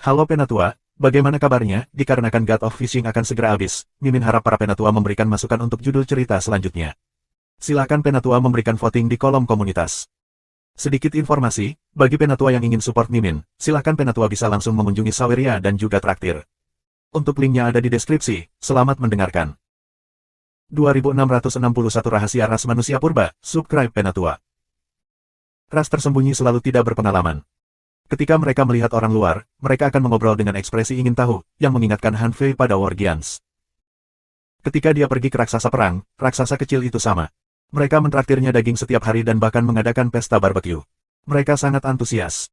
Halo Penatua, bagaimana kabarnya? Dikarenakan God of Fishing akan segera habis, Mimin harap para Penatua memberikan masukan untuk judul cerita selanjutnya. Silakan Penatua memberikan voting di kolom komunitas. Sedikit informasi, bagi Penatua yang ingin support Mimin, silakan Penatua bisa langsung mengunjungi Saweria dan juga Traktir. Untuk linknya ada di deskripsi, selamat mendengarkan. 2661 Rahasia Ras Manusia Purba, subscribe Penatua. Ras tersembunyi selalu tidak berpengalaman. Ketika mereka melihat orang luar, mereka akan mengobrol dengan ekspresi ingin tahu, yang mengingatkan Han Fei pada Worgians. Ketika dia pergi ke raksasa perang, raksasa kecil itu sama. Mereka mentraktirnya daging setiap hari dan bahkan mengadakan pesta barbeque. Mereka sangat antusias.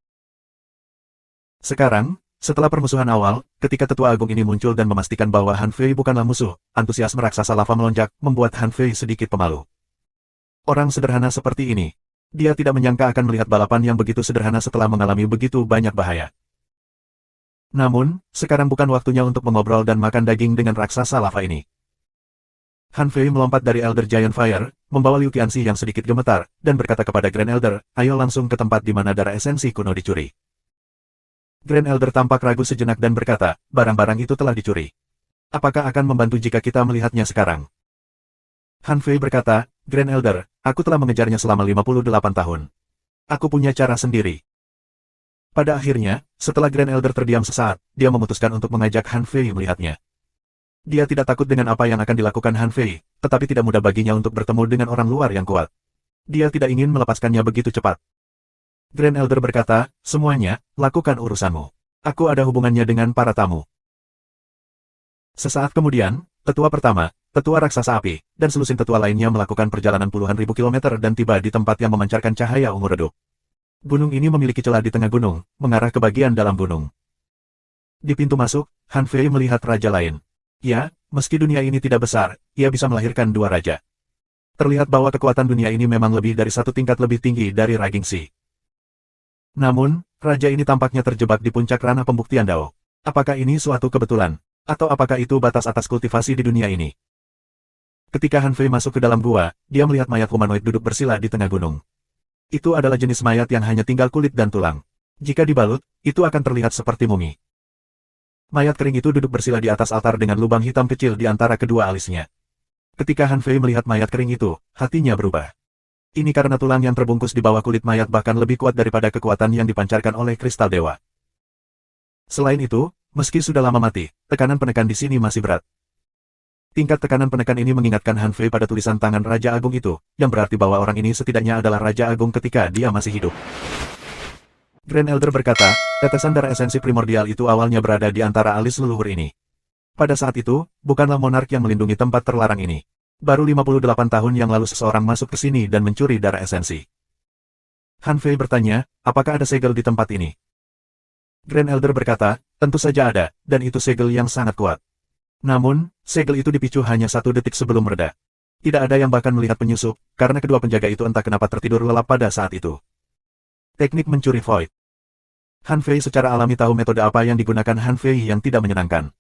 Sekarang, setelah permusuhan awal, ketika tetua agung ini muncul dan memastikan bahwa Han Fei bukanlah musuh, antusiasme raksasa lava melonjak, membuat Han Fei sedikit pemalu. Orang sederhana seperti ini. Dia tidak menyangka akan melihat balapan yang begitu sederhana setelah mengalami begitu banyak bahaya. Namun, sekarang bukan waktunya untuk mengobrol dan makan daging dengan raksasa lava ini. Han Fei melompat dari Elder Giant Fire, membawa Liu Tianxi yang sedikit gemetar, dan berkata kepada Grand Elder, ayo langsung ke tempat di mana darah esensi kuno dicuri. Grand Elder tampak ragu sejenak dan berkata, barang-barang itu telah dicuri. Apakah akan membantu jika kita melihatnya sekarang? Han Fei berkata, Grand Elder, aku telah mengejarnya selama 58 tahun. Aku punya cara sendiri. Pada akhirnya, setelah Grand Elder terdiam sesaat, dia memutuskan untuk mengajak Han Fei melihatnya. Dia tidak takut dengan apa yang akan dilakukan Han Fei, tetapi tidak mudah baginya untuk bertemu dengan orang luar yang kuat. Dia tidak ingin melepaskannya begitu cepat. Grand Elder berkata, semuanya, lakukan urusanmu. Aku ada hubungannya dengan para tamu. Sesaat kemudian, tetua pertama, tetua raksasa api, dan selusin tetua lainnya melakukan perjalanan puluhan ribu kilometer dan tiba di tempat yang memancarkan cahaya ungu redup. Gunung ini memiliki celah di tengah gunung, mengarah ke bagian dalam gunung. Di pintu masuk, Han Fei melihat raja lain. Ya, meski dunia ini tidak besar, ia bisa melahirkan dua raja. Terlihat bahwa kekuatan dunia ini memang lebih dari satu tingkat lebih tinggi dari Ragingsi. Namun, raja ini tampaknya terjebak di puncak ranah pembuktian Dao. Apakah ini suatu kebetulan? Atau apakah itu batas atas kultivasi di dunia ini? Ketika Han Fei masuk ke dalam gua, dia melihat mayat humanoid duduk bersila di tengah gunung. Itu adalah jenis mayat yang hanya tinggal kulit dan tulang. Jika dibalut, itu akan terlihat seperti mumi. Mayat kering itu duduk bersila di atas altar dengan lubang hitam kecil di antara kedua alisnya. Ketika Han Fei melihat mayat kering itu, hatinya berubah. Ini karena tulang yang terbungkus di bawah kulit mayat bahkan lebih kuat daripada kekuatan yang dipancarkan oleh kristal dewa. Selain itu, meski sudah lama mati, tekanan penekan di sini masih berat. Tingkat tekanan penekan ini mengingatkan Han Fei pada tulisan tangan Raja Agung itu, yang berarti bahwa orang ini setidaknya adalah Raja Agung ketika dia masih hidup. Grand Elder berkata, tetesan darah esensi primordial itu awalnya berada di antara alis leluhur ini. Pada saat itu, bukanlah monark yang melindungi tempat terlarang ini. Baru 58 tahun yang lalu seseorang masuk ke sini dan mencuri darah esensi. Han Fei bertanya, apakah ada segel di tempat ini? Grand Elder berkata, tentu saja ada, dan itu segel yang sangat kuat. Namun, segel itu dipicu hanya 1 detik sebelum mereda. Tidak ada yang bahkan melihat penyusup, karena kedua penjaga itu entah kenapa tertidur lelap pada saat itu. Teknik mencuri Void. Han Fei secara alami tahu metode apa yang digunakan Han Fei yang tidak menyenangkan.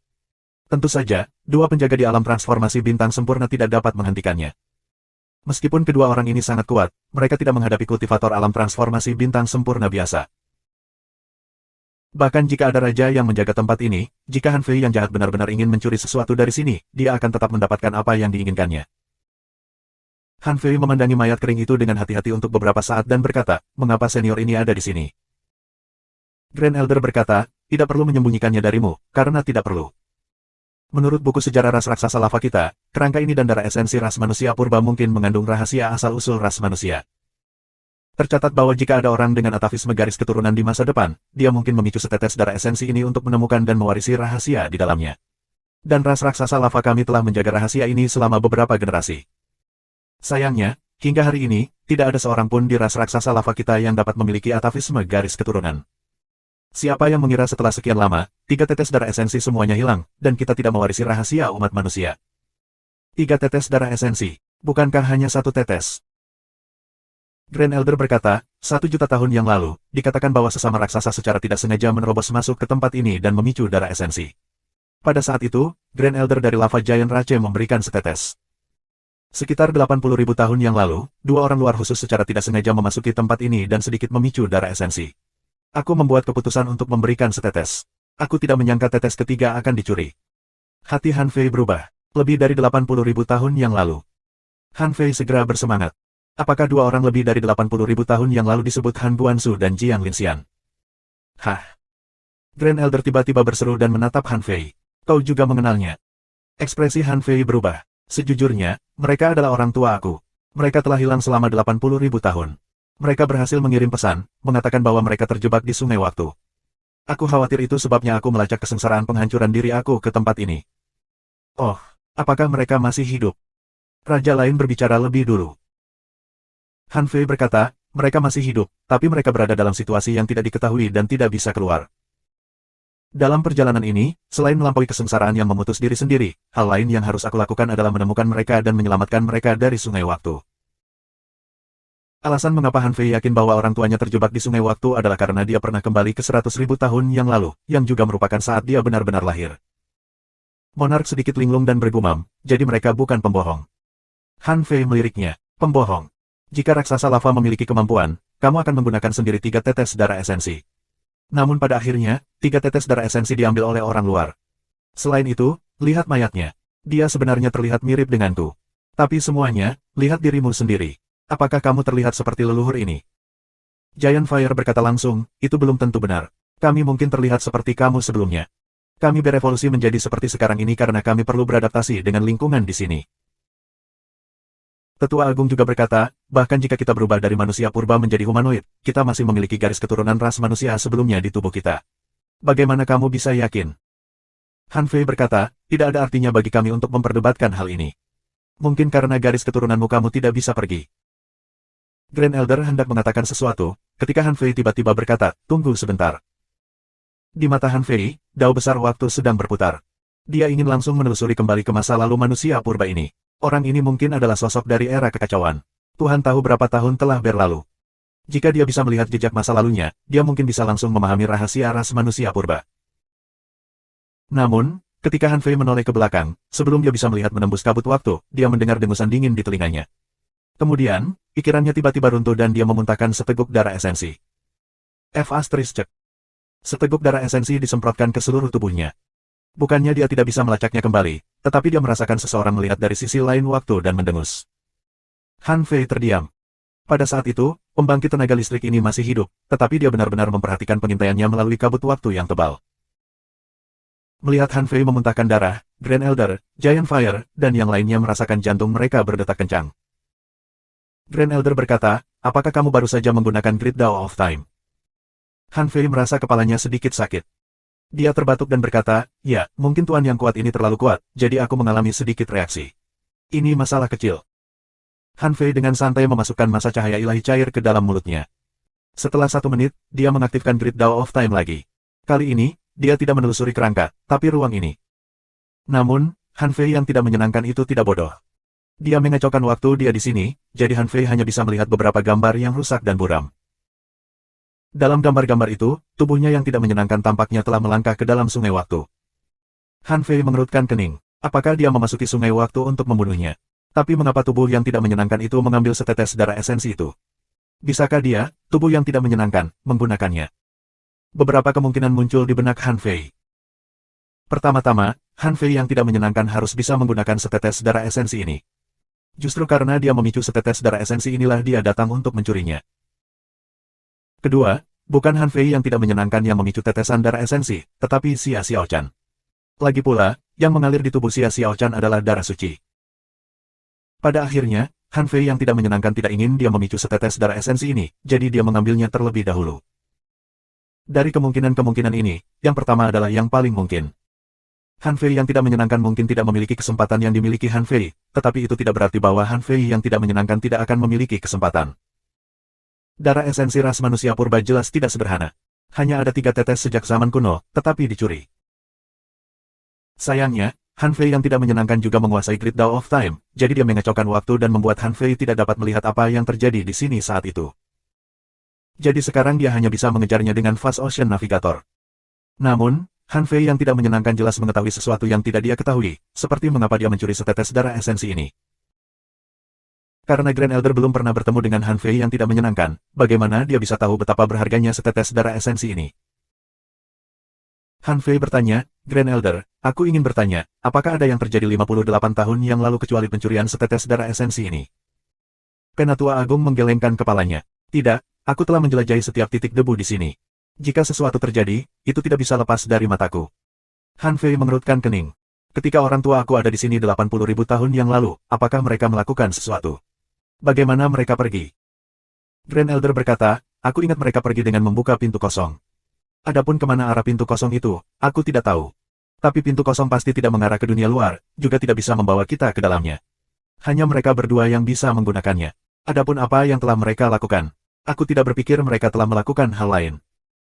Tentu saja, dua penjaga di alam transformasi bintang sempurna tidak dapat menghentikannya. Meskipun kedua orang ini sangat kuat, mereka tidak menghadapi kultivator alam transformasi bintang sempurna biasa. Bahkan jika ada raja yang menjaga tempat ini, jika Han Fei yang jahat benar-benar ingin mencuri sesuatu dari sini, dia akan tetap mendapatkan apa yang diinginkannya. Han Fei memandangi mayat kering itu dengan hati-hati untuk beberapa saat dan berkata, mengapa senior ini ada di sini? Grand Elder berkata, tidak perlu menyembunyikannya darimu, karena tidak perlu. Menurut buku sejarah ras raksasa lava kita, kerangka ini dan darah esensi ras manusia purba mungkin mengandung rahasia asal-usul ras manusia. Tercatat bahwa jika ada orang dengan atavisme garis keturunan di masa depan, dia mungkin memicu setetes darah esensi ini untuk menemukan dan mewarisi rahasia di dalamnya. Dan ras raksasa lava kami telah menjaga rahasia ini selama beberapa generasi. Sayangnya, hingga hari ini, tidak ada seorang pun di ras raksasa lava kita yang dapat memiliki atavisme garis keturunan. Siapa yang mengira setelah sekian lama, 3 tetes darah esensi semuanya hilang, dan kita tidak mewarisi rahasia umat manusia. 3 tetes darah esensi, bukankah hanya 1 tetes? Grand Elder berkata, 1 juta tahun yang lalu, dikatakan bahwa sesama raksasa secara tidak sengaja menerobos masuk ke tempat ini dan memicu darah esensi. Pada saat itu, Grand Elder dari Lava Giant Rache memberikan setetes. Sekitar 80.000 tahun yang lalu, 2 orang luar khusus secara tidak sengaja memasuki tempat ini dan sedikit memicu darah esensi. Aku membuat keputusan untuk memberikan setetes. Aku tidak menyangka tetes ketiga akan dicuri. Hati Han Fei berubah. Lebih dari 80.000 tahun yang lalu. Han Fei segera bersemangat. Apakah dua orang lebih dari 80.000 tahun yang lalu disebut Han Guanzu dan Jiang Linxian? Hah? Grand Elder tiba-tiba berseru dan menatap Han Fei. Kau juga mengenalnya. Ekspresi Han Fei berubah. Sejujurnya, mereka adalah orang tua aku. Mereka telah hilang selama 80.000 tahun. Mereka berhasil mengirim pesan, mengatakan bahwa mereka terjebak di sungai waktu. Aku khawatir itu sebabnya aku melacak kesengsaraan penghancuran diri aku ke tempat ini. Oh, apakah mereka masih hidup? Raja lain berbicara lebih dulu. Han Fei berkata, mereka masih hidup, tapi mereka berada dalam situasi yang tidak diketahui dan tidak bisa keluar. Dalam perjalanan ini, selain melampaui kesengsaraan yang memutus diri sendiri, hal lain yang harus aku lakukan adalah menemukan mereka dan menyelamatkan mereka dari sungai waktu. Alasan mengapa Han Fei yakin bahwa orang tuanya terjebak di sungai waktu adalah karena dia pernah kembali ke 100.000 tahun yang lalu, yang juga merupakan saat dia benar-benar lahir. Monark sedikit linglung dan bergumam, jadi mereka bukan pembohong. Han Fei meliriknya, pembohong. Jika raksasa lava memiliki kemampuan, kamu akan menggunakan sendiri 3 tetes darah esensi. Namun pada akhirnya, 3 tetes darah esensi diambil oleh orang luar. Selain itu, lihat mayatnya. Dia sebenarnya terlihat mirip denganku. Tapi semuanya, lihat dirimu sendiri. Apakah kamu terlihat seperti leluhur ini? Giant Fire berkata langsung, itu belum tentu benar. Kami mungkin terlihat seperti kamu sebelumnya. Kami berevolusi menjadi seperti sekarang ini karena kami perlu beradaptasi dengan lingkungan di sini. Tetua Agung juga berkata, bahkan jika kita berubah dari manusia purba menjadi humanoid, kita masih memiliki garis keturunan ras manusia sebelumnya di tubuh kita. Bagaimana kamu bisa yakin? Han Fei berkata, tidak ada artinya bagi kami untuk memperdebatkan hal ini. Mungkin karena garis keturunanmu kamu tidak bisa pergi. Grand Elder hendak mengatakan sesuatu, ketika Han Fei tiba-tiba berkata, tunggu sebentar. Di mata Han Fei, dao besar waktu sedang berputar. Dia ingin langsung menelusuri kembali ke masa lalu manusia purba ini. Orang ini mungkin adalah sosok dari era kekacauan. Tuhan tahu berapa tahun telah berlalu. Jika dia bisa melihat jejak masa lalunya, dia mungkin bisa langsung memahami rahasia ras manusia purba. Namun, ketika Han Fei menoleh ke belakang, sebelum dia bisa melihat menembus kabut waktu, dia mendengar dengusan dingin di telinganya. Kemudian, pikirannya tiba-tiba runtuh dan dia memuntahkan seteguk darah esensi. Cek. Seteguk darah esensi disemprotkan ke seluruh tubuhnya. Bukannya dia tidak bisa melacaknya kembali, tetapi dia merasakan seseorang melihat dari sisi lain waktu dan mendengus. Han Fei terdiam. Pada saat itu, pembangkit tenaga listrik ini masih hidup, tetapi dia benar-benar memperhatikan pengintaiannya melalui kabut waktu yang tebal. Melihat Han Fei memuntahkan darah, Grand Elder, Giant Fire, dan yang lainnya merasakan jantung mereka berdetak kencang. Grand Elder berkata, apakah kamu baru saja menggunakan Great Dao of Time? Han Fei merasa kepalanya sedikit sakit. Dia terbatuk dan berkata, ya, mungkin tuan yang kuat ini terlalu kuat, jadi aku mengalami sedikit reaksi. Ini masalah kecil. Han Fei dengan santai memasukkan massa cahaya ilahi cair ke dalam mulutnya. Setelah 1 menit, dia mengaktifkan Great Dao of Time lagi. Kali ini, dia tidak menelusuri kerangka, tapi ruang ini. Namun, Han Fei yang tidak menyenangkan itu tidak bodoh. Dia mengacaukan waktu dia di sini, jadi Han Fei hanya bisa melihat beberapa gambar yang rusak dan buram. Dalam gambar-gambar itu, tubuhnya yang tidak menyenangkan tampaknya telah melangkah ke dalam sungai waktu. Han Fei mengerutkan kening. Apakah dia memasuki sungai waktu untuk membunuhnya? Tapi mengapa tubuh yang tidak menyenangkan itu mengambil setetes darah esensi itu? Bisakah dia, tubuh yang tidak menyenangkan, menggunakannya? Beberapa kemungkinan muncul di benak Han Fei. Pertama-tama, Han Fei yang tidak menyenangkan harus bisa menggunakan setetes darah esensi ini. Justru karena dia memicu setetes darah esensi inilah dia datang untuk mencurinya. Kedua, bukan Han Fei yang tidak menyenangkan yang memicu tetesan darah esensi, tetapi Xia Xiaochan. Lagi pula, yang mengalir di tubuh Xia Xiaochan adalah darah suci. Pada akhirnya, Han Fei yang tidak menyenangkan tidak ingin dia memicu setetes darah esensi ini, jadi dia mengambilnya terlebih dahulu. Dari kemungkinan-kemungkinan ini, yang pertama adalah yang paling mungkin. Han Fei yang tidak menyenangkan mungkin tidak memiliki kesempatan yang dimiliki Han Fei, tetapi itu tidak berarti bahwa Han Fei yang tidak menyenangkan tidak akan memiliki kesempatan. Darah esensi ras manusia purba jelas tidak sederhana. Hanya ada 3 tetes sejak zaman kuno, tetapi dicuri. Sayangnya, Han Fei yang tidak menyenangkan juga menguasai Great Dao of Time, jadi dia mengacaukan waktu dan membuat Han Fei tidak dapat melihat apa yang terjadi di sini saat itu. Jadi sekarang dia hanya bisa mengejarnya dengan Fast Ocean Navigator. Namun, Han Fei yang tidak menyenangkan jelas mengetahui sesuatu yang tidak dia ketahui, seperti mengapa dia mencuri setetes darah esensi ini. Karena Grand Elder belum pernah bertemu dengan Han Fei yang tidak menyenangkan, bagaimana dia bisa tahu betapa berharganya setetes darah esensi ini? Han Fei bertanya, Grand Elder, aku ingin bertanya, apakah ada yang terjadi 58 tahun yang lalu kecuali pencurian setetes darah esensi ini? Penatua Agung menggelengkan kepalanya. Tidak, aku telah menjelajahi setiap titik debu di sini. Jika sesuatu terjadi, itu tidak bisa lepas dari mataku. Han Fei mengerutkan kening. Ketika orang tua aku ada di sini 80.000 tahun yang lalu, apakah mereka melakukan sesuatu? Bagaimana mereka pergi? Grand Elder berkata, aku ingat mereka pergi dengan membuka pintu kosong. Adapun kemana arah pintu kosong itu, aku tidak tahu. Tapi pintu kosong pasti tidak mengarah ke dunia luar, juga tidak bisa membawa kita ke dalamnya. Hanya mereka berdua yang bisa menggunakannya. Adapun apa yang telah mereka lakukan, aku tidak berpikir mereka telah melakukan hal lain.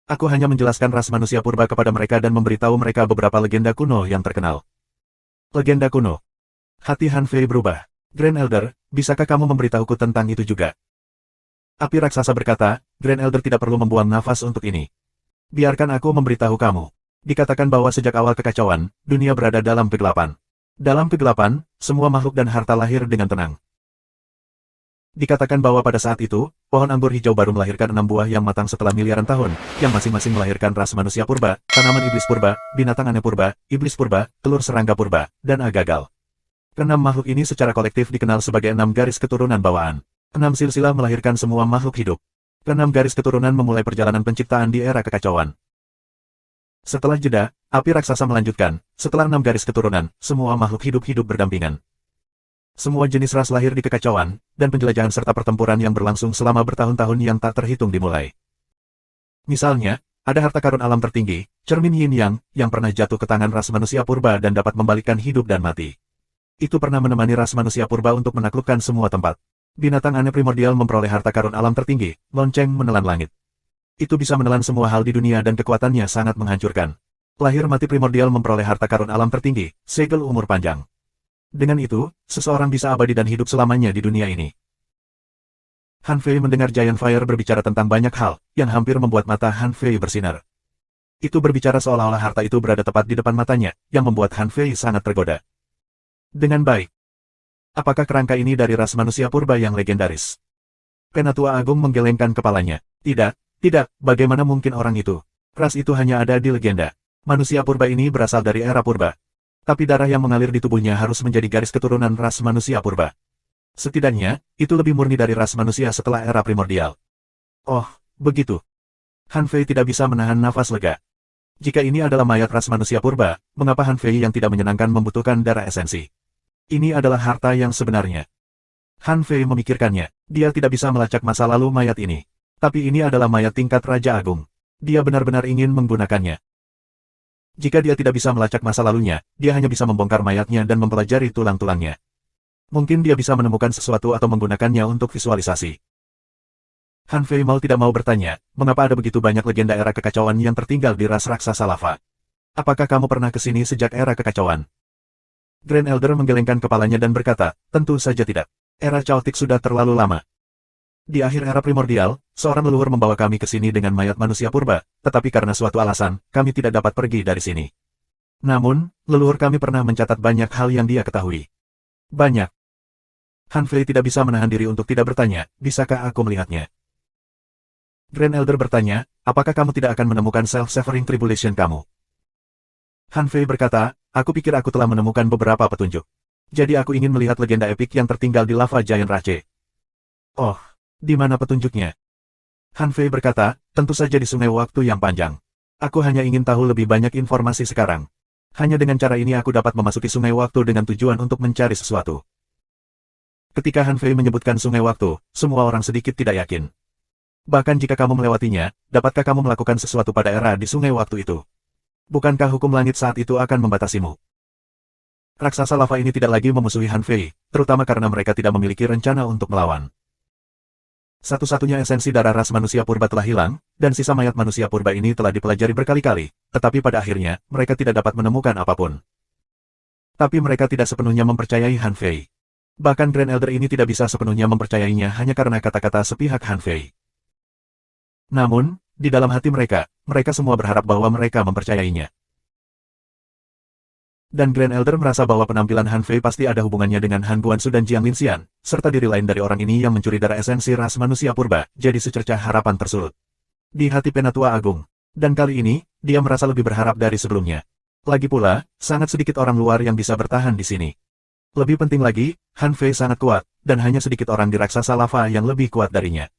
Aku hanya menjelaskan ras manusia purba kepada mereka dan memberitahu mereka beberapa legenda kuno yang terkenal. Legenda kuno. Hati Han Fei berubah. Grand Elder, bisakah kamu memberitahuku tentang itu juga? Api raksasa berkata, Grand Elder tidak perlu membuang nafas untuk ini. Biarkan aku memberitahu kamu. Dikatakan bahwa sejak awal kekacauan, dunia berada dalam kegelapan. Dalam kegelapan, semua makhluk dan harta lahir dengan tenang. Dikatakan bahwa pada saat itu, pohon anggur hijau baru melahirkan 6 buah yang matang setelah miliaran tahun, yang masing-masing melahirkan ras manusia purba, tanaman iblis purba, binatang aneh purba, iblis purba, telur serangga purba, dan agagal. Keenam makhluk ini secara kolektif dikenal sebagai 6 garis keturunan bawaan. 6 silsilah melahirkan semua makhluk hidup. Keenam garis keturunan memulai perjalanan penciptaan di era kekacauan. Setelah jeda, api raksasa melanjutkan, setelah 6 garis keturunan, semua makhluk hidup berdampingan. Semua jenis ras lahir di kekacauan, dan penjelajahan serta pertempuran yang berlangsung selama bertahun-tahun yang tak terhitung dimulai. Misalnya, ada harta karun alam tertinggi, cermin Yin Yang, yang pernah jatuh ke tangan ras manusia purba dan dapat membalikkan hidup dan mati. Itu pernah menemani ras manusia purba untuk menaklukkan semua tempat. Binatang aneh primordial memperoleh harta karun alam tertinggi, lonceng menelan langit. Itu bisa menelan semua hal di dunia dan kekuatannya sangat menghancurkan. Lahir mati primordial memperoleh harta karun alam tertinggi, segel umur panjang. Dengan itu, seseorang bisa abadi dan hidup selamanya di dunia ini. Han Fei mendengar Giant Fire berbicara tentang banyak hal, yang hampir membuat mata Han Fei bersinar. Itu berbicara seolah-olah harta itu berada tepat di depan matanya, yang membuat Han Fei sangat tergoda. Dengan baik. Apakah kerangka ini dari ras manusia purba yang legendaris? Penatua Agung menggelengkan kepalanya. Tidak, bagaimana mungkin orang itu? Ras itu hanya ada di legenda. Manusia purba ini berasal dari era purba. Tapi darah yang mengalir di tubuhnya harus menjadi garis keturunan ras manusia purba. Setidaknya, itu lebih murni dari ras manusia setelah era primordial. Oh, begitu. Han Fei tidak bisa menahan nafas lega. Jika ini adalah mayat ras manusia purba, mengapa Han Fei yang tidak menyenangkan membutuhkan darah esensi? Ini adalah harta yang sebenarnya. Han Fei memikirkannya, dia tidak bisa melacak masa lalu mayat ini. Tapi ini adalah mayat tingkat Raja Agung. Dia benar-benar ingin menggunakannya. Jika dia tidak bisa melacak masa lalunya, dia hanya bisa membongkar mayatnya dan mempelajari tulang-tulangnya. Mungkin dia bisa menemukan sesuatu atau menggunakannya untuk visualisasi. Han Fei mau tidak mau bertanya, mengapa ada begitu banyak legenda era kekacauan yang tertinggal di ras raksasa lava? Apakah kamu pernah ke sini sejak era kekacauan? Grand Elder menggelengkan kepalanya dan berkata, tentu saja tidak. Era Chaotic sudah terlalu lama. Di akhir era primordial, seorang leluhur membawa kami ke sini dengan mayat manusia purba, tetapi karena suatu alasan, kami tidak dapat pergi dari sini. Namun, leluhur kami pernah mencatat banyak hal yang dia ketahui. Banyak. Han Fei tidak bisa menahan diri untuk tidak bertanya, bisakah aku melihatnya? Grand Elder bertanya, apakah kamu tidak akan menemukan self-suffering tribulation kamu? Han Fei berkata, aku pikir aku telah menemukan beberapa petunjuk. Jadi aku ingin melihat legenda epik yang tertinggal di lava Giant Rache. Oh. Di mana petunjuknya? Han Fei berkata, tentu saja di sungai waktu yang panjang. Aku hanya ingin tahu lebih banyak informasi sekarang. Hanya dengan cara ini aku dapat memasuki sungai waktu dengan tujuan untuk mencari sesuatu. Ketika Han Fei menyebutkan sungai waktu, semua orang sedikit tidak yakin. Bahkan jika kamu melewatinya, dapatkah kamu melakukan sesuatu pada era di sungai waktu itu? Bukankah hukum langit saat itu akan membatasimu? Raksasa lava ini tidak lagi memusuhi Han Fei, terutama karena mereka tidak memiliki rencana untuk melawan. Satu-satunya esensi darah ras manusia purba telah hilang, dan sisa mayat manusia purba ini telah dipelajari berkali-kali, tetapi pada akhirnya, mereka tidak dapat menemukan apapun. Tapi mereka tidak sepenuhnya mempercayai Han Fei. Bahkan Grand Elder ini tidak bisa sepenuhnya mempercayainya hanya karena kata-kata sepihak Han Fei. Namun, di dalam hati mereka, mereka semua berharap bahwa mereka mempercayainya. Dan Grand Elder merasa bahwa penampilan Han Fei pasti ada hubungannya dengan Han Guangsu dan Jiang Linxian, serta diri lain dari orang ini yang mencuri darah esensi ras manusia purba, jadi secercah harapan tersulut. Di hati Penatua Agung, Dan kali ini, dia merasa lebih berharap dari sebelumnya. Lagi pula, sangat sedikit orang luar yang bisa bertahan di sini. Lebih penting lagi, Han Fei sangat kuat, dan hanya sedikit orang di raksasa lava yang lebih kuat darinya.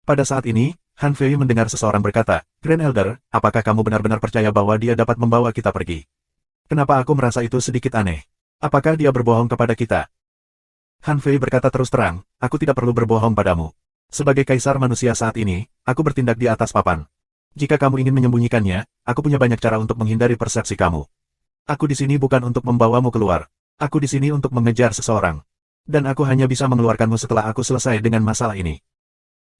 Pada saat ini, Han Fei mendengar seseorang berkata, Grand Elder, apakah kamu benar-benar percaya bahwa dia dapat membawa kita pergi? Kenapa aku merasa itu sedikit aneh? Apakah dia berbohong kepada kita? Han Fei berkata terus terang, aku tidak perlu berbohong padamu. Sebagai kaisar manusia saat ini, aku bertindak di atas papan. Jika kamu ingin menyembunyikannya, aku punya banyak cara untuk menghindari persepsi kamu. Aku di sini bukan untuk membawamu keluar. Aku di sini untuk mengejar seseorang. Dan aku hanya bisa mengeluarkanmu setelah aku selesai dengan masalah ini.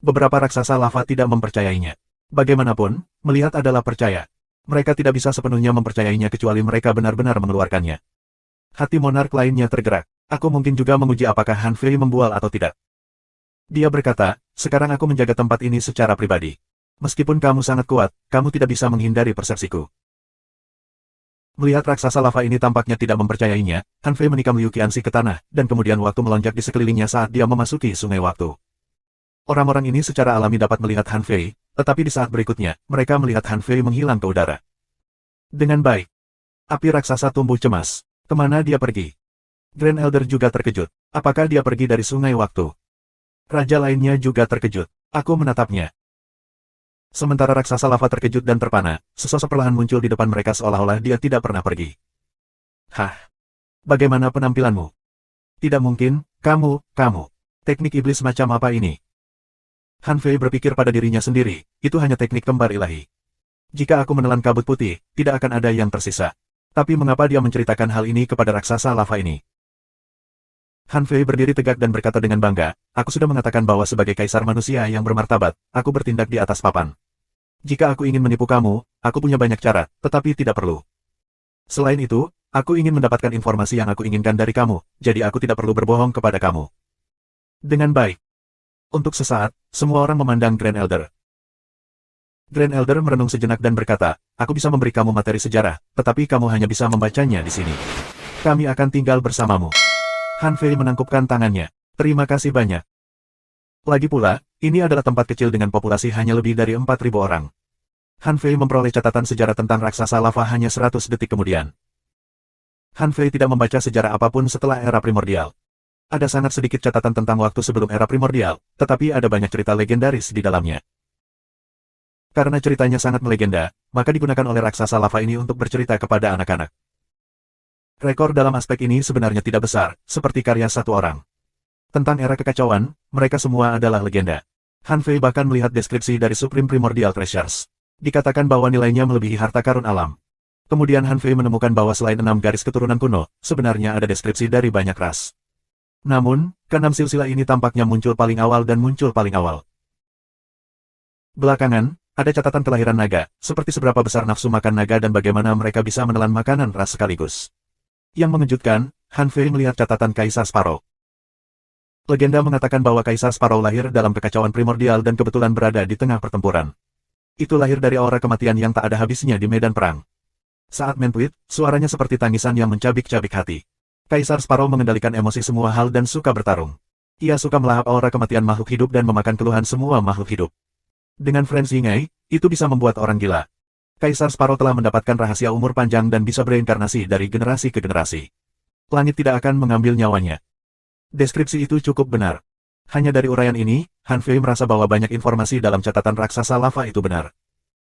Beberapa raksasa lava tidak mempercayainya. Bagaimanapun, melihat adalah percaya. Mereka tidak bisa sepenuhnya mempercayainya kecuali mereka benar-benar mengeluarkannya. Hati monark lainnya tergerak. Aku mungkin juga menguji apakah Han Fei membual atau tidak. Dia berkata, sekarang aku menjaga tempat ini secara pribadi. Meskipun kamu sangat kuat, kamu tidak bisa menghindari persepsiku. Melihat raksasa lava ini tampaknya tidak mempercayainya, Han Fei menikam Liu Qianxi ke tanah, dan kemudian waktu melonjak di sekelilingnya saat dia memasuki sungai waktu. Orang-orang ini secara alami dapat melihat Han Fei, tetapi di saat berikutnya, mereka melihat Han Fei menghilang ke udara. Dengan baik. Api raksasa tumbuh cemas. Kemana dia pergi? Grand Elder juga terkejut. Apakah dia pergi dari sungai waktu? Raja lainnya juga terkejut. Aku menatapnya. Sementara raksasa lava terkejut dan terpana, sesosok perlahan muncul di depan mereka seolah-olah dia tidak pernah pergi. Hah? Bagaimana penampilanmu? Tidak mungkin, kamu. Teknik iblis macam apa ini? Han Fei berpikir pada dirinya sendiri, itu hanya teknik kembar ilahi. Jika aku menelan kabut putih, tidak akan ada yang tersisa. Tapi mengapa dia menceritakan hal ini kepada raksasa lava ini? Han Fei berdiri tegak dan berkata dengan bangga, aku sudah mengatakan bahwa sebagai kaisar manusia yang bermartabat, aku bertindak di atas papan. Jika aku ingin menipu kamu, aku punya banyak cara, tetapi tidak perlu. Selain itu, aku ingin mendapatkan informasi yang aku inginkan dari kamu, jadi aku tidak perlu berbohong kepada kamu. Dengan baik. Untuk sesaat, semua orang memandang Grand Elder. Grand Elder merenung sejenak dan berkata, aku bisa memberi kamu materi sejarah, tetapi kamu hanya bisa membacanya di sini. Kami akan tinggal bersamamu. Han Fei menangkupkan tangannya. Terima kasih banyak. Lagi pula, ini adalah tempat kecil dengan populasi hanya lebih dari 4.000 orang. Han Fei memperoleh catatan sejarah tentang raksasa lava hanya 100 detik kemudian. Han Fei tidak membaca sejarah apapun setelah era primordial. Ada sangat sedikit catatan tentang waktu sebelum era primordial, tetapi ada banyak cerita legendaris di dalamnya. Karena ceritanya sangat melegenda, maka digunakan oleh raksasa lava ini untuk bercerita kepada anak-anak. Rekor dalam aspek ini sebenarnya tidak besar, seperti karya satu orang. Tentang era kekacauan, mereka semua adalah legenda. Han Fei bahkan melihat deskripsi dari Supreme Primordial Treasures. Dikatakan bahwa nilainya melebihi harta karun alam. Kemudian Han Fei menemukan bahwa selain 6 garis keturunan kuno, sebenarnya ada deskripsi dari banyak ras. Namun, ke-6 silsilah ini tampaknya muncul paling awal dan muncul paling awal. Belakangan, ada catatan kelahiran naga, seperti seberapa besar nafsu makan naga dan bagaimana mereka bisa menelan makanan ras sekaligus. Yang mengejutkan, Han Fei melihat catatan Kaisar Sparrow. Legenda mengatakan bahwa Kaisar Sparrow lahir dalam kekacauan primordial dan kebetulan berada di tengah pertempuran. Itu lahir dari aura kematian yang tak ada habisnya di medan perang. Saat mentuit, suaranya seperti tangisan yang mencabik-cabik hati. Kaisar Sparrow mengendalikan emosi semua hal dan suka bertarung. Ia suka melahap aura kematian makhluk hidup dan memakan keluhan semua makhluk hidup. Dengan frenzy ngai, itu bisa membuat orang gila. Kaisar Sparrow telah mendapatkan rahasia umur panjang dan bisa bereinkarnasi dari generasi ke generasi. Langit tidak akan mengambil nyawanya. Deskripsi itu cukup benar. Hanya dari uraian ini, Han Fei merasa bahwa banyak informasi dalam catatan raksasa lava itu benar.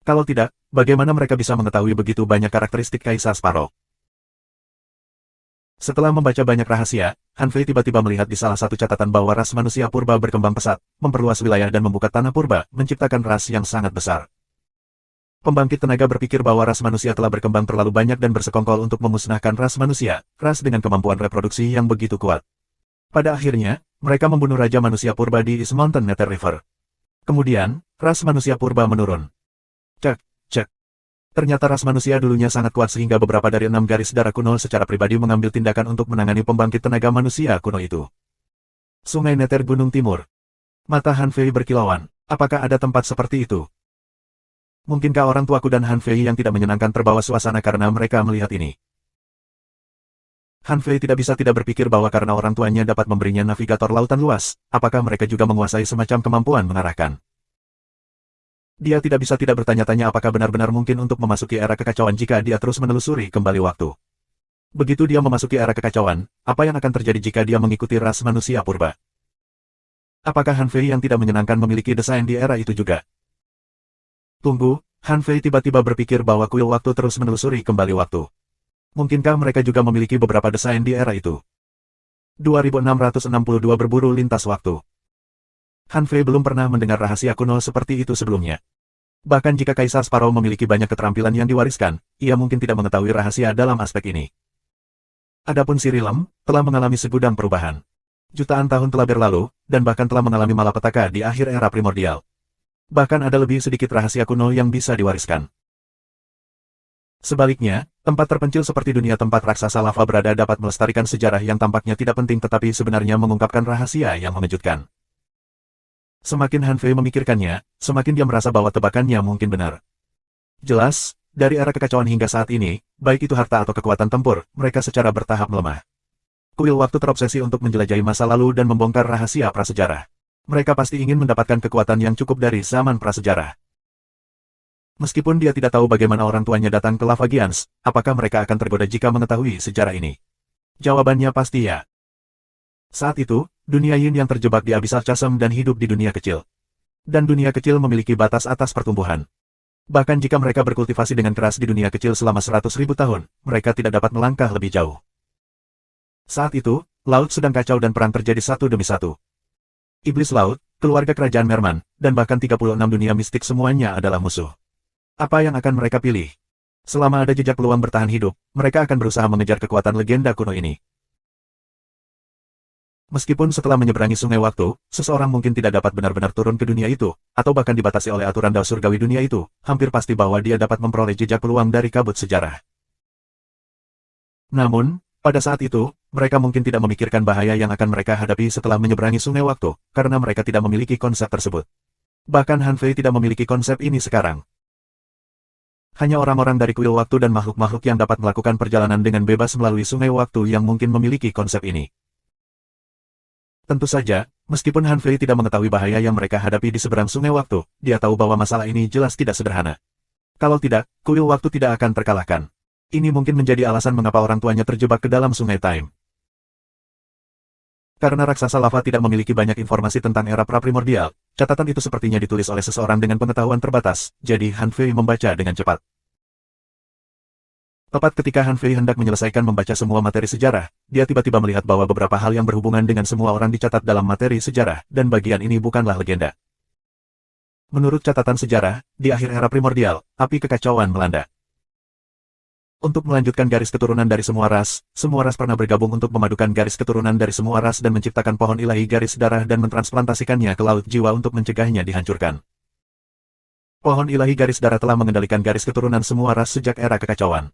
Kalau tidak, bagaimana mereka bisa mengetahui begitu banyak karakteristik Kaisar Sparrow? Setelah membaca banyak rahasia, Han Fei tiba-tiba melihat di salah satu catatan bahwa ras manusia purba berkembang pesat, memperluas wilayah dan membuka tanah purba, menciptakan ras yang sangat besar. Pembangkit tenaga berpikir bahwa ras manusia telah berkembang terlalu banyak dan bersekongkol untuk memusnahkan ras manusia, ras dengan kemampuan reproduksi yang begitu kuat. Pada akhirnya, mereka membunuh Raja Manusia Purba di East Mountain Nether River. Kemudian, ras manusia purba menurun. Cek. Ternyata ras manusia dulunya sangat kuat sehingga beberapa dari 6 garis darah kuno secara pribadi mengambil tindakan untuk menangani pembangkit tenaga manusia kuno itu. Sungai Nether Gunung Timur. Mata Han Fei berkilauan. Apakah ada tempat seperti itu? Mungkinkah orang tuaku dan Han Fei yang tidak menyenangkan terbawa suasana karena mereka melihat ini? Han Fei tidak bisa tidak berpikir bahwa karena orang tuanya dapat memberinya navigator lautan luas, apakah mereka juga menguasai semacam kemampuan mengarahkan. Dia tidak bisa tidak bertanya-tanya apakah benar-benar mungkin untuk memasuki era kekacauan jika dia terus menelusuri kembali waktu. Begitu dia memasuki era kekacauan, apa yang akan terjadi jika dia mengikuti ras manusia purba? Apakah Han Fei yang tidak menyenangkan memiliki desain di era itu juga? Tunggu, Han Fei tiba-tiba berpikir bahwa kuil waktu terus menelusuri kembali waktu. Mungkinkah mereka juga memiliki beberapa desain di era itu? 2662 berburu lintas waktu. Han Fei belum pernah mendengar rahasia kuno seperti itu sebelumnya. Bahkan jika Kaisar Sparrow memiliki banyak keterampilan yang diwariskan, ia mungkin tidak mengetahui rahasia dalam aspek ini. Adapun Sirilam, telah mengalami segudang perubahan. Jutaan tahun telah berlalu, dan bahkan telah mengalami malapetaka di akhir era primordial. Bahkan ada lebih sedikit rahasia kuno yang bisa diwariskan. Sebaliknya, tempat terpencil seperti dunia tempat raksasa lava berada dapat melestarikan sejarah yang tampaknya tidak penting tetapi sebenarnya mengungkapkan rahasia yang mengejutkan. Semakin Han Fei memikirkannya, semakin dia merasa bahwa tebakannya mungkin benar. Jelas, dari era kekacauan hingga saat ini, baik itu harta atau kekuatan tempur, mereka secara bertahap melemah. Kuil waktu terobsesi untuk menjelajahi masa lalu dan membongkar rahasia prasejarah. Mereka pasti ingin mendapatkan kekuatan yang cukup dari zaman prasejarah. Meskipun dia tidak tahu bagaimana orang tuanya datang ke Lava Giants, apakah mereka akan tergoda jika mengetahui sejarah ini? Jawabannya pasti ya. Saat itu, dunia Yin yang terjebak di Abyssal Chasm dan hidup di dunia kecil. Dan dunia kecil memiliki batas atas pertumbuhan. Bahkan jika mereka berkultivasi dengan keras di dunia kecil selama 100.000 tahun, mereka tidak dapat melangkah lebih jauh. Saat itu, laut sedang kacau dan perang terjadi satu demi satu. Iblis laut, keluarga kerajaan Merman, dan bahkan 36 dunia mistik semuanya adalah musuh. Apa yang akan mereka pilih? Selama ada jejak peluang bertahan hidup, mereka akan berusaha mengejar kekuatan legenda kuno ini. Meskipun setelah menyeberangi sungai waktu, seseorang mungkin tidak dapat benar-benar turun ke dunia itu, atau bahkan dibatasi oleh aturan Dao Surgawi dunia itu, hampir pasti bahwa dia dapat memperoleh jejak peluang dari kabut sejarah. Namun, pada saat itu, mereka mungkin tidak memikirkan bahaya yang akan mereka hadapi setelah menyeberangi sungai waktu, karena mereka tidak memiliki konsep tersebut. Bahkan Han Fei tidak memiliki konsep ini sekarang. Hanya orang-orang dari kuil waktu dan makhluk-makhluk yang dapat melakukan perjalanan dengan bebas melalui sungai waktu yang mungkin memiliki konsep ini. Tentu saja, meskipun Han Fei tidak mengetahui bahaya yang mereka hadapi di seberang sungai waktu, dia tahu bahwa masalah ini jelas tidak sederhana. Kalau tidak, kuil waktu tidak akan terkalahkan. Ini mungkin menjadi alasan mengapa orang tuanya terjebak ke dalam sungai Time. Karena raksasa lava tidak memiliki banyak informasi tentang era pra-primordial, catatan itu sepertinya ditulis oleh seseorang dengan pengetahuan terbatas, jadi Han Fei membaca dengan cepat. Tepat ketika Han Fei hendak menyelesaikan membaca semua materi sejarah, dia tiba-tiba melihat bahwa beberapa hal yang berhubungan dengan semua orang dicatat dalam materi sejarah, dan bagian ini bukanlah legenda. Menurut catatan sejarah, di akhir era primordial, api kekacauan melanda. Untuk melanjutkan garis keturunan dari semua ras pernah bergabung untuk memadukan garis keturunan dari semua ras dan menciptakan pohon ilahi garis darah dan mentransplantasikannya ke laut jiwa untuk mencegahnya dihancurkan. Pohon ilahi garis darah telah mengendalikan garis keturunan semua ras sejak era kekacauan.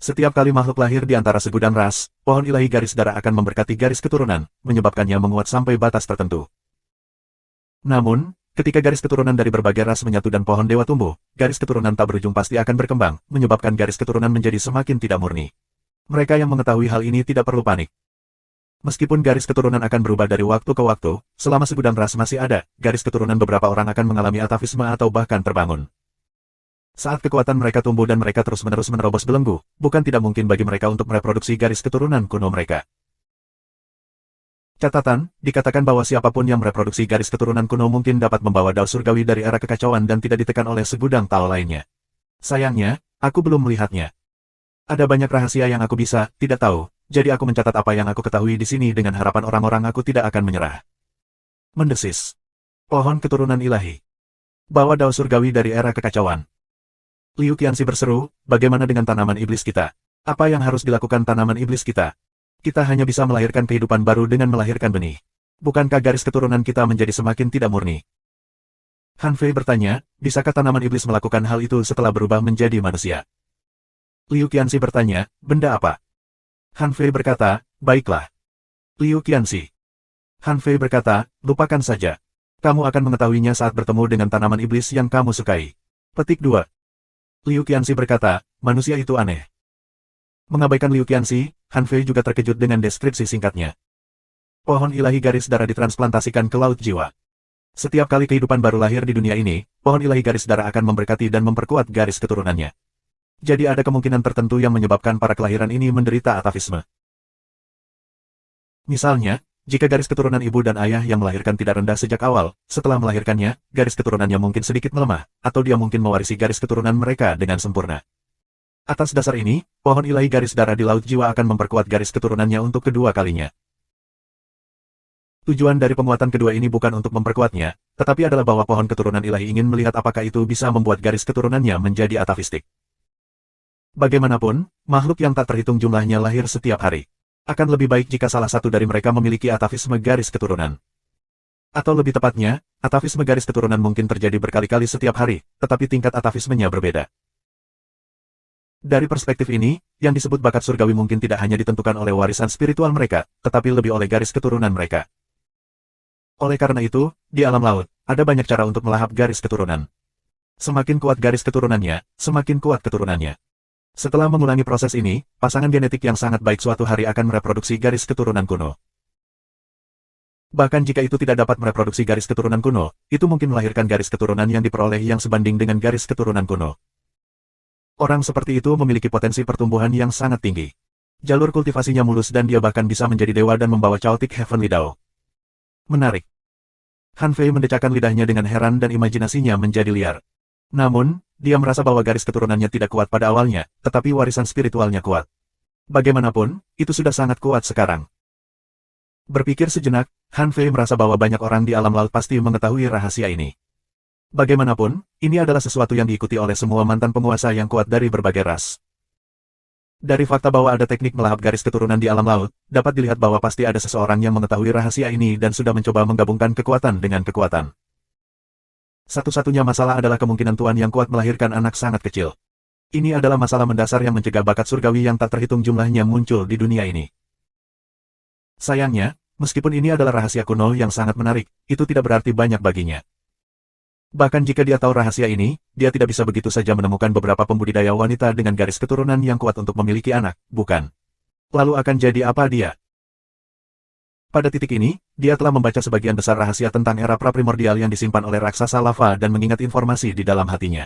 Setiap kali makhluk lahir di antara segudang ras, pohon ilahi garis darah akan memberkati garis keturunan, menyebabkannya menguat sampai batas tertentu. Namun, ketika garis keturunan dari berbagai ras menyatu dan pohon dewa tumbuh, garis keturunan tak berujung pasti akan berkembang, menyebabkan garis keturunan menjadi semakin tidak murni. Mereka yang mengetahui hal ini tidak perlu panik. Meskipun garis keturunan akan berubah dari waktu ke waktu, selama segudang ras masih ada, garis keturunan beberapa orang akan mengalami atavisme atau bahkan terbangun. Saat kekuatan mereka tumbuh dan mereka terus-menerus menerobos belenggu, bukan tidak mungkin bagi mereka untuk mereproduksi garis keturunan kuno mereka. Catatan, dikatakan bahwa siapapun yang mereproduksi garis keturunan kuno mungkin dapat membawa Dao Surgawi dari era kekacauan dan tidak ditekan oleh segudang Tao lainnya. Sayangnya, aku belum melihatnya. Ada banyak rahasia yang aku bisa, tidak tahu, jadi aku mencatat apa yang aku ketahui di sini dengan harapan orang-orang aku tidak akan menyerah. Mendesis. Pohon keturunan ilahi. Bawa Dao Surgawi dari era kekacauan. Liu Qianxi berseru, bagaimana dengan tanaman iblis kita? Apa yang harus dilakukan tanaman iblis kita? Kita hanya bisa melahirkan kehidupan baru dengan melahirkan benih. Bukankah garis keturunan kita menjadi semakin tidak murni? Han Fei bertanya, bisakah tanaman iblis melakukan hal itu setelah berubah menjadi manusia? Liu Qianxi bertanya, benda apa? Han Fei berkata, baiklah. Liu Qianxi. Han Fei berkata, lupakan saja. Kamu akan mengetahuinya saat bertemu dengan tanaman iblis yang kamu sukai. Petik 2. Liu Qianxi berkata, manusia itu aneh. Mengabaikan Liu Qianxi, Han Fei juga terkejut dengan deskripsi singkatnya. Pohon ilahi garis darah ditransplantasikan ke laut jiwa. Setiap kali kehidupan baru lahir di dunia ini, pohon ilahi garis darah akan memberkati dan memperkuat garis keturunannya. Jadi ada kemungkinan tertentu yang menyebabkan para kelahiran ini menderita atavisme. Misalnya, jika garis keturunan ibu dan ayah yang melahirkan tidak rendah sejak awal, setelah melahirkannya, garis keturunannya mungkin sedikit melemah, atau dia mungkin mewarisi garis keturunan mereka dengan sempurna. Atas dasar ini, pohon ilahi garis darah di Laut Jiwa akan memperkuat garis keturunannya untuk kedua kalinya. Tujuan dari penguatan kedua ini bukan untuk memperkuatnya, tetapi adalah bahwa pohon keturunan ilahi ingin melihat apakah itu bisa membuat garis keturunannya menjadi atavistik. Bagaimanapun, makhluk yang tak terhitung jumlahnya lahir setiap hari. Akan lebih baik jika salah satu dari mereka memiliki atavisme garis keturunan. Atau lebih tepatnya, atavisme garis keturunan mungkin terjadi berkali-kali setiap hari, tetapi tingkat atavismenya berbeda. Dari perspektif ini, yang disebut bakat surgawi mungkin tidak hanya ditentukan oleh warisan spiritual mereka, tetapi lebih oleh garis keturunan mereka. Oleh karena itu, di alam laut, ada banyak cara untuk melahap garis keturunan. Semakin kuat garis keturunannya, semakin kuat keturunannya. Setelah mengulangi proses ini, pasangan genetik yang sangat baik suatu hari akan mereproduksi garis keturunan kuno. Bahkan jika itu tidak dapat mereproduksi garis keturunan kuno, itu mungkin melahirkan garis keturunan yang diperoleh yang sebanding dengan garis keturunan kuno. Orang seperti itu memiliki potensi pertumbuhan yang sangat tinggi. Jalur kultivasinya mulus dan dia bahkan bisa menjadi dewa dan membawa Chaotic Heavenly Dao. Menarik. Han Fei mendecakkan lidahnya dengan heran dan imajinasinya menjadi liar. Namun, dia merasa bahwa garis keturunannya tidak kuat pada awalnya, tetapi warisan spiritualnya kuat. Bagaimanapun, itu sudah sangat kuat sekarang. Berpikir sejenak, Han Fei merasa bahwa banyak orang di alam laut pasti mengetahui rahasia ini. Bagaimanapun, ini adalah sesuatu yang diikuti oleh semua mantan penguasa yang kuat dari berbagai ras. Dari fakta bahwa ada teknik melahap garis keturunan di alam laut, dapat dilihat bahwa pasti ada seseorang yang mengetahui rahasia ini dan sudah mencoba menggabungkan kekuatan dengan kekuatan. Satu-satunya masalah adalah kemungkinan tuan yang kuat melahirkan anak sangat kecil. Ini adalah masalah mendasar yang mencegah bakat surgawi yang tak terhitung jumlahnya muncul di dunia ini. Sayangnya, meskipun ini adalah rahasia kuno yang sangat menarik, itu tidak berarti banyak baginya. Bahkan jika dia tahu rahasia ini, dia tidak bisa begitu saja menemukan beberapa pembudidaya wanita dengan garis keturunan yang kuat untuk memiliki anak, bukan? Lalu akan jadi apa dia? Pada titik ini, dia telah membaca sebagian besar rahasia tentang era praprimordial yang disimpan oleh raksasa lava dan mengingat informasi di dalam hatinya.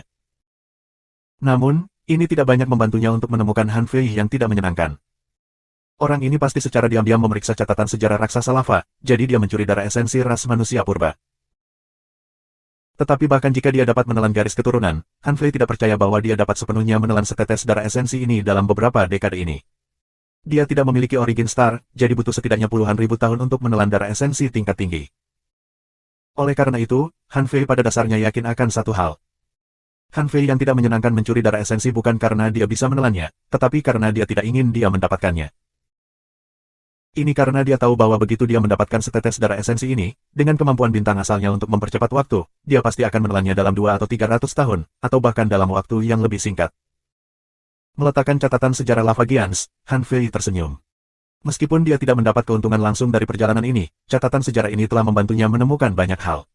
Namun, ini tidak banyak membantunya untuk menemukan Han Fei yang tidak menyenangkan. Orang ini pasti secara diam-diam memeriksa catatan sejarah raksasa lava, jadi dia mencuri darah esensi ras manusia purba. Tetapi bahkan jika dia dapat menelan garis keturunan, Han Fei tidak percaya bahwa dia dapat sepenuhnya menelan setetes darah esensi ini dalam beberapa dekade ini. Dia tidak memiliki origin star, jadi butuh setidaknya puluhan ribu tahun untuk menelan darah esensi tingkat tinggi. Oleh karena itu, Han Fei pada dasarnya yakin akan satu hal. Han Fei yang tidak menyenangkan mencuri darah esensi bukan karena dia bisa menelannya, tetapi karena dia tidak ingin dia mendapatkannya. Ini karena dia tahu bahwa begitu dia mendapatkan setetes darah esensi ini, dengan kemampuan bintang asalnya untuk mempercepat waktu, dia pasti akan menelannya dalam 2 atau 300 tahun, atau bahkan dalam waktu yang lebih singkat. Meletakkan catatan sejarah Lava Giants, Han Fei tersenyum. Meskipun dia tidak mendapat keuntungan langsung dari perjalanan ini, catatan sejarah ini telah membantunya menemukan banyak hal.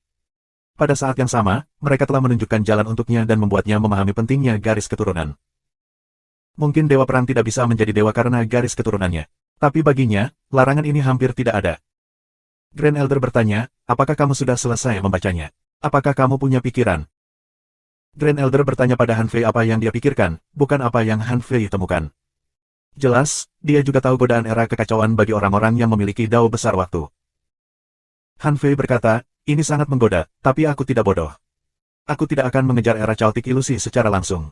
Pada saat yang sama, mereka telah menunjukkan jalan untuknya dan membuatnya memahami pentingnya garis keturunan. Mungkin Dewa Perang tidak bisa menjadi dewa karena garis keturunannya. Tapi baginya, larangan ini hampir tidak ada. Grand Elder bertanya, apakah kamu sudah selesai membacanya? Apakah kamu punya pikiran? Grand Elder bertanya pada Han Fei apa yang dia pikirkan, bukan apa yang Han Fei temukan. Jelas, dia juga tahu godaan era kekacauan bagi orang-orang yang memiliki dao besar waktu. Han Fei berkata, ini sangat menggoda, tapi aku tidak bodoh. Aku tidak akan mengejar era Chaotic Ilusi secara langsung.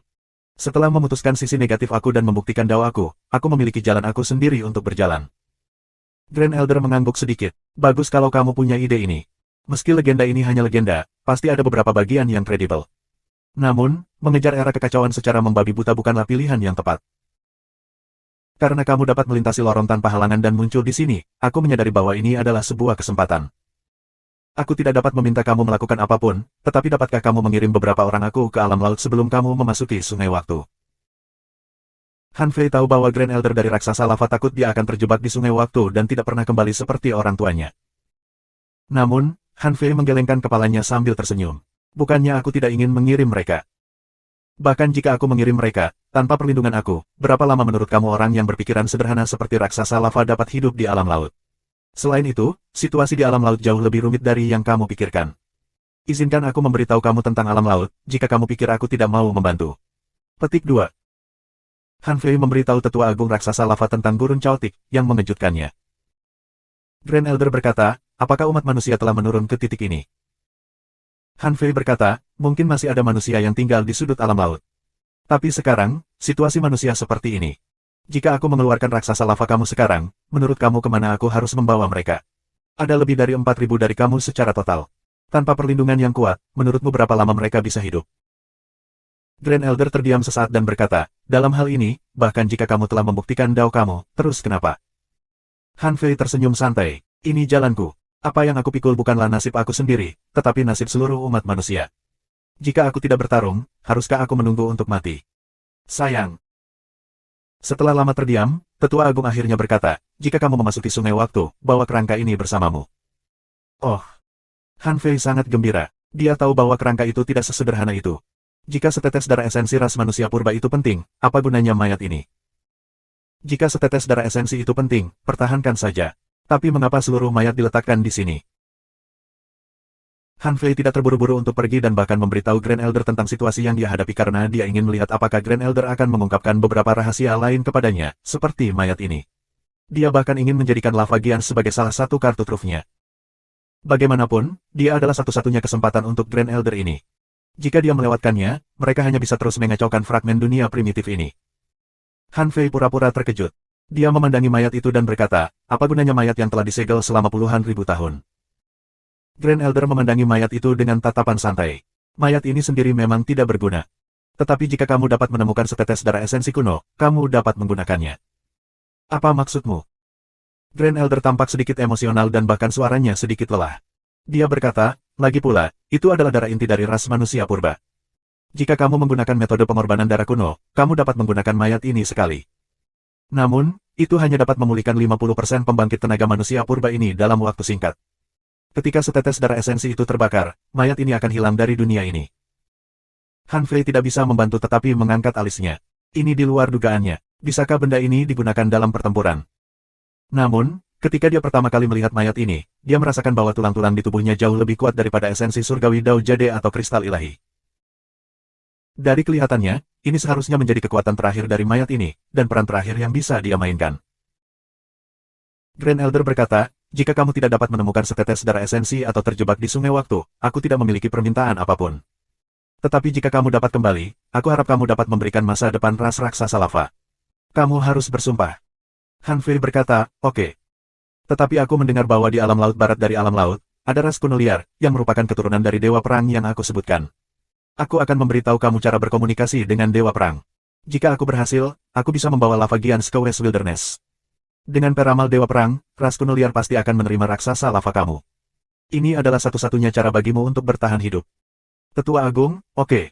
Setelah memutuskan sisi negatif aku dan membuktikan dao aku memiliki jalan aku sendiri untuk berjalan. Grand Elder mengangguk sedikit. Bagus kalau kamu punya ide ini. Meski legenda ini hanya legenda, pasti ada beberapa bagian yang kredibel. Namun, mengejar era kekacauan secara membabi buta bukanlah pilihan yang tepat. Karena kamu dapat melintasi lorong tanpa halangan dan muncul di sini, aku menyadari bahwa ini adalah sebuah kesempatan. Aku tidak dapat meminta kamu melakukan apapun, tetapi dapatkah kamu mengirim beberapa orang aku ke alam laut sebelum kamu memasuki sungai waktu? Han Fei tahu bahwa Grand Elder dari raksasa lava takut dia akan terjebak di sungai waktu dan tidak pernah kembali seperti orang tuanya. Namun, Han Fei menggelengkan kepalanya sambil tersenyum. Bukannya aku tidak ingin mengirim mereka. Bahkan jika aku mengirim mereka, tanpa perlindungan aku, berapa lama menurut kamu orang yang berpikiran sederhana seperti raksasa lava dapat hidup di alam laut? Selain itu, situasi di alam laut jauh lebih rumit dari yang kamu pikirkan. Izinkan aku memberitahu kamu tentang alam laut, jika kamu pikir aku tidak mau membantu. Petik 2. Han Fei memberitahu tetua agung raksasa lava tentang gurun caotik, yang mengejutkannya. Grand Elder berkata, apakah umat manusia telah menurun ke titik ini? Han Fei berkata, mungkin masih ada manusia yang tinggal di sudut alam laut. Tapi sekarang, situasi manusia seperti ini. Jika aku mengeluarkan raksasa lava kamu sekarang, menurut kamu kemana aku harus membawa mereka? Ada lebih dari 4.000 dari kamu secara total. Tanpa perlindungan yang kuat, menurutmu berapa lama mereka bisa hidup? Grand Elder terdiam sesaat dan berkata, dalam hal ini, bahkan jika kamu telah membuktikan dao kamu, terus kenapa? Han Fei tersenyum santai, ini jalanku. Apa yang aku pikul bukanlah nasib aku sendiri, tetapi nasib seluruh umat manusia. Jika aku tidak bertarung, haruskah aku menunggu untuk mati? Sayang. Setelah lama terdiam, tetua agung akhirnya berkata, jika kamu memasuki sungai waktu, bawa kerangka ini bersamamu. Oh. Han Fei sangat gembira. Dia tahu bahwa kerangka itu tidak sesederhana itu. Jika setetes darah esensi ras manusia purba itu penting, apa gunanya mayat ini? Jika setetes darah esensi itu penting, pertahankan saja. Tapi mengapa seluruh mayat diletakkan di sini? Han Fei tidak terburu-buru untuk pergi dan bahkan memberitahu Grand Elder tentang situasi yang dia hadapi karena dia ingin melihat apakah Grand Elder akan mengungkapkan beberapa rahasia lain kepadanya, seperti mayat ini. Dia bahkan ingin menjadikan Lava Giants sebagai salah satu kartu trufnya. Bagaimanapun, dia adalah satu-satunya kesempatan untuk Grand Elder ini. Jika dia melewatkannya, mereka hanya bisa terus mengacaukan fragmen dunia primitif ini. Han Fei pura-pura terkejut. Dia memandangi mayat itu dan berkata, apa gunanya mayat yang telah disegel selama puluhan ribu tahun? Grand Elder memandangi mayat itu dengan tatapan santai. Mayat ini sendiri memang tidak berguna. Tetapi jika kamu dapat menemukan setetes darah esensi kuno, kamu dapat menggunakannya. Apa maksudmu? Grand Elder tampak sedikit emosional dan bahkan suaranya sedikit lelah. Dia berkata, lagi pula, itu adalah darah inti dari ras manusia purba. Jika kamu menggunakan metode pengorbanan darah kuno, kamu dapat menggunakan mayat ini sekali. Namun, itu hanya dapat memulihkan 50% pembangkit tenaga manusia purba ini dalam waktu singkat. Ketika setetes darah esensi itu terbakar, mayat ini akan hilang dari dunia ini. Han Fei tidak bisa membantu tetapi mengangkat alisnya. Ini di luar dugaannya. Bisakah benda ini digunakan dalam pertempuran? Namun, ketika dia pertama kali melihat mayat ini, dia merasakan bahwa tulang-tulang di tubuhnya jauh lebih kuat daripada esensi surgawi Dao Jade atau kristal ilahi. Dari kelihatannya, ini seharusnya menjadi kekuatan terakhir dari mayat ini, dan peran terakhir yang bisa dia mainkan. Grand Elder berkata, jika kamu tidak dapat menemukan setetes darah esensi atau terjebak di sungai waktu, aku tidak memiliki permintaan apapun. Tetapi jika kamu dapat kembali, aku harap kamu dapat memberikan masa depan ras raksasa lava. Kamu harus bersumpah. Han Fei berkata, oke. Tetapi aku mendengar bahwa di alam laut barat dari alam laut, ada ras kuno liar, yang merupakan keturunan dari dewa perang yang aku sebutkan. Aku akan memberitahu kamu cara berkomunikasi dengan dewa perang. Jika aku berhasil, aku bisa membawa Lava Giants ke West Wilderness. Dengan peramal dewa perang, ras kuno liar pasti akan menerima raksasa lava kamu. Ini adalah satu-satunya cara bagimu untuk bertahan hidup. Tetua Agung, oke.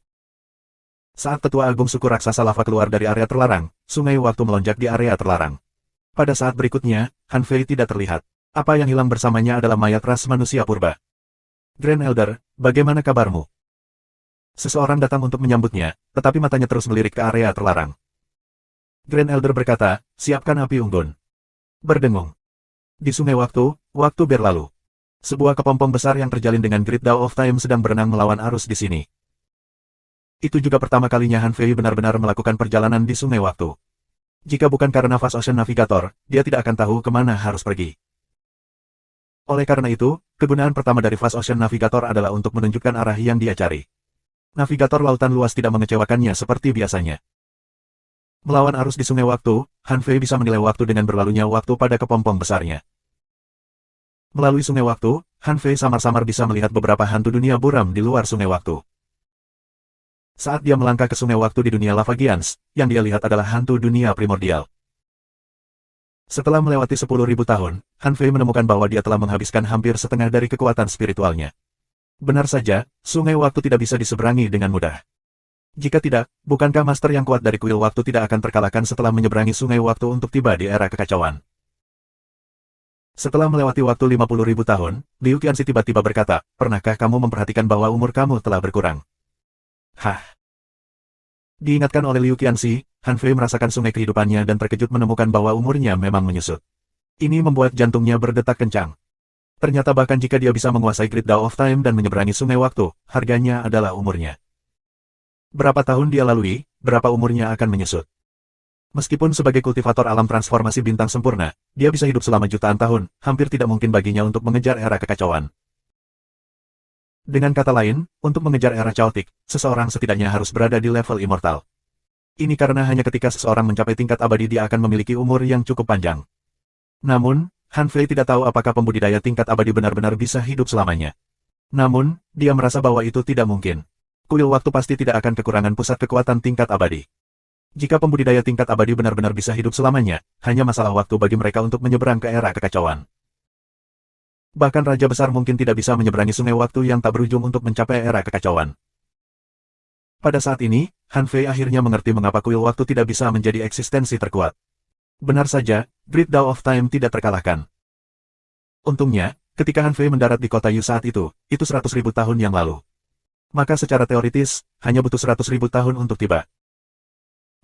Saat Tetua Agung suku raksasa lava keluar dari area terlarang, sungai waktu melonjak di area terlarang. Pada saat berikutnya, Han Fei tidak terlihat. Apa yang hilang bersamanya adalah mayat ras manusia purba. Grand Elder, bagaimana kabarmu? Seseorang datang untuk menyambutnya, tetapi matanya terus melirik ke area terlarang. Grand Elder berkata, siapkan api unggun. Berdengung. Di sungai waktu, waktu berlalu. Sebuah kepompong besar yang terjalin dengan Great Dao of Time sedang berenang melawan arus di sini. Itu juga pertama kalinya Han Fei benar-benar melakukan perjalanan di sungai waktu. Jika bukan karena Fast Ocean Navigator, dia tidak akan tahu kemana harus pergi. Oleh karena itu, kegunaan pertama dari Fast Ocean Navigator adalah untuk menunjukkan arah yang dia cari. Navigator lautan luas tidak mengecewakannya seperti biasanya. Melawan arus di sungai waktu, Han Fei bisa menilai waktu dengan berlalunya waktu pada kepompong besarnya. Melalui sungai waktu, Han Fei samar-samar bisa melihat beberapa hantu dunia buram di luar sungai waktu. Saat dia melangkah ke sungai waktu di dunia Lava Giants, yang dia lihat adalah hantu dunia primordial. Setelah melewati 10.000 tahun, Han Fei menemukan bahwa dia telah menghabiskan hampir setengah dari kekuatan spiritualnya. Benar saja, sungai waktu tidak bisa diseberangi dengan mudah. Jika tidak, bukankah master yang kuat dari kuil waktu tidak akan terkalahkan setelah menyeberangi sungai waktu untuk tiba di era kekacauan? Setelah melewati waktu 50.000 tahun, Liu Qianxi tiba-tiba berkata, pernahkah kamu memperhatikan bahwa umur kamu telah berkurang? Hah? Diingatkan oleh Liu Qianxi, Han Fei merasakan sungai kehidupannya dan terkejut menemukan bahwa umurnya memang menyusut. Ini membuat jantungnya berdetak kencang. Ternyata bahkan jika dia bisa menguasai Great Dao of Time dan menyeberangi sungai waktu, harganya adalah umurnya. Berapa tahun dia lalui, berapa umurnya akan menyusut. Meskipun sebagai kultivator alam transformasi bintang sempurna, dia bisa hidup selama jutaan tahun, hampir tidak mungkin baginya untuk mengejar era kekacauan. Dengan kata lain, untuk mengejar era chaotic, seseorang setidaknya harus berada di level immortal. Ini karena hanya ketika seseorang mencapai tingkat abadi dia akan memiliki umur yang cukup panjang. Namun, Han Fei tidak tahu apakah pembudidaya tingkat abadi benar-benar bisa hidup selamanya. Namun, dia merasa bahwa itu tidak mungkin. Kuil waktu pasti tidak akan kekurangan pusat kekuatan tingkat abadi. Jika pembudidaya tingkat abadi benar-benar bisa hidup selamanya, hanya masalah waktu bagi mereka untuk menyeberang ke era kekacauan. Bahkan Raja Besar mungkin tidak bisa menyeberangi sungai waktu yang tak berujung untuk mencapai era kekacauan. Pada saat ini, Han Fei akhirnya mengerti mengapa kuil waktu tidak bisa menjadi eksistensi terkuat. Benar saja, Great Dao of Time tidak terkalahkan. Untungnya, ketika Han Fei mendarat di kota Yu saat itu 100.000 tahun yang lalu. Maka secara teoritis, hanya butuh 100.000 tahun untuk tiba.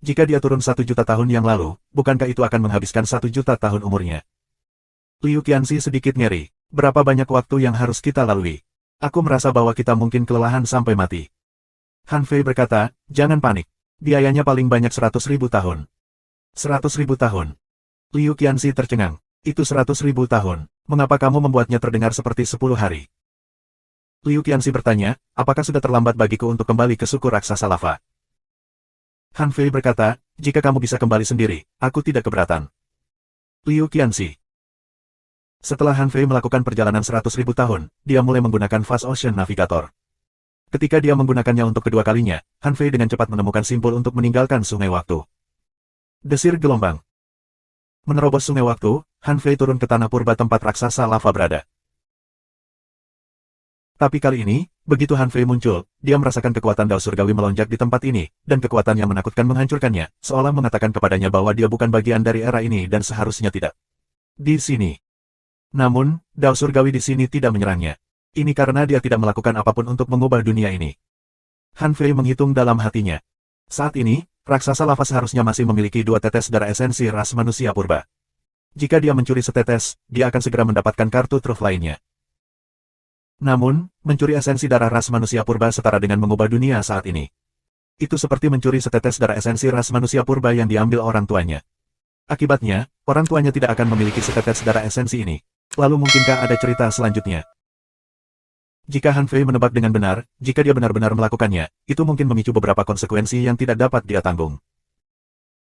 Jika dia turun 1 juta tahun yang lalu, bukankah itu akan menghabiskan 1 juta tahun umurnya? Liu Qianxi sedikit ngeri. Berapa banyak waktu yang harus kita lalui? Aku merasa bahwa kita mungkin kelelahan sampai mati. Han Fei berkata, jangan panik. Biayanya paling banyak 100.000 tahun. 100.000 tahun. Liu Qianxi tercengang. Itu 100.000 tahun. Mengapa kamu membuatnya terdengar seperti 10 hari? Liu Qianxi bertanya, apakah sudah terlambat bagiku untuk kembali ke suku raksasa lava? Han Fei berkata, jika kamu bisa kembali sendiri, aku tidak keberatan. Liu Qianxi. Setelah Han Fei melakukan perjalanan 100.000 tahun, dia mulai menggunakan Fast Ocean Navigator. Ketika dia menggunakannya untuk kedua kalinya, Han Fei dengan cepat menemukan simbol untuk meninggalkan sungai waktu. Desir gelombang. Menerobos sungai waktu, Han Fei turun ke tanah purba tempat raksasa lava berada. Tapi kali ini, begitu Han Fei muncul, dia merasakan kekuatan Dao Surgawi melonjak di tempat ini, dan kekuatan yang menakutkan menghancurkannya, seolah mengatakan kepadanya bahwa dia bukan bagian dari era ini dan seharusnya tidak di sini. Namun, Dao Surgawi di sini tidak menyerangnya. Ini karena dia tidak melakukan apapun untuk mengubah dunia ini. Han Fei menghitung dalam hatinya. Saat ini, raksasa lava seharusnya masih memiliki 2 tetes darah esensi ras manusia purba. Jika dia mencuri setetes, dia akan segera mendapatkan kartu truf lainnya. Namun, mencuri esensi darah ras manusia purba setara dengan mengubah dunia saat ini. Itu seperti mencuri setetes darah esensi ras manusia purba yang diambil orang tuanya. Akibatnya, orang tuanya tidak akan memiliki setetes darah esensi ini. Lalu mungkinkah ada cerita selanjutnya? Jika Han Fei menebak dengan benar, jika dia benar-benar melakukannya, itu mungkin memicu beberapa konsekuensi yang tidak dapat dia tanggung.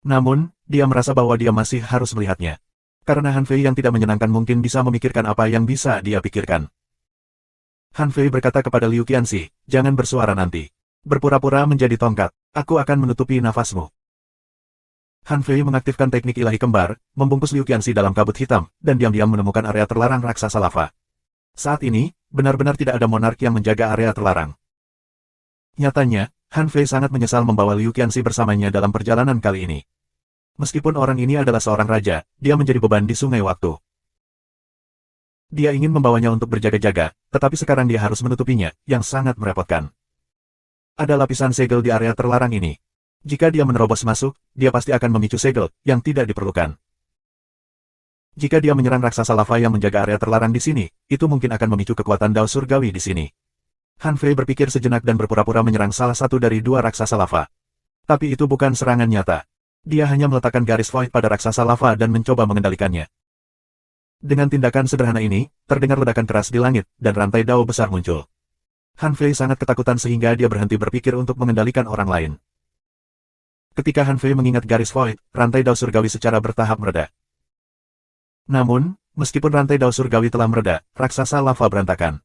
Namun, dia merasa bahwa dia masih harus melihatnya. Karena Han Fei yang tidak menyenangkan mungkin bisa memikirkan apa yang bisa dia pikirkan. Han Fei berkata kepada Liu Qianxi, jangan bersuara nanti. Berpura-pura menjadi tongkat, aku akan menutupi nafasmu. Han Fei mengaktifkan teknik ilahi kembar, membungkus Liu Qianxi dalam kabut hitam, dan diam-diam menemukan area terlarang raksasa lava. Saat ini, benar-benar tidak ada monark yang menjaga area terlarang. Nyatanya, Han Fei sangat menyesal membawa Liu Qianxi bersamanya dalam perjalanan kali ini. Meskipun orang ini adalah seorang raja, dia menjadi beban di sungai waktu. Dia ingin membawanya untuk berjaga-jaga, tetapi sekarang dia harus menutupinya, yang sangat merepotkan. Ada lapisan segel di area terlarang ini. Jika dia menerobos masuk, dia pasti akan memicu segel, yang tidak diperlukan. Jika dia menyerang raksasa lava yang menjaga area terlarang di sini, itu mungkin akan memicu kekuatan Dao Surgawi di sini. Han Fei berpikir sejenak dan berpura-pura menyerang salah satu dari 2 raksasa lava. Tapi itu bukan serangan nyata. Dia hanya meletakkan garis void pada raksasa lava dan mencoba mengendalikannya. Dengan tindakan sederhana ini, terdengar ledakan keras di langit, dan rantai Dao besar muncul. Han Fei sangat ketakutan sehingga dia berhenti berpikir untuk mengendalikan orang lain. Ketika Han Fei mengingat garis void, rantai Dao Surgawi secara bertahap mereda. Namun, meskipun rantai Dao Surgawi telah mereda, raksasa lava berantakan.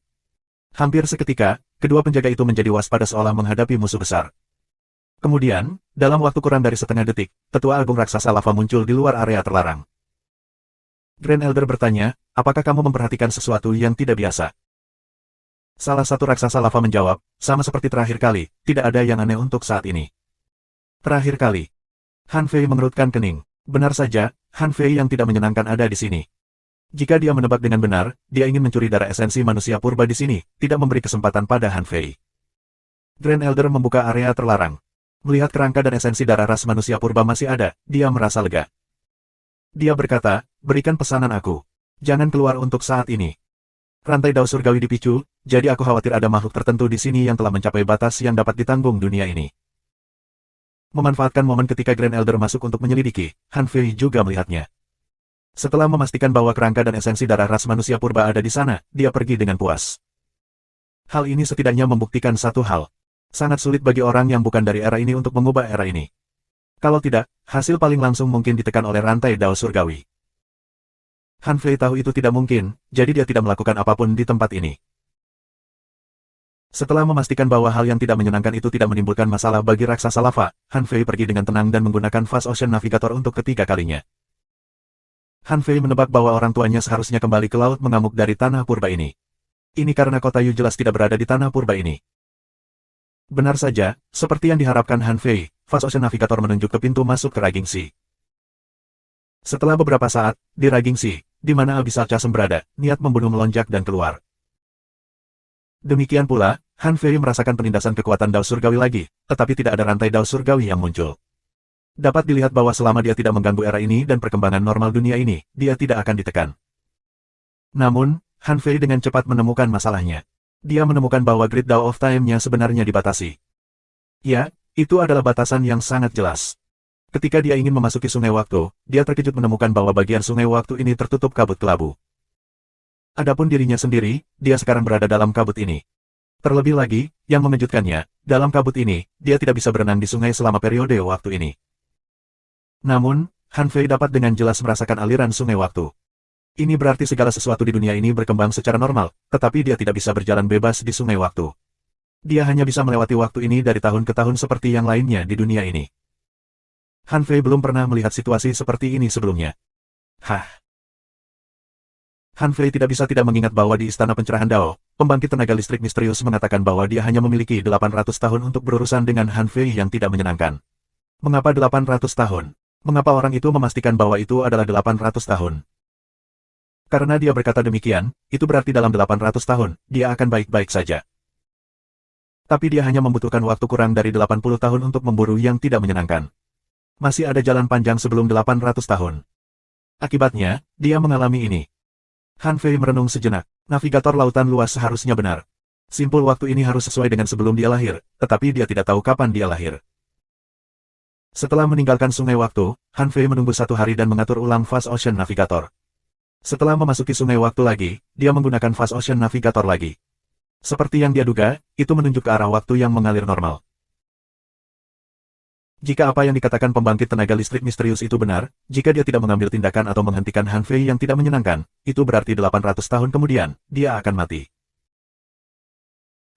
Hampir seketika, kedua penjaga itu menjadi waspada seolah menghadapi musuh besar. Kemudian, dalam waktu kurang dari setengah detik, tetua agung raksasa lava muncul di luar area terlarang. Grand Elder bertanya, apakah kamu memperhatikan sesuatu yang tidak biasa? Salah satu raksasa lava menjawab, sama seperti terakhir kali, tidak ada yang aneh untuk saat ini. Terakhir kali. Han Fei mengerutkan kening. Benar saja, Han Fei yang tidak menyenangkan ada di sini. Jika dia menebak dengan benar, dia ingin mencuri darah esensi manusia purba di sini, tidak memberi kesempatan pada Han Fei. Grand Elder membuka area terlarang. Melihat kerangka dan esensi darah ras manusia purba masih ada, dia merasa lega. Dia berkata, berikan pesanan aku. Jangan keluar untuk saat ini. Rantai dao surgawi dipicu, jadi aku khawatir ada makhluk tertentu di sini yang telah mencapai batas yang dapat ditanggung dunia ini. Memanfaatkan momen ketika Grand Elder masuk untuk menyelidiki, Han Fei juga melihatnya. Setelah memastikan bahwa kerangka dan esensi darah ras manusia purba ada di sana, dia pergi dengan puas. Hal ini setidaknya membuktikan satu hal. Sangat sulit bagi orang yang bukan dari era ini untuk mengubah era ini. Kalau tidak, hasil paling langsung mungkin ditekan oleh rantai dao surgawi. Han Fei tahu itu tidak mungkin, jadi dia tidak melakukan apapun di tempat ini. Setelah memastikan bahwa hal yang tidak menyenangkan itu tidak menimbulkan masalah bagi raksasa lava, Han Fei pergi dengan tenang dan menggunakan Fast Ocean Navigator untuk ketiga kalinya. Han Fei menebak bahwa orang tuanya seharusnya kembali ke laut mengamuk dari tanah purba ini. Ini karena kota Yu jelas tidak berada di tanah purba ini. Benar saja, seperti yang diharapkan Han Fei, Fast Ocean Navigator menunjuk ke pintu masuk ke Raging Sea. Setelah beberapa saat, di Raging Sea, di mana Abyssal Chasm berada, niat membunuh melonjak dan keluar. Demikian pula, Han Fei merasakan penindasan kekuatan dao surgawi lagi, tetapi tidak ada rantai dao surgawi yang muncul. Dapat dilihat bahwa selama dia tidak mengganggu era ini dan perkembangan normal dunia ini, dia tidak akan ditekan. Namun, Han Fei dengan cepat menemukan masalahnya. Dia menemukan bahwa Grid Dao of Time-nya sebenarnya dibatasi. Ya, itu adalah batasan yang sangat jelas. Ketika dia ingin memasuki sungai waktu, dia terkejut menemukan bahwa bagian sungai waktu ini tertutup kabut kelabu. Adapun dirinya sendiri, dia sekarang berada dalam kabut ini. Terlebih lagi, yang mengejutkannya, dalam kabut ini, dia tidak bisa berenang di sungai selama periode waktu ini. Namun, Han Fei dapat dengan jelas merasakan aliran sungai waktu. Ini berarti segala sesuatu di dunia ini berkembang secara normal, tetapi dia tidak bisa berjalan bebas di sungai waktu. Dia hanya bisa melewati waktu ini dari tahun ke tahun seperti yang lainnya di dunia ini. Han Fei belum pernah melihat situasi seperti ini sebelumnya. Han Fei tidak bisa tidak mengingat bahwa di Istana Pencerahan Dao, pembangkit tenaga listrik misterius mengatakan bahwa dia hanya memiliki 800 tahun untuk berurusan dengan Han Fei yang tidak menyenangkan. Mengapa 800 tahun? Mengapa orang itu memastikan bahwa itu adalah 800 tahun? Karena dia berkata demikian, itu berarti dalam 800 tahun, dia akan baik-baik saja. Tapi dia hanya membutuhkan waktu kurang dari 80 tahun untuk memburu yang tidak menyenangkan. Masih ada jalan panjang sebelum 800 tahun. Akibatnya, dia mengalami ini. Han Fei merenung sejenak. Navigator lautan luas seharusnya benar. Simpul waktu ini harus sesuai dengan sebelum dia lahir, tetapi dia tidak tahu kapan dia lahir. Setelah meninggalkan sungai waktu, Han Fei menunggu 1 hari dan mengatur ulang Fast Ocean Navigator. Setelah memasuki sungai waktu lagi, dia menggunakan Fast Ocean Navigator lagi. Seperti yang dia duga, itu menunjuk ke arah waktu yang mengalir normal. Jika apa yang dikatakan pembangkit tenaga listrik misterius itu benar, jika dia tidak mengambil tindakan atau menghentikan Han Fei yang tidak menyenangkan, itu berarti 800 tahun kemudian, dia akan mati.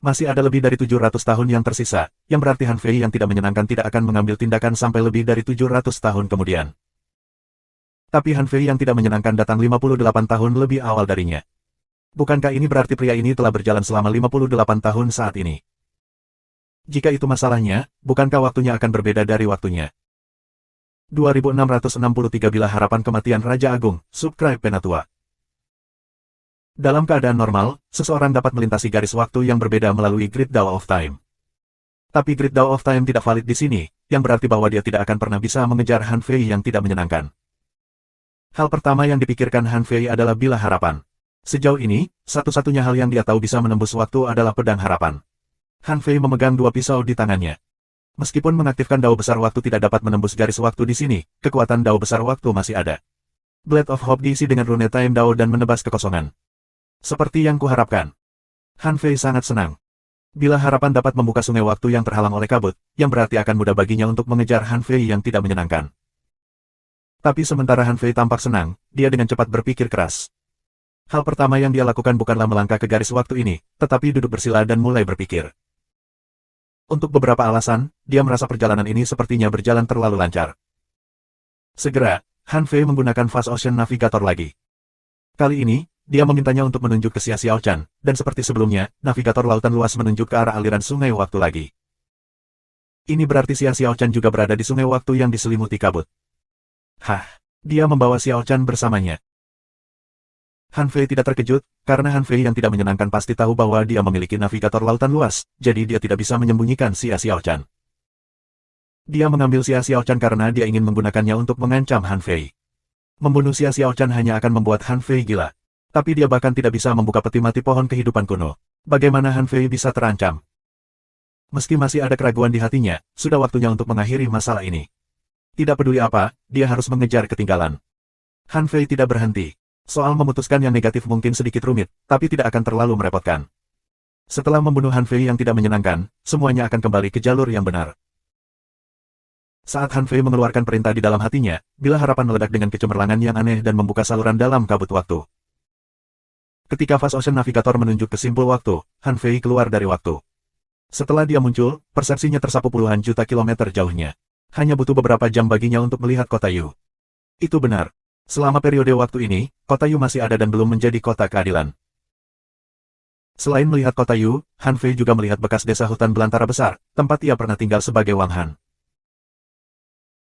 Masih ada lebih dari 700 tahun yang tersisa, yang berarti Han Fei yang tidak menyenangkan tidak akan mengambil tindakan sampai lebih dari 700 tahun kemudian. Tapi Han Fei yang tidak menyenangkan datang 58 tahun lebih awal darinya. Bukankah ini berarti pria ini telah berjalan selama 58 tahun saat ini? Jika itu masalahnya, bukankah waktunya akan berbeda dari waktunya? 2663 Bila Harapan Kematian Raja Agung, Subscribe Penatua. Dalam keadaan normal, seseorang dapat melintasi garis waktu yang berbeda melalui Grid Dao of Time. Tapi Grid Dao of Time tidak valid di sini, yang berarti bahwa dia tidak akan pernah bisa mengejar Han Fei yang tidak menyenangkan. Hal pertama yang dipikirkan Han Fei adalah Bila Harapan. Sejauh ini, satu-satunya hal yang dia tahu bisa menembus waktu adalah Pedang Harapan. Han Fei memegang 2 pisau di tangannya. Meskipun mengaktifkan dao besar waktu tidak dapat menembus garis waktu di sini, kekuatan dao besar waktu masih ada. Blade of Hope diisi dengan rune Time Dao dan menebas kekosongan. Seperti yang kuharapkan. Han Fei sangat senang. Bila Harapan dapat membuka sungai waktu yang terhalang oleh kabut, yang berarti akan mudah baginya untuk mengejar Han Fei yang tidak menyenangkan. Tapi sementara Han Fei tampak senang, dia dengan cepat berpikir keras. Hal pertama yang dia lakukan bukanlah melangkah ke garis waktu ini, tetapi duduk bersila dan mulai berpikir. Untuk beberapa alasan, dia merasa perjalanan ini sepertinya berjalan terlalu lancar. Segera, Han Fei menggunakan Fast Ocean Navigator lagi. Kali ini, dia memintanya untuk menunjuk ke Xia Xiaochan, dan seperti sebelumnya, navigator lautan luas menunjuk ke arah aliran sungai waktu lagi. Ini berarti Xia Xiaochan juga berada di sungai waktu yang diselimuti kabut. Dia membawa Xiaochan bersamanya. Han Fei tidak terkejut, karena Han Fei yang tidak menyenangkan pasti tahu bahwa dia memiliki navigator lautan luas, jadi dia tidak bisa menyembunyikan Xia Xiaochan. Dia mengambil Xia Xiaochan karena dia ingin menggunakannya untuk mengancam Han Fei. Membunuh Xia Xiaochan hanya akan membuat Han Fei gila. Tapi dia bahkan tidak bisa membuka peti mati pohon kehidupan kuno. Bagaimana Han Fei bisa terancam? Meski masih ada keraguan di hatinya, sudah waktunya untuk mengakhiri masalah ini. Tidak peduli apa, dia harus mengejar ketinggalan. Han Fei tidak berhenti. Soal memutuskan yang negatif mungkin sedikit rumit, tapi tidak akan terlalu merepotkan. Setelah membunuh Han Fei yang tidak menyenangkan, semuanya akan kembali ke jalur yang benar. Saat Han Fei mengeluarkan perintah di dalam hatinya, bila harapan meledak dengan kecemerlangan yang aneh dan membuka saluran dalam kabut waktu. Ketika Fast Ocean Navigator menunjuk ke simpul waktu, Han Fei keluar dari waktu. Setelah dia muncul, persepsinya tersapu puluhan juta kilometer jauhnya. Hanya butuh beberapa jam baginya untuk melihat kota Yu. Itu benar. Selama periode waktu ini, kota Yu masih ada dan belum menjadi kota keadilan. Selain melihat kota Yu, Han Fei juga melihat bekas desa hutan belantara besar, tempat ia pernah tinggal sebagai Wang Han.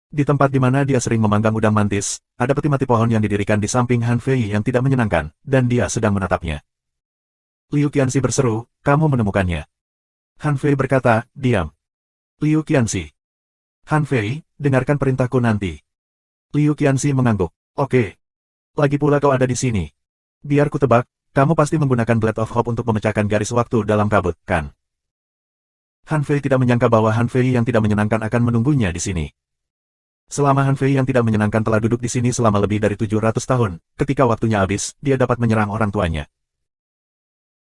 Di tempat di mana dia sering memanggang udang mantis, ada peti mati pohon yang didirikan di samping Han Fei yang tidak menyenangkan, dan dia sedang menatapnya. Liu Qianxi berseru, "Kamu menemukannya." Han Fei berkata, "Diam." Liu Qianxi. Han Fei, dengarkan perintahku nanti. Liu Qianxi mengangguk. Oke. Lagi pula kau ada di sini. Biar ku tebak, kamu pasti menggunakan Blade of Hope untuk memecahkan garis waktu dalam kabut, kan? Han Fei tidak menyangka bahwa Han Fei yang tidak menyenangkan akan menunggunya di sini. Selama Han Fei yang tidak menyenangkan telah duduk di sini selama lebih dari 700 tahun, ketika waktunya habis, dia dapat menyerang orang tuanya.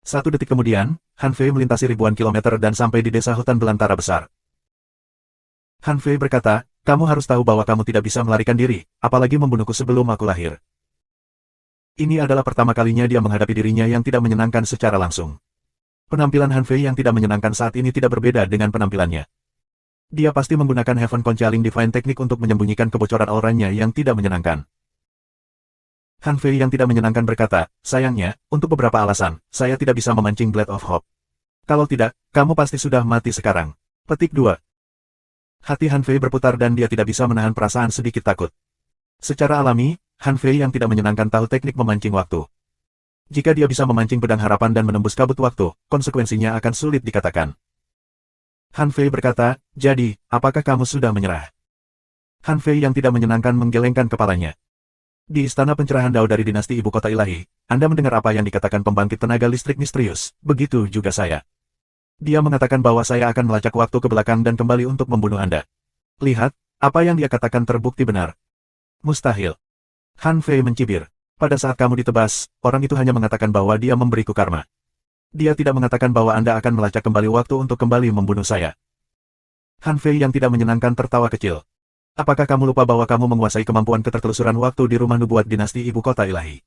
1 detik kemudian, Han Fei melintasi ribuan kilometer dan sampai di desa hutan belantara besar. Han Fei berkata, "Kamu harus tahu bahwa kamu tidak bisa melarikan diri, apalagi membunuhku sebelum aku lahir." Ini adalah pertama kalinya dia menghadapi dirinya yang tidak menyenangkan secara langsung. Penampilan Han Fei yang tidak menyenangkan saat ini tidak berbeda dengan penampilannya. Dia pasti menggunakan Heaven Concealing Divine Technique untuk menyembunyikan kebocoran auranya yang tidak menyenangkan. Han Fei yang tidak menyenangkan berkata, "Sayangnya, untuk beberapa alasan, saya tidak bisa memancing Blade of Hope. Kalau tidak, kamu pasti sudah mati sekarang." Petik 2. Hati Han Fei berputar dan dia tidak bisa menahan perasaan sedikit takut. Secara alami, Han Fei yang tidak menyenangkan tahu teknik memancing waktu. Jika dia bisa memancing pedang harapan dan menembus kabut waktu, konsekuensinya akan sulit dikatakan. Han Fei berkata, "Jadi, apakah kamu sudah menyerah?" Han Fei yang tidak menyenangkan menggelengkan kepalanya. Di istana pencerahan Dao dari dinasti ibu kota ilahi, Anda mendengar apa yang dikatakan pembangkit tenaga listrik misterius, begitu juga saya. Dia mengatakan bahwa saya akan melacak waktu ke belakang dan kembali untuk membunuh Anda. Lihat, apa yang dia katakan terbukti benar. Mustahil. Han Fei mencibir. Pada saat kamu ditebas, orang itu hanya mengatakan bahwa dia memberiku karma. Dia tidak mengatakan bahwa Anda akan melacak kembali waktu untuk kembali membunuh saya. Han Fei yang tidak menyenangkan tertawa kecil. Apakah kamu lupa bahwa kamu menguasai kemampuan ketertelusuran waktu di rumah nubuat dinasti ibu kota ilahi?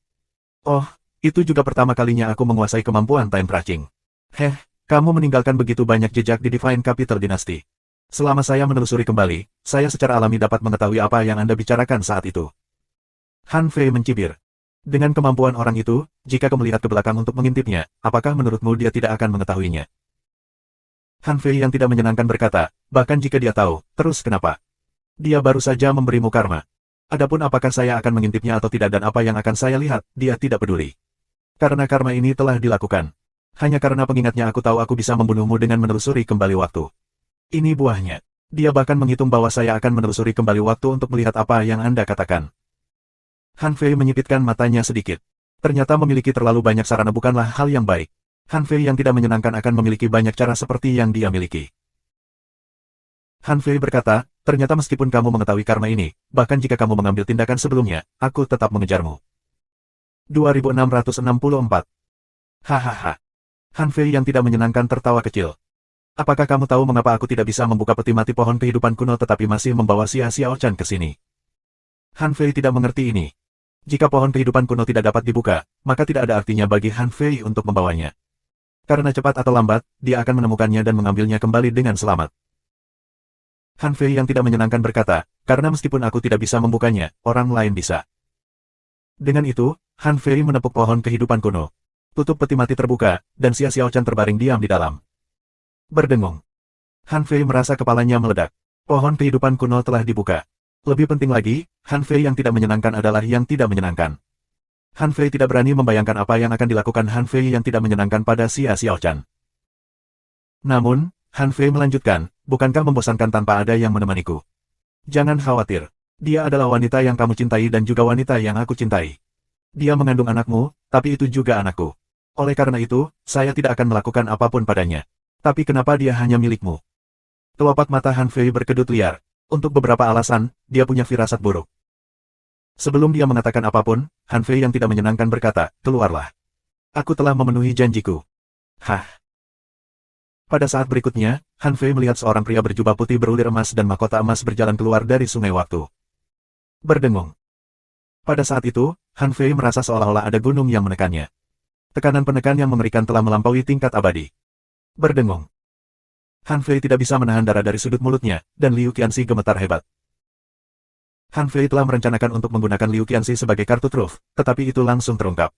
Oh, itu juga pertama kalinya aku menguasai kemampuan Time Tracing. Kamu meninggalkan begitu banyak jejak di Divine Capital Dynasty. Selama saya menelusuri kembali, saya secara alami dapat mengetahui apa yang Anda bicarakan saat itu. Han Fei mencibir. Dengan kemampuan orang itu, jika kamu melihat ke belakang untuk mengintipnya, apakah menurutmu dia tidak akan mengetahuinya? Han Fei yang tidak menyenangkan berkata, bahkan jika dia tahu, terus kenapa? Dia baru saja memberimu karma. Adapun apakah saya akan mengintipnya atau tidak dan apa yang akan saya lihat, dia tidak peduli. Karena karma ini telah dilakukan. Hanya karena pengingatnya aku tahu aku bisa membunuhmu dengan menelusuri kembali waktu. Ini buahnya. Dia bahkan menghitung bahwa saya akan menelusuri kembali waktu untuk melihat apa yang Anda katakan. Han Fei menyipitkan matanya sedikit. Ternyata memiliki terlalu banyak sarana bukanlah hal yang baik. Han Fei yang tidak menyenangkan akan memiliki banyak cara seperti yang dia miliki. Han Fei berkata, ternyata meskipun kamu mengetahui karma ini, bahkan jika kamu mengambil tindakan sebelumnya, aku tetap mengejarmu. 2664. Hahaha. Han Fei yang tidak menyenangkan tertawa kecil. Apakah kamu tahu mengapa aku tidak bisa membuka peti mati pohon kehidupan kuno tetapi masih membawa Xia Xiaochan ke sini? Han Fei tidak mengerti ini. Jika pohon kehidupan kuno tidak dapat dibuka, maka tidak ada artinya bagi Han Fei untuk membawanya. Karena cepat atau lambat, dia akan menemukannya dan mengambilnya kembali dengan selamat. Han Fei yang tidak menyenangkan berkata, karena meskipun aku tidak bisa membukanya, orang lain bisa. Dengan itu, Han Fei menepuk pohon kehidupan kuno. Tutup peti mati terbuka, dan Xia Xiaochan terbaring diam di dalam. Berdengung. Han Fei merasa kepalanya meledak. Pohon kehidupan kuno telah dibuka. Lebih penting lagi, Han Fei yang tidak menyenangkan adalah yang tidak menyenangkan. Han Fei tidak berani membayangkan apa yang akan dilakukan Han Fei yang tidak menyenangkan pada Xia Xiaochan. Namun, Han Fei melanjutkan, bukankah membosankan tanpa ada yang menemaniku? Jangan khawatir. Dia adalah wanita yang kamu cintai dan juga wanita yang aku cintai. Dia mengandung anakmu, tapi itu juga anakku. Oleh karena itu, saya tidak akan melakukan apapun padanya. Tapi kenapa dia hanya milikmu? Kelopak mata Han Fei berkedut liar. Untuk beberapa alasan, dia punya firasat buruk. Sebelum dia mengatakan apapun, Han Fei yang tidak menyenangkan berkata, keluarlah. Aku telah memenuhi janjiku. Hah? Pada saat berikutnya, Han Fei melihat seorang pria berjubah putih berulir emas dan mahkota emas berjalan keluar dari sungai waktu. Berdengung. Pada saat itu, Han Fei merasa seolah-olah ada gunung yang menekannya. Tekanan penekan yang mengerikan telah melampaui tingkat abadi. Berdengung. Han Fei tidak bisa menahan darah dari sudut mulutnya, dan Liu Qianxi gemetar hebat. Han Fei telah merencanakan untuk menggunakan Liu Qianxi sebagai kartu truf, tetapi itu langsung terungkap.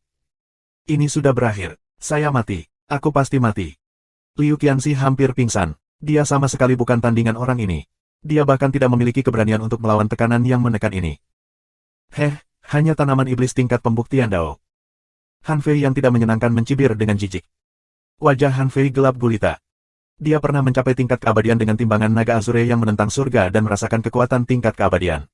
Ini sudah berakhir. Saya mati. Aku pasti mati. Liu Qianxi hampir pingsan. Dia sama sekali bukan tandingan orang ini. Dia bahkan tidak memiliki keberanian untuk melawan tekanan yang menekan ini. Hanya tanaman iblis tingkat pembuktian Dao. Han Fei yang tidak menyenangkan mencibir dengan jijik. Wajah Han Fei gelap gulita. Dia pernah mencapai tingkat keabadian dengan timbangan naga Azure yang menentang surga dan merasakan kekuatan tingkat keabadian.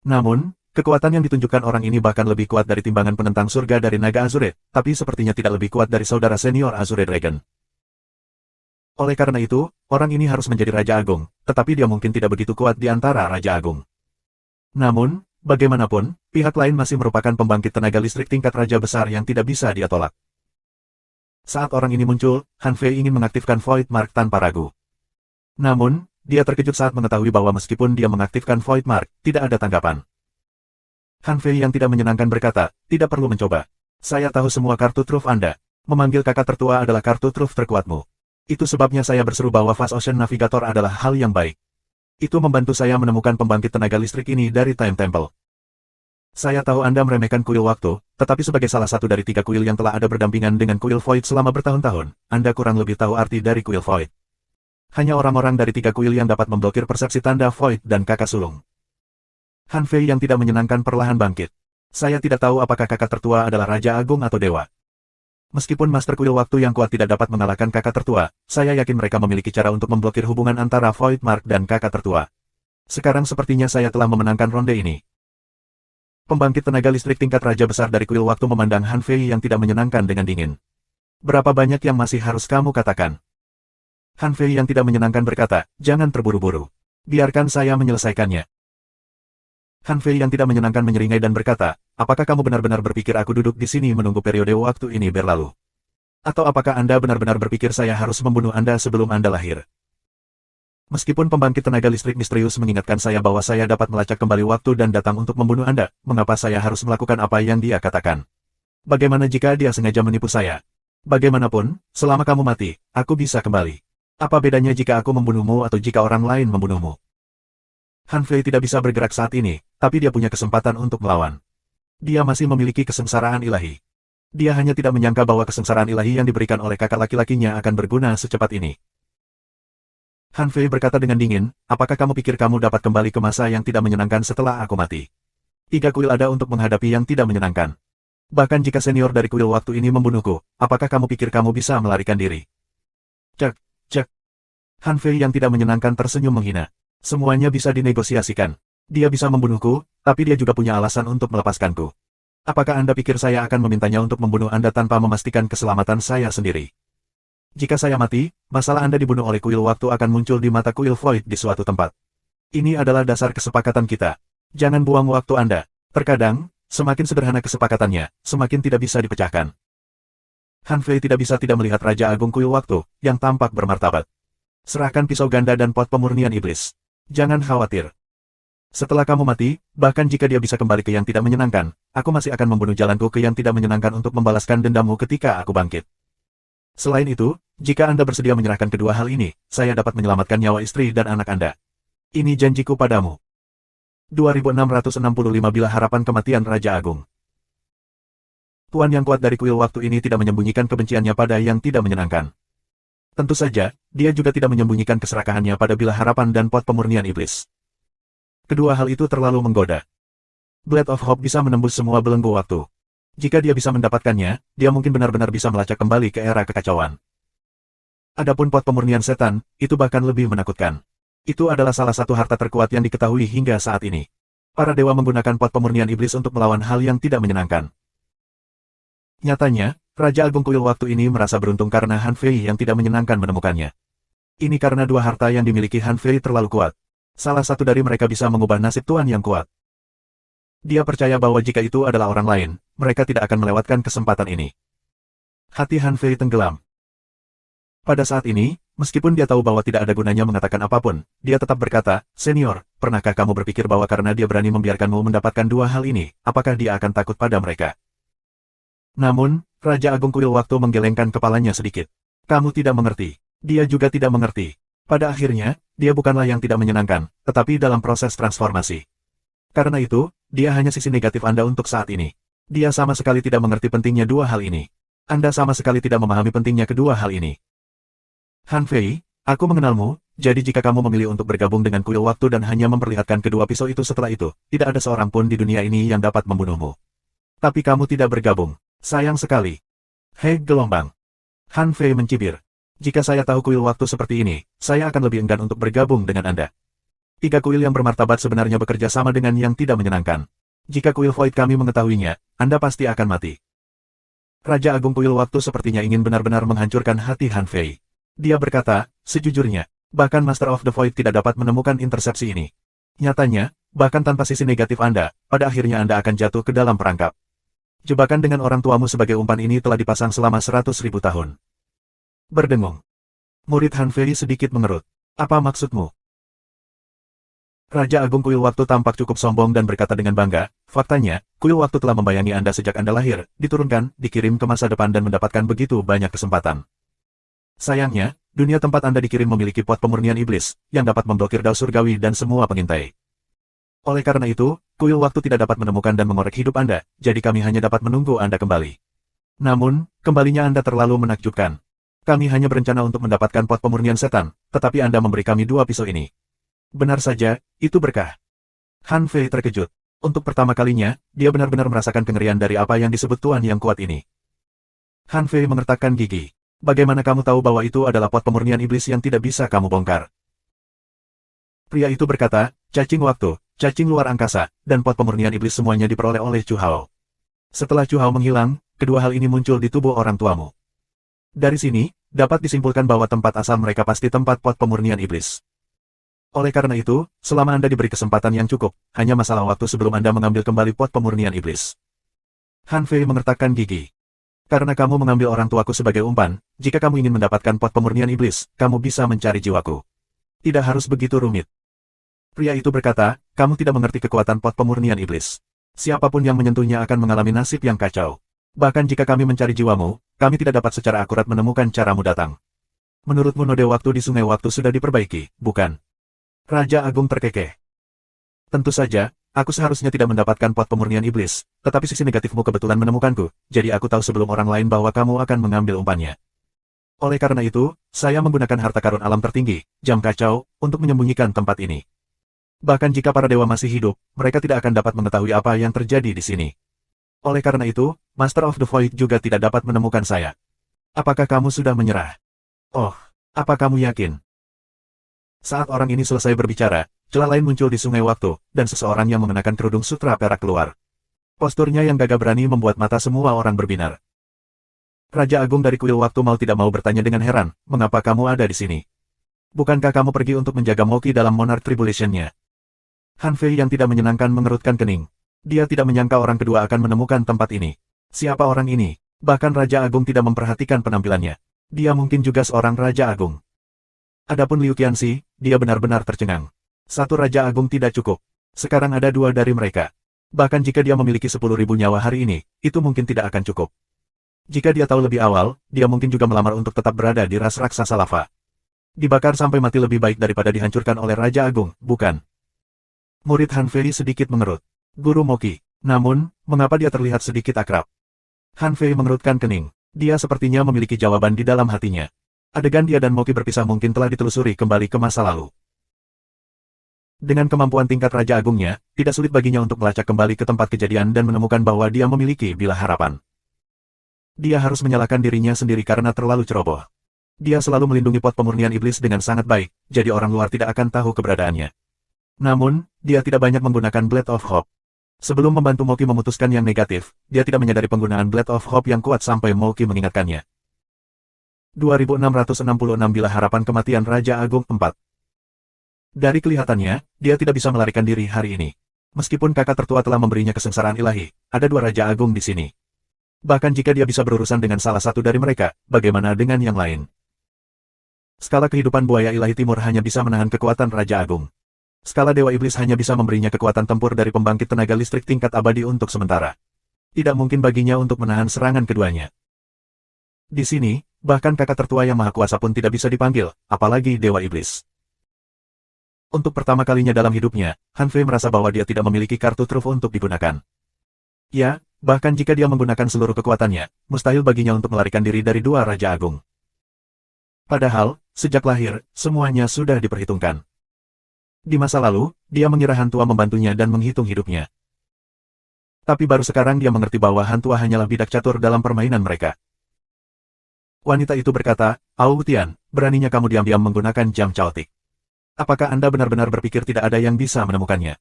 Namun, kekuatan yang ditunjukkan orang ini bahkan lebih kuat dari timbangan penentang surga dari naga Azure, tapi sepertinya tidak lebih kuat dari saudara senior Azure Dragon. Oleh karena itu, orang ini harus menjadi Raja Agung, tetapi dia mungkin tidak begitu kuat di antara Raja Agung. Namun, bagaimanapun, pihak lain masih merupakan pembangkit tenaga listrik tingkat Raja Besar yang tidak bisa dia tolak. Saat orang ini muncul, Han Fei ingin mengaktifkan Void Mark tanpa ragu. Namun, dia terkejut saat mengetahui bahwa meskipun dia mengaktifkan Void Mark, tidak ada tanggapan. Han Fei yang tidak menyenangkan berkata, tidak perlu mencoba. Saya tahu semua kartu truf Anda. Memanggil kakak tertua adalah kartu truf terkuatmu. Itu sebabnya saya berseru bahwa Fast Ocean Navigator adalah hal yang baik. Itu membantu saya menemukan pembangkit tenaga listrik ini dari Time Temple. Saya tahu Anda meremehkan kuil waktu, tetapi sebagai salah satu dari 3 kuil yang telah ada berdampingan dengan kuil Void selama bertahun-tahun, Anda kurang lebih tahu arti dari kuil Void. Hanya orang-orang dari 3 kuil yang dapat memblokir persepsi tanda Void dan kakak sulung. Han Fei yang tidak menyenangkan perlahan bangkit. Saya tidak tahu apakah kakak tertua adalah Raja Agung atau Dewa. Meskipun Master Kuil Waktu yang kuat tidak dapat mengalahkan kakak tertua, saya yakin mereka memiliki cara untuk memblokir hubungan antara Void Mark dan kakak tertua. Sekarang sepertinya saya telah memenangkan ronde ini. Pembangkit tenaga listrik tingkat Raja Besar dari Kuil Waktu memandang Han Fei yang tidak menyenangkan dengan dingin. Berapa banyak yang masih harus kamu katakan? Han Fei yang tidak menyenangkan berkata, jangan terburu-buru. Biarkan saya menyelesaikannya. Han Fei yang tidak menyenangkan menyeringai dan berkata, apakah kamu benar-benar berpikir aku duduk di sini menunggu periode waktu ini berlalu? Atau apakah Anda benar-benar berpikir saya harus membunuh Anda sebelum Anda lahir? Meskipun pembangkit tenaga listrik misterius mengingatkan saya bahwa saya dapat melacak kembali waktu dan datang untuk membunuh Anda, mengapa saya harus melakukan apa yang dia katakan? Bagaimana jika dia sengaja menipu saya? Bagaimanapun, selama kamu mati, aku bisa kembali. Apa bedanya jika aku membunuhmu atau jika orang lain membunuhmu? Han Fei tidak bisa bergerak saat ini, tapi dia punya kesempatan untuk melawan. Dia masih memiliki kesengsaraan ilahi. Dia hanya tidak menyangka bahwa kesengsaraan ilahi yang diberikan oleh kakak laki-lakinya akan berguna secepat ini. Han Fei berkata dengan dingin, apakah kamu pikir kamu dapat kembali ke masa yang tidak menyenangkan setelah aku mati? 3 kuil ada untuk menghadapi yang tidak menyenangkan. Bahkan jika senior dari kuil waktu ini membunuhku, apakah kamu pikir kamu bisa melarikan diri? Cek. Han Fei yang tidak menyenangkan tersenyum menghina. Semuanya bisa dinegosiasikan. Dia bisa membunuhku, tapi dia juga punya alasan untuk melepaskanku. Apakah Anda pikir saya akan memintanya untuk membunuh Anda tanpa memastikan keselamatan saya sendiri? Jika saya mati, masalah Anda dibunuh oleh kuil waktu akan muncul di mata kuil Void di suatu tempat. Ini adalah dasar kesepakatan kita. Jangan buang waktu Anda. Terkadang, semakin sederhana kesepakatannya, semakin tidak bisa dipecahkan. Han Fei tidak bisa tidak melihat Raja Agung Kuil Waktu, yang tampak bermartabat. Serahkan pisau ganda dan pot pemurnian iblis. Jangan khawatir. Setelah kamu mati, bahkan jika dia bisa kembali ke yang tidak menyenangkan, aku masih akan membunuh jalanku ke yang tidak menyenangkan untuk membalaskan dendammu ketika aku bangkit. Selain itu, jika Anda bersedia menyerahkan kedua hal ini, saya dapat menyelamatkan nyawa istri dan anak Anda. Ini janjiku padamu. 2665 Bila harapan kematian Raja Agung. Tuan yang kuat dari kuil waktu ini tidak menyembunyikan kebenciannya pada yang tidak menyenangkan. Tentu saja, dia juga tidak menyembunyikan keserakahannya pada Bila harapan dan pot pemurnian iblis. Kedua hal itu terlalu menggoda. Blade of Hope bisa menembus semua belenggu waktu. Jika dia bisa mendapatkannya, dia mungkin benar-benar bisa melacak kembali ke era kekacauan. Adapun pot pemurnian setan, itu bahkan lebih menakutkan. Itu adalah salah satu harta terkuat yang diketahui hingga saat ini. Para dewa menggunakan pot pemurnian iblis untuk melawan hal yang tidak menyenangkan. Nyatanya, Raja Agung Kuil waktu ini merasa beruntung karena Han Fei yang tidak menyenangkan menemukannya. Ini karena dua harta yang dimiliki Han Fei terlalu kuat. Salah satu dari mereka bisa mengubah nasib tuan yang kuat. Dia percaya bahwa jika itu adalah orang lain, mereka tidak akan melewatkan kesempatan ini. Hati Han Fei tenggelam. Pada saat ini, meskipun dia tahu bahwa tidak ada gunanya mengatakan apapun, dia tetap berkata, "Senior, pernahkah kamu berpikir bahwa karena dia berani membiarkanmu mendapatkan dua hal ini, apakah dia akan takut pada mereka?" Namun, Raja Agung Kuil Waktu menggelengkan kepalanya sedikit. Kamu tidak mengerti. Dia juga tidak mengerti. Pada akhirnya, dia bukanlah yang tidak menyenangkan, tetapi dalam proses transformasi. Karena itu, dia hanya sisi negatif Anda untuk saat ini. Dia sama sekali tidak mengerti pentingnya dua hal ini. Anda sama sekali tidak memahami pentingnya kedua hal ini. Han Fei, aku mengenalmu, jadi jika kamu memilih untuk bergabung dengan Kuil Waktu dan hanya memperlihatkan kedua pisau itu setelah itu, tidak ada seorang pun di dunia ini yang dapat membunuhmu. Tapi kamu tidak bergabung. Sayang sekali. Hei gelombang. Han Fei mencibir. Jika saya tahu kuil waktu seperti ini, saya akan lebih enggan untuk bergabung dengan Anda. Tiga kuil yang bermartabat sebenarnya bekerja sama dengan yang tidak menyenangkan. Jika kuil Void kami mengetahuinya, Anda pasti akan mati. Raja Agung Kuil Waktu sepertinya ingin benar-benar menghancurkan hati Han Fei. Dia berkata, sejujurnya, bahkan Master of the Void tidak dapat menemukan intersepsi ini. Nyatanya, bahkan tanpa sisi negatif Anda, pada akhirnya Anda akan jatuh ke dalam perangkap. Jebakan dengan orang tuamu sebagai umpan ini telah dipasang selama 100.000 tahun. Berdengung. Murid Han Fei sedikit mengerut. Apa maksudmu? Raja Agung Kuil Waktu tampak cukup sombong dan berkata dengan bangga, faktanya, Kuil Waktu telah membayangi Anda sejak Anda lahir, diturunkan, dikirim ke masa depan dan mendapatkan begitu banyak kesempatan. Sayangnya, dunia tempat Anda dikirim memiliki pot pemurnian iblis, yang dapat memblokir dao surgawi dan semua pengintai. Oleh karena itu, Kuil Waktu tidak dapat menemukan dan mengorek hidup Anda, jadi kami hanya dapat menunggu Anda kembali. Namun, kembalinya Anda terlalu menakjubkan. Kami hanya berencana untuk mendapatkan pot pemurnian setan, tetapi Anda memberi kami dua pisau ini. Benar saja, itu berkah. Han Fei terkejut. Untuk pertama kalinya, dia benar-benar merasakan kengerian dari apa yang disebut Tuan yang kuat ini. Han Fei mengertakkan gigi. Bagaimana kamu tahu bahwa itu adalah pot pemurnian iblis yang tidak bisa kamu bongkar? Pria itu berkata, cacing waktu, cacing luar angkasa, dan pot pemurnian iblis semuanya diperoleh oleh Chu Hao. Setelah Chu Hao menghilang, kedua hal ini muncul di tubuh orang tuamu. Dari sini, dapat disimpulkan bahwa tempat asal mereka pasti tempat pot pemurnian iblis. Oleh karena itu, selama Anda diberi kesempatan yang cukup, hanya masalah waktu sebelum Anda mengambil kembali pot pemurnian iblis. Han Fei mengertakkan gigi. Karena kamu mengambil orang tuaku sebagai umpan, jika kamu ingin mendapatkan pot pemurnian iblis, kamu bisa mencari jiwaku. Tidak harus begitu rumit. Pria itu berkata, kamu tidak mengerti kekuatan pot pemurnian iblis. Siapapun yang menyentuhnya akan mengalami nasib yang kacau. Bahkan jika kami mencari jiwamu, kami tidak dapat secara akurat menemukan caramu datang. Menurutmu node waktu di sungai waktu sudah diperbaiki, bukan? Raja Agung terkekeh. Tentu saja, aku seharusnya tidak mendapatkan pot pemurnian iblis, tetapi sisi negatifmu kebetulan menemukanku, jadi aku tahu sebelum orang lain bahwa kamu akan mengambil umpannya. Oleh karena itu, saya menggunakan harta karun alam tertinggi, jam kacau, untuk menyembunyikan tempat ini. Bahkan jika para dewa masih hidup, mereka tidak akan dapat mengetahui apa yang terjadi di sini. Oleh karena itu, Master of the Void juga tidak dapat menemukan saya. Apakah kamu sudah menyerah? Oh, apa kamu yakin? Saat orang ini selesai berbicara, celah lain muncul di sungai waktu, dan seseorang yang mengenakan kerudung sutra perak keluar. Posturnya yang gagah berani membuat mata semua orang berbinar. Raja Agung dari Kuil Waktu mau tidak mau bertanya dengan heran, mengapa kamu ada di sini? Bukankah kamu pergi untuk menjaga Moki dalam Monarch Tribulation-nya? Han Fei yang tidak menyenangkan mengerutkan kening. Dia tidak menyangka orang kedua akan menemukan tempat ini. Siapa orang ini? Bahkan Raja Agung tidak memperhatikan penampilannya. Dia mungkin juga seorang Raja Agung. Adapun Liu Qianxi, dia benar-benar tercengang. Satu Raja Agung tidak cukup. Sekarang ada dua dari mereka. Bahkan jika dia memiliki 10.000 nyawa hari ini, itu mungkin tidak akan cukup. Jika dia tahu lebih awal, dia mungkin juga melamar untuk tetap berada di ras raksasa lava. Dibakar sampai mati lebih baik daripada dihancurkan oleh Raja Agung, bukan? Murid Han Fei sedikit mengerut. Guru Moki. Namun, mengapa dia terlihat sedikit akrab? Han Fei mengerutkan kening. Dia sepertinya memiliki jawaban di dalam hatinya. Adegan dia dan Moki berpisah mungkin telah ditelusuri kembali ke masa lalu. Dengan kemampuan tingkat Raja Agungnya, tidak sulit baginya untuk melacak kembali ke tempat kejadian dan menemukan bahwa dia memiliki bilah harapan. Dia harus menyalahkan dirinya sendiri karena terlalu ceroboh. Dia selalu melindungi pot pemurnian iblis dengan sangat baik, jadi orang luar tidak akan tahu keberadaannya. Namun, dia tidak banyak menggunakan Blade of Hope. Sebelum membantu Moki memutuskan yang negatif, dia tidak menyadari penggunaan Blade of Hope yang kuat sampai Moki mengingatkannya. 2666 Bila Harapan Kematian Raja Agung 4. Dari kelihatannya, dia tidak bisa melarikan diri hari ini. Meskipun kakak tertua telah memberinya kesengsaraan ilahi, ada dua Raja Agung di sini. Bahkan jika dia bisa berurusan dengan salah satu dari mereka, bagaimana dengan yang lain? Skala kehidupan buaya ilahi timur hanya bisa menahan kekuatan Raja Agung. Skala Dewa Iblis hanya bisa memberinya kekuatan tempur dari pembangkit tenaga listrik tingkat abadi untuk sementara. Tidak mungkin baginya untuk menahan serangan keduanya. Di sini, bahkan kakak tertua yang maha kuasa pun tidak bisa dipanggil, apalagi Dewa Iblis. Untuk pertama kalinya dalam hidupnya, Han Fei merasa bahwa dia tidak memiliki kartu truf untuk digunakan. Ya, bahkan jika dia menggunakan seluruh kekuatannya, mustahil baginya untuk melarikan diri dari dua Raja Agung. Padahal, sejak lahir, semuanya sudah diperhitungkan. Di masa lalu, dia mengira Han Tua membantunya dan menghitung hidupnya. Tapi baru sekarang dia mengerti bahwa Han Tua hanyalah bidak catur dalam permainan mereka. Wanita itu berkata, "Ao Tian, beraninya kamu diam-diam menggunakan jam caotik. Apakah Anda benar-benar berpikir tidak ada yang bisa menemukannya?"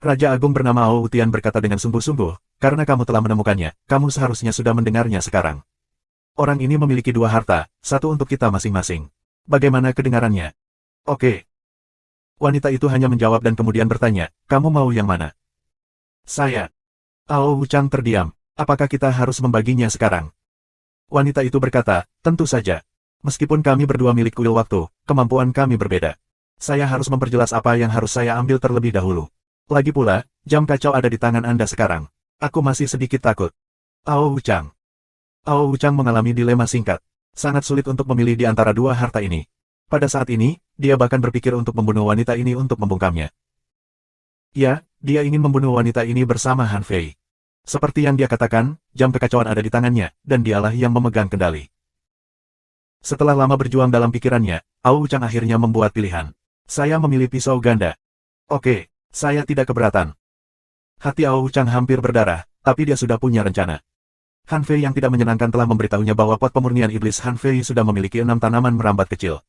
Raja Agung bernama Ao Tian berkata dengan sungguh-sungguh, "Karena kamu telah menemukannya, kamu seharusnya sudah mendengarnya sekarang. Orang ini memiliki dua harta, satu untuk kita masing-masing. Bagaimana kedengarannya?" "Oke." Wanita itu hanya menjawab dan kemudian bertanya, "Kamu mau yang mana?" "Saya." Ao Wuchang terdiam. "Apakah kita harus membaginya sekarang?" Wanita itu berkata, "Tentu saja. Meskipun kami berdua milik kuil waktu, kemampuan kami berbeda. Saya harus memperjelas apa yang harus saya ambil terlebih dahulu. Lagi pula, jam kacau ada di tangan Anda sekarang. Aku masih sedikit takut." Ao Wuchang. Ao Wuchang mengalami dilema singkat. Sangat sulit untuk memilih di antara dua harta ini. Pada saat ini, dia bahkan berpikir untuk membunuh wanita ini untuk membungkamnya. Ya, dia ingin membunuh wanita ini bersama Han Fei. Seperti yang dia katakan, jam kekacauan ada di tangannya, dan dialah yang memegang kendali. Setelah lama berjuang dalam pikirannya, Ao Wuchang akhirnya membuat pilihan. "Saya memilih pisau ganda." "Oke, saya tidak keberatan." Hati Ao Wuchang hampir berdarah, tapi dia sudah punya rencana. Han Fei yang tidak menyenangkan telah memberitahunya bahwa pot pemurnian iblis Han Fei sudah memiliki 6 tanaman merambat kecil.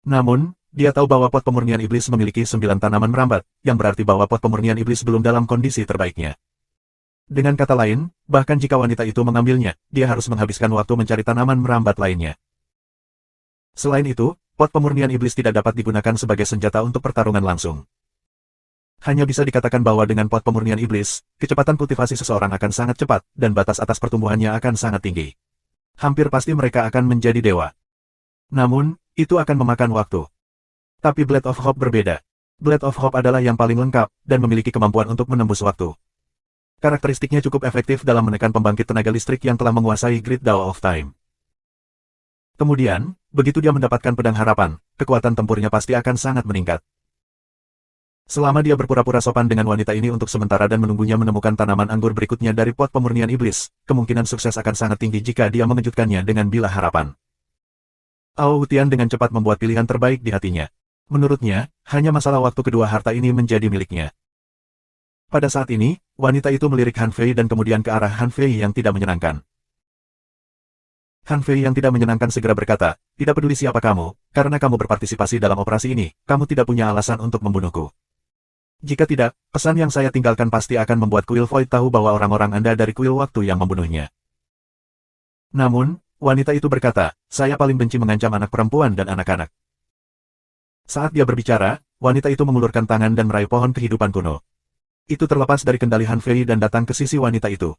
Namun, dia tahu bahwa pot pemurnian iblis memiliki 9 tanaman merambat, yang berarti bahwa pot pemurnian iblis belum dalam kondisi terbaiknya. Dengan kata lain, bahkan jika wanita itu mengambilnya, dia harus menghabiskan waktu mencari tanaman merambat lainnya. Selain itu, pot pemurnian iblis tidak dapat digunakan sebagai senjata untuk pertarungan langsung. Hanya bisa dikatakan bahwa dengan pot pemurnian iblis, kecepatan kultivasi seseorang akan sangat cepat, dan batas atas pertumbuhannya akan sangat tinggi. Hampir pasti mereka akan menjadi dewa. Namun, itu akan memakan waktu. Tapi Blade of Hope berbeda. Blade of Hope adalah yang paling lengkap, dan memiliki kemampuan untuk menembus waktu. Karakteristiknya cukup efektif dalam menekan pembangkit tenaga listrik yang telah menguasai Great Dao of Time. Kemudian, begitu dia mendapatkan pedang harapan, kekuatan tempurnya pasti akan sangat meningkat. Selama dia berpura-pura sopan dengan wanita ini untuk sementara dan menunggunya menemukan tanaman anggur berikutnya dari pot pemurnian iblis, kemungkinan sukses akan sangat tinggi jika dia mengejutkannya dengan bila harapan. Ao Wuchang dengan cepat membuat pilihan terbaik di hatinya. Menurutnya, hanya masalah waktu kedua harta ini menjadi miliknya. Pada saat ini, wanita itu melirik Han Fei dan kemudian ke arah Han Fei yang tidak menyenangkan. Han Fei yang tidak menyenangkan segera berkata, "Tidak peduli siapa kamu, karena kamu berpartisipasi dalam operasi ini, kamu tidak punya alasan untuk membunuhku. Jika tidak, pesan yang saya tinggalkan pasti akan membuat kuil Void tahu bahwa orang-orang Anda dari kuil waktu yang membunuhnya." Namun, wanita itu berkata, "Saya paling benci mengancam anak perempuan dan anak-anak." Saat dia berbicara, wanita itu mengulurkan tangan dan meraih pohon kehidupan kuno. Itu terlepas dari kendali Han Fei dan datang ke sisi wanita itu.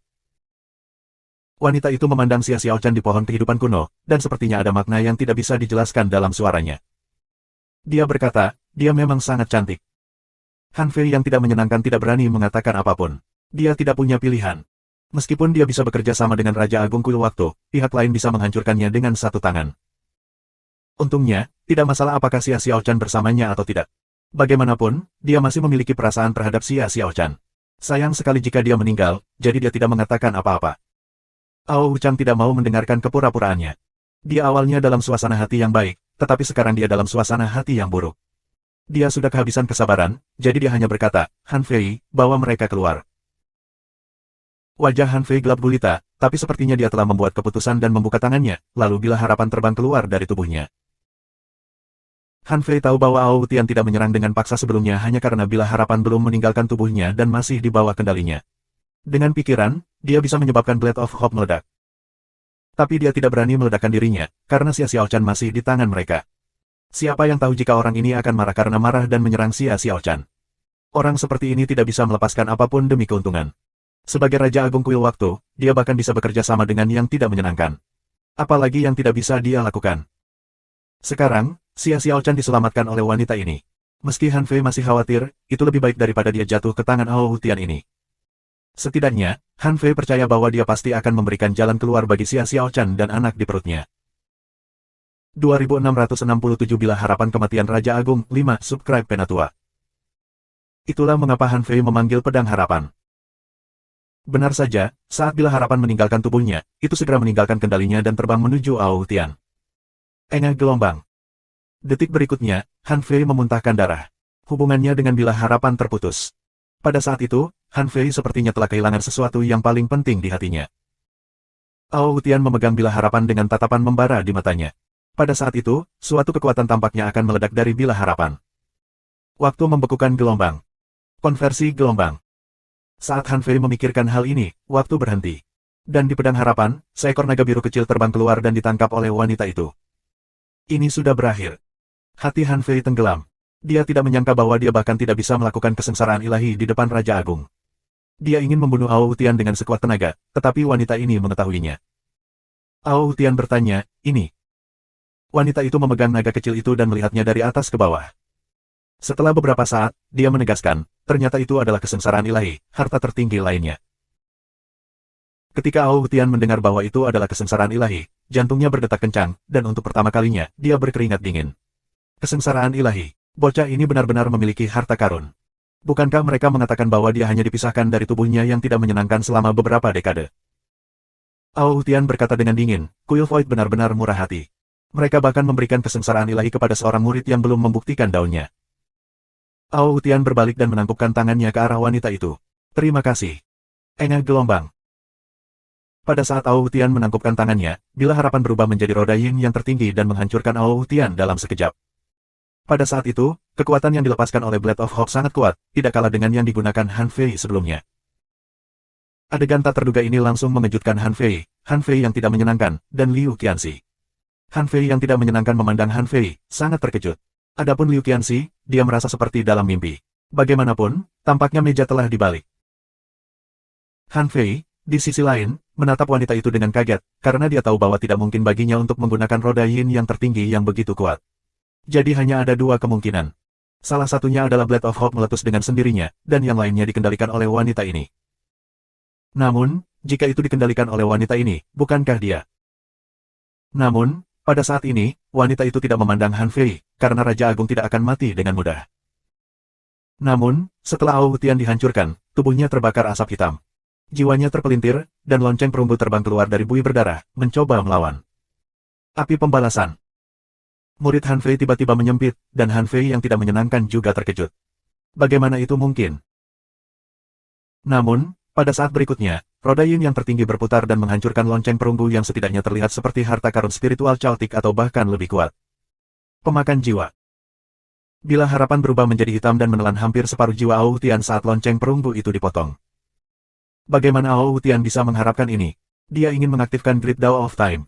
Wanita itu memandang Xia Xiaochan di pohon kehidupan kuno, dan sepertinya ada makna yang tidak bisa dijelaskan dalam suaranya. Dia berkata, "Dia memang sangat cantik." Han Fei yang tidak menyenangkan tidak berani mengatakan apapun. Dia tidak punya pilihan. Meskipun dia bisa bekerja sama dengan Raja Agung Kuil Waktu, pihak lain bisa menghancurkannya dengan satu tangan. Untungnya, tidak masalah apakah Xia Xiaochan bersamanya atau tidak. Bagaimanapun, dia masih memiliki perasaan terhadap Xia Xiaochan. Sayang sekali jika dia meninggal, jadi dia tidak mengatakan apa-apa. Ao Wuchang tidak mau mendengarkan kepura-puraannya. Dia awalnya dalam suasana hati yang baik, tetapi sekarang dia dalam suasana hati yang buruk. Dia sudah kehabisan kesabaran, jadi dia hanya berkata, "Han Fei, bawa mereka keluar." Wajah Han Fei gelap gulita, tapi sepertinya dia telah membuat keputusan dan membuka tangannya, lalu bila harapan terbang keluar dari tubuhnya. Han Fei tahu bahwa Ao Tian tidak menyerang dengan paksa sebelumnya hanya karena Bila Harapan belum meninggalkan tubuhnya dan masih di bawah kendalinya. Dengan pikiran, dia bisa menyebabkan Blade of Hope meledak. Tapi dia tidak berani meledakkan dirinya, karena Xia Xiaochan masih di tangan mereka. Siapa yang tahu jika orang ini akan marah karena marah dan menyerang Xia Xiaochan. Orang seperti ini tidak bisa melepaskan apapun demi keuntungan. Sebagai Raja Agung Kuil Waktu, dia bahkan bisa bekerja sama dengan yang tidak menyenangkan. Apalagi yang tidak bisa dia lakukan. Sekarang, Xia Xiaochan diselamatkan oleh wanita ini. Meski Han Fei masih khawatir, itu lebih baik daripada dia jatuh ke tangan Ao Tian ini. Setidaknya, Han Fei percaya bahwa dia pasti akan memberikan jalan keluar bagi Xia Xiaochan dan anak di perutnya. 2667 Bila Harapan Kematian Raja Agung 5. Subscribe Penatua. Itulah mengapa Han Fei memanggil Pedang Harapan. Benar saja, saat Bila Harapan meninggalkan tubuhnya, itu segera meninggalkan kendalinya dan terbang menuju Ao Tian. Engah gelombang. Detik berikutnya, Han Fei memuntahkan darah. Hubungannya dengan Bila Harapan terputus. Pada saat itu, Han Fei sepertinya telah kehilangan sesuatu yang paling penting di hatinya. Ao Tian memegang Bila Harapan dengan tatapan membara di matanya. Pada saat itu, suatu kekuatan tampaknya akan meledak dari Bila Harapan. Waktu membekukan gelombang. Konversi gelombang. Saat Han Fei memikirkan hal ini, waktu berhenti. Dan di Pedang Harapan, seekor naga biru kecil terbang keluar dan ditangkap oleh wanita itu. Ini sudah berakhir. Hati Han Fei tenggelam. Dia tidak menyangka bahwa dia bahkan tidak bisa melakukan kesengsaraan ilahi di depan Raja Agung. Dia ingin membunuh Ao Tian dengan sekuat tenaga, tetapi wanita ini mengetahuinya. Ao Tian bertanya, ini. Wanita itu memegang naga kecil itu dan melihatnya dari atas ke bawah. Setelah beberapa saat, dia menegaskan, ternyata itu adalah kesengsaraan ilahi, harta tertinggi lainnya. Ketika Ao Tian mendengar bahwa itu adalah kesengsaraan ilahi, jantungnya berdetak kencang, dan untuk pertama kalinya, dia berkeringat dingin. Kesengsaraan ilahi, bocah ini benar-benar memiliki harta karun. Bukankah mereka mengatakan bahwa dia hanya dipisahkan dari tubuhnya yang tidak menyenangkan selama beberapa dekade? Ao Tian berkata dengan dingin, Kuil Void benar-benar murah hati. Mereka bahkan memberikan kesengsaraan ilahi kepada seorang murid yang belum membuktikan daunnya. Ao Tian berbalik dan menangkupkan tangannya ke arah wanita itu. Terima kasih. Engah gelombang. Pada saat Ao Tian menangkupkan tangannya, Bila Harapan berubah menjadi roda yin yang tertinggi dan menghancurkan Ao Tian dalam sekejap. Pada saat itu, kekuatan yang dilepaskan oleh Blade of Hope sangat kuat, tidak kalah dengan yang digunakan Han Fei sebelumnya. Adegan tak terduga ini langsung mengejutkan Han Fei yang tidak menyenangkan, dan Liu Qianxi. Han Fei yang tidak menyenangkan memandang Han Fei, sangat terkejut. Adapun Liu Qianxi, dia merasa seperti dalam mimpi. Bagaimanapun, tampaknya meja telah dibalik. Han Fei, di sisi lain, menatap wanita itu dengan kaget, karena dia tahu bahwa tidak mungkin baginya untuk menggunakan roda yin yang tertinggi yang begitu kuat. Jadi hanya ada dua kemungkinan. Salah satunya adalah Blade of Hope meletus dengan sendirinya, dan yang lainnya dikendalikan oleh wanita ini. Namun, jika itu dikendalikan oleh wanita ini, bukankah dia? Namun, pada saat ini, wanita itu tidak memandang Han Fei, karena Raja Agung tidak akan mati dengan mudah. Namun, setelah Ao Tian dihancurkan, tubuhnya terbakar asap hitam. Jiwanya terpelintir, dan lonceng perunggu terbang keluar dari buih berdarah, mencoba melawan. Api pembalasan. Murid Han Fei tiba-tiba menyempit, dan Han Fei yang tidak menyenangkan juga terkejut. Bagaimana itu mungkin? Namun, pada saat berikutnya, roda yin yang tertinggi berputar dan menghancurkan lonceng perunggu yang setidaknya terlihat seperti harta karun spiritual Celtic atau bahkan lebih kuat. Pemakan jiwa. Bila Harapan berubah menjadi hitam dan menelan hampir separuh jiwa Ao Tian saat lonceng perunggu itu dipotong. Bagaimana Ao Tian bisa mengharapkan ini? Dia ingin mengaktifkan Great Dao of Time.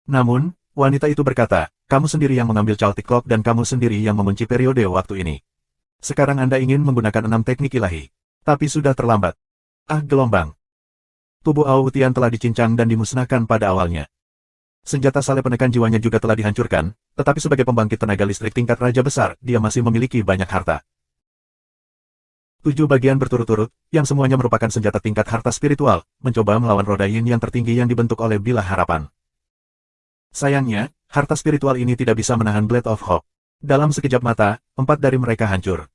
Namun, wanita itu berkata, kamu sendiri yang mengambil Celtic Clock dan kamu sendiri yang mengunci periode waktu ini. Sekarang Anda ingin menggunakan 6 teknik ilahi. Tapi sudah terlambat. Ah, gelombang. Tubuh Ao Tian telah dicincang dan dimusnahkan pada awalnya. Senjata salib penekan jiwanya juga telah dihancurkan, tetapi sebagai pembangkit tenaga listrik tingkat raja besar, dia masih memiliki banyak harta. 7 bagian berturut-turut, yang semuanya merupakan senjata tingkat harta spiritual, mencoba melawan roda yin yang tertinggi yang dibentuk oleh Bila Harapan. Sayangnya, harta spiritual ini tidak bisa menahan Blade of Hope. Dalam sekejap mata, 4 dari mereka hancur.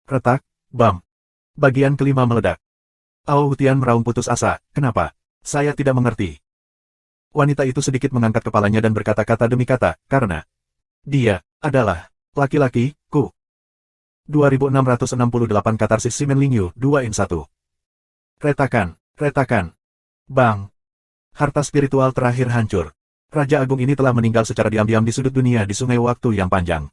Retak, bam. Bagian kelima meledak. Ao Tian meraung putus asa, kenapa? Saya tidak mengerti. Wanita itu sedikit mengangkat kepalanya dan berkata kata demi kata, karena dia adalah laki-laki, ku. 2668 Katarsis Simen Lingyu, 2 in 1. Retakan, retakan. Bang. Harta spiritual terakhir hancur. Raja Agung ini telah meninggal secara diam-diam di sudut dunia di sungai waktu yang panjang.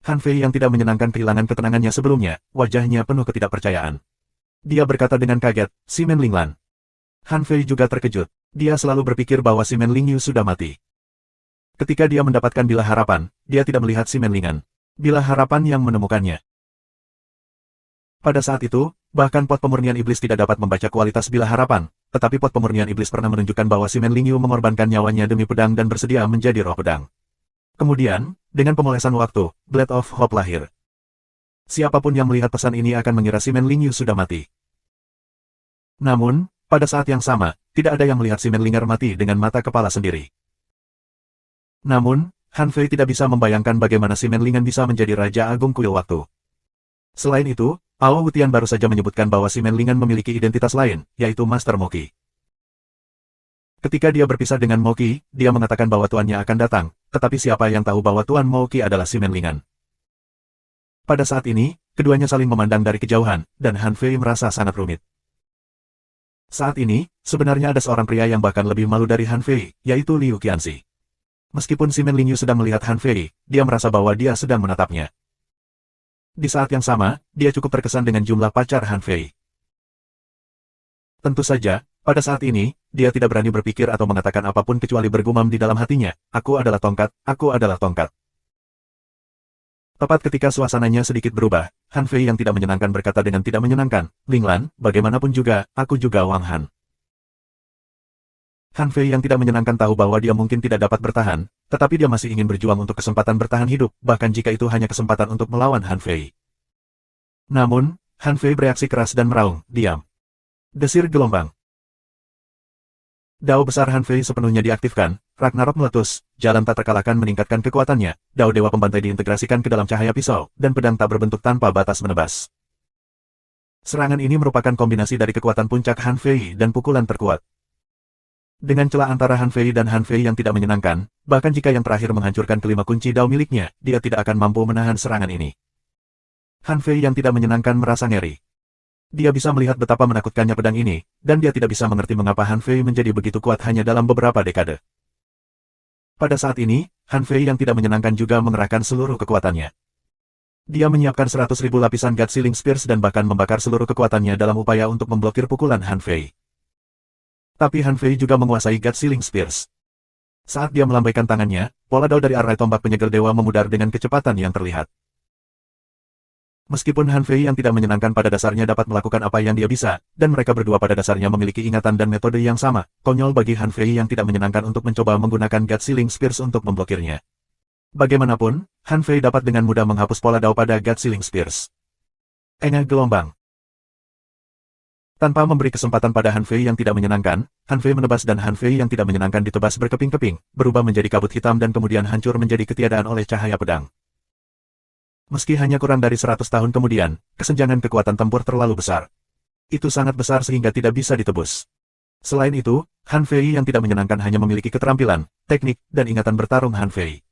Han Fei yang tidak menyenangkan kehilangan ketenangannya sebelumnya, wajahnya penuh ketidakpercayaan. Dia berkata dengan kaget, "Si Men Linglan." Han Fei juga terkejut. Dia selalu berpikir bahwa si Men Lingyu sudah mati. Ketika dia mendapatkan Bilah Harapan, dia tidak melihat si Men Lingyan. Bilah Harapan yang menemukannya. Pada saat itu, bahkan pot pemurnian iblis tidak dapat membaca kualitas Bilah Harapan, tetapi pot pemurnian iblis pernah menunjukkan bahwa si Men Lingyu mengorbankan nyawanya demi pedang dan bersedia menjadi roh pedang. Kemudian, dengan pemolesan waktu, Blade of Hope lahir. Siapapun yang melihat pesan ini akan mengira si Men Lingyu sudah mati. Namun, pada saat yang sama, tidak ada yang melihat si Men Lingyan mati dengan mata kepala sendiri. Namun, Han Fei tidak bisa membayangkan bagaimana si Men Lingyan bisa menjadi Raja Agung Kuil Waktu. Selain itu, Ao Wutian baru saja menyebutkan bahwa si Men Lingyan memiliki identitas lain, yaitu Master Moki. Ketika dia berpisah dengan Moki, dia mengatakan bahwa tuannya akan datang, tetapi siapa yang tahu bahwa Tuan Moki adalah si Men Lingyan? Pada saat ini, keduanya saling memandang dari kejauhan, dan Han Fei merasa sangat rumit. Saat ini, sebenarnya ada seorang pria yang bahkan lebih malu dari Han Fei, yaitu Liu Qianxi. Meskipun si Men Lingyu sedang melihat Han Fei, dia merasa bahwa dia sedang menatapnya. Di saat yang sama, dia cukup terkesan dengan jumlah pacar Han Fei. Tentu saja, pada saat ini, dia tidak berani berpikir atau mengatakan apapun kecuali bergumam di dalam hatinya, "Aku adalah tongkat, aku adalah tongkat." Tepat ketika suasananya sedikit berubah, Han Fei yang tidak menyenangkan berkata dengan tidak menyenangkan, "Linglan, bagaimanapun juga, aku juga Wang Han." Han Fei yang tidak menyenangkan tahu bahwa dia mungkin tidak dapat bertahan, tetapi dia masih ingin berjuang untuk kesempatan bertahan hidup, bahkan jika itu hanya kesempatan untuk melawan Han Fei. Namun, Han Fei bereaksi keras dan meraung, "Diam." Desir gelombang. Dao besar Han Fei sepenuhnya diaktifkan, Ragnarok meletus, jalan tak terkalahkan meningkatkan kekuatannya, Dao Dewa Pembantai diintegrasikan ke dalam cahaya pisau, dan pedang tak berbentuk tanpa batas menebas. Serangan ini merupakan kombinasi dari kekuatan puncak Han Fei dan pukulan terkuat. Dengan celah antara Han Fei dan Han Fei yang tidak menyenangkan, bahkan jika yang terakhir menghancurkan kelima kunci Dao miliknya, dia tidak akan mampu menahan serangan ini. Han Fei yang tidak menyenangkan merasa ngeri. Dia bisa melihat betapa menakutkannya pedang ini, dan dia tidak bisa mengerti mengapa Han Fei menjadi begitu kuat hanya dalam beberapa dekade. Pada saat ini, Han Fei yang tidak menyenangkan juga mengerahkan seluruh kekuatannya. Dia menyiapkan 100.000 lapisan God Sealing Spears dan bahkan membakar seluruh kekuatannya dalam upaya untuk memblokir pukulan Han Fei. Tapi Han Fei juga menguasai God Sealing Spears. Saat dia melambaikan tangannya, pola dao dari arai tombak penyegel dewa memudar dengan kecepatan yang terlihat. Meskipun Han Fei yang tidak menyenangkan pada dasarnya dapat melakukan apa yang dia bisa, dan mereka berdua pada dasarnya memiliki ingatan dan metode yang sama, konyol bagi Han Fei yang tidak menyenangkan untuk mencoba menggunakan God Sealing Spears untuk memblokirnya. Bagaimanapun, Han Fei dapat dengan mudah menghapus pola dao pada God Sealing Spears. Engah gelombang. Tanpa memberi kesempatan pada Han Fei yang tidak menyenangkan, Han Fei menebas dan Han Fei yang tidak menyenangkan ditebas berkeping-keping, berubah menjadi kabut hitam dan kemudian hancur menjadi ketiadaan oleh cahaya pedang. Meski hanya kurang dari 100 tahun kemudian, kesenjangan kekuatan tempur terlalu besar. Itu sangat besar sehingga tidak bisa ditebus. Selain itu, Han Fei yang tidak menyenangkan hanya memiliki keterampilan, teknik, dan ingatan bertarung Han Fei.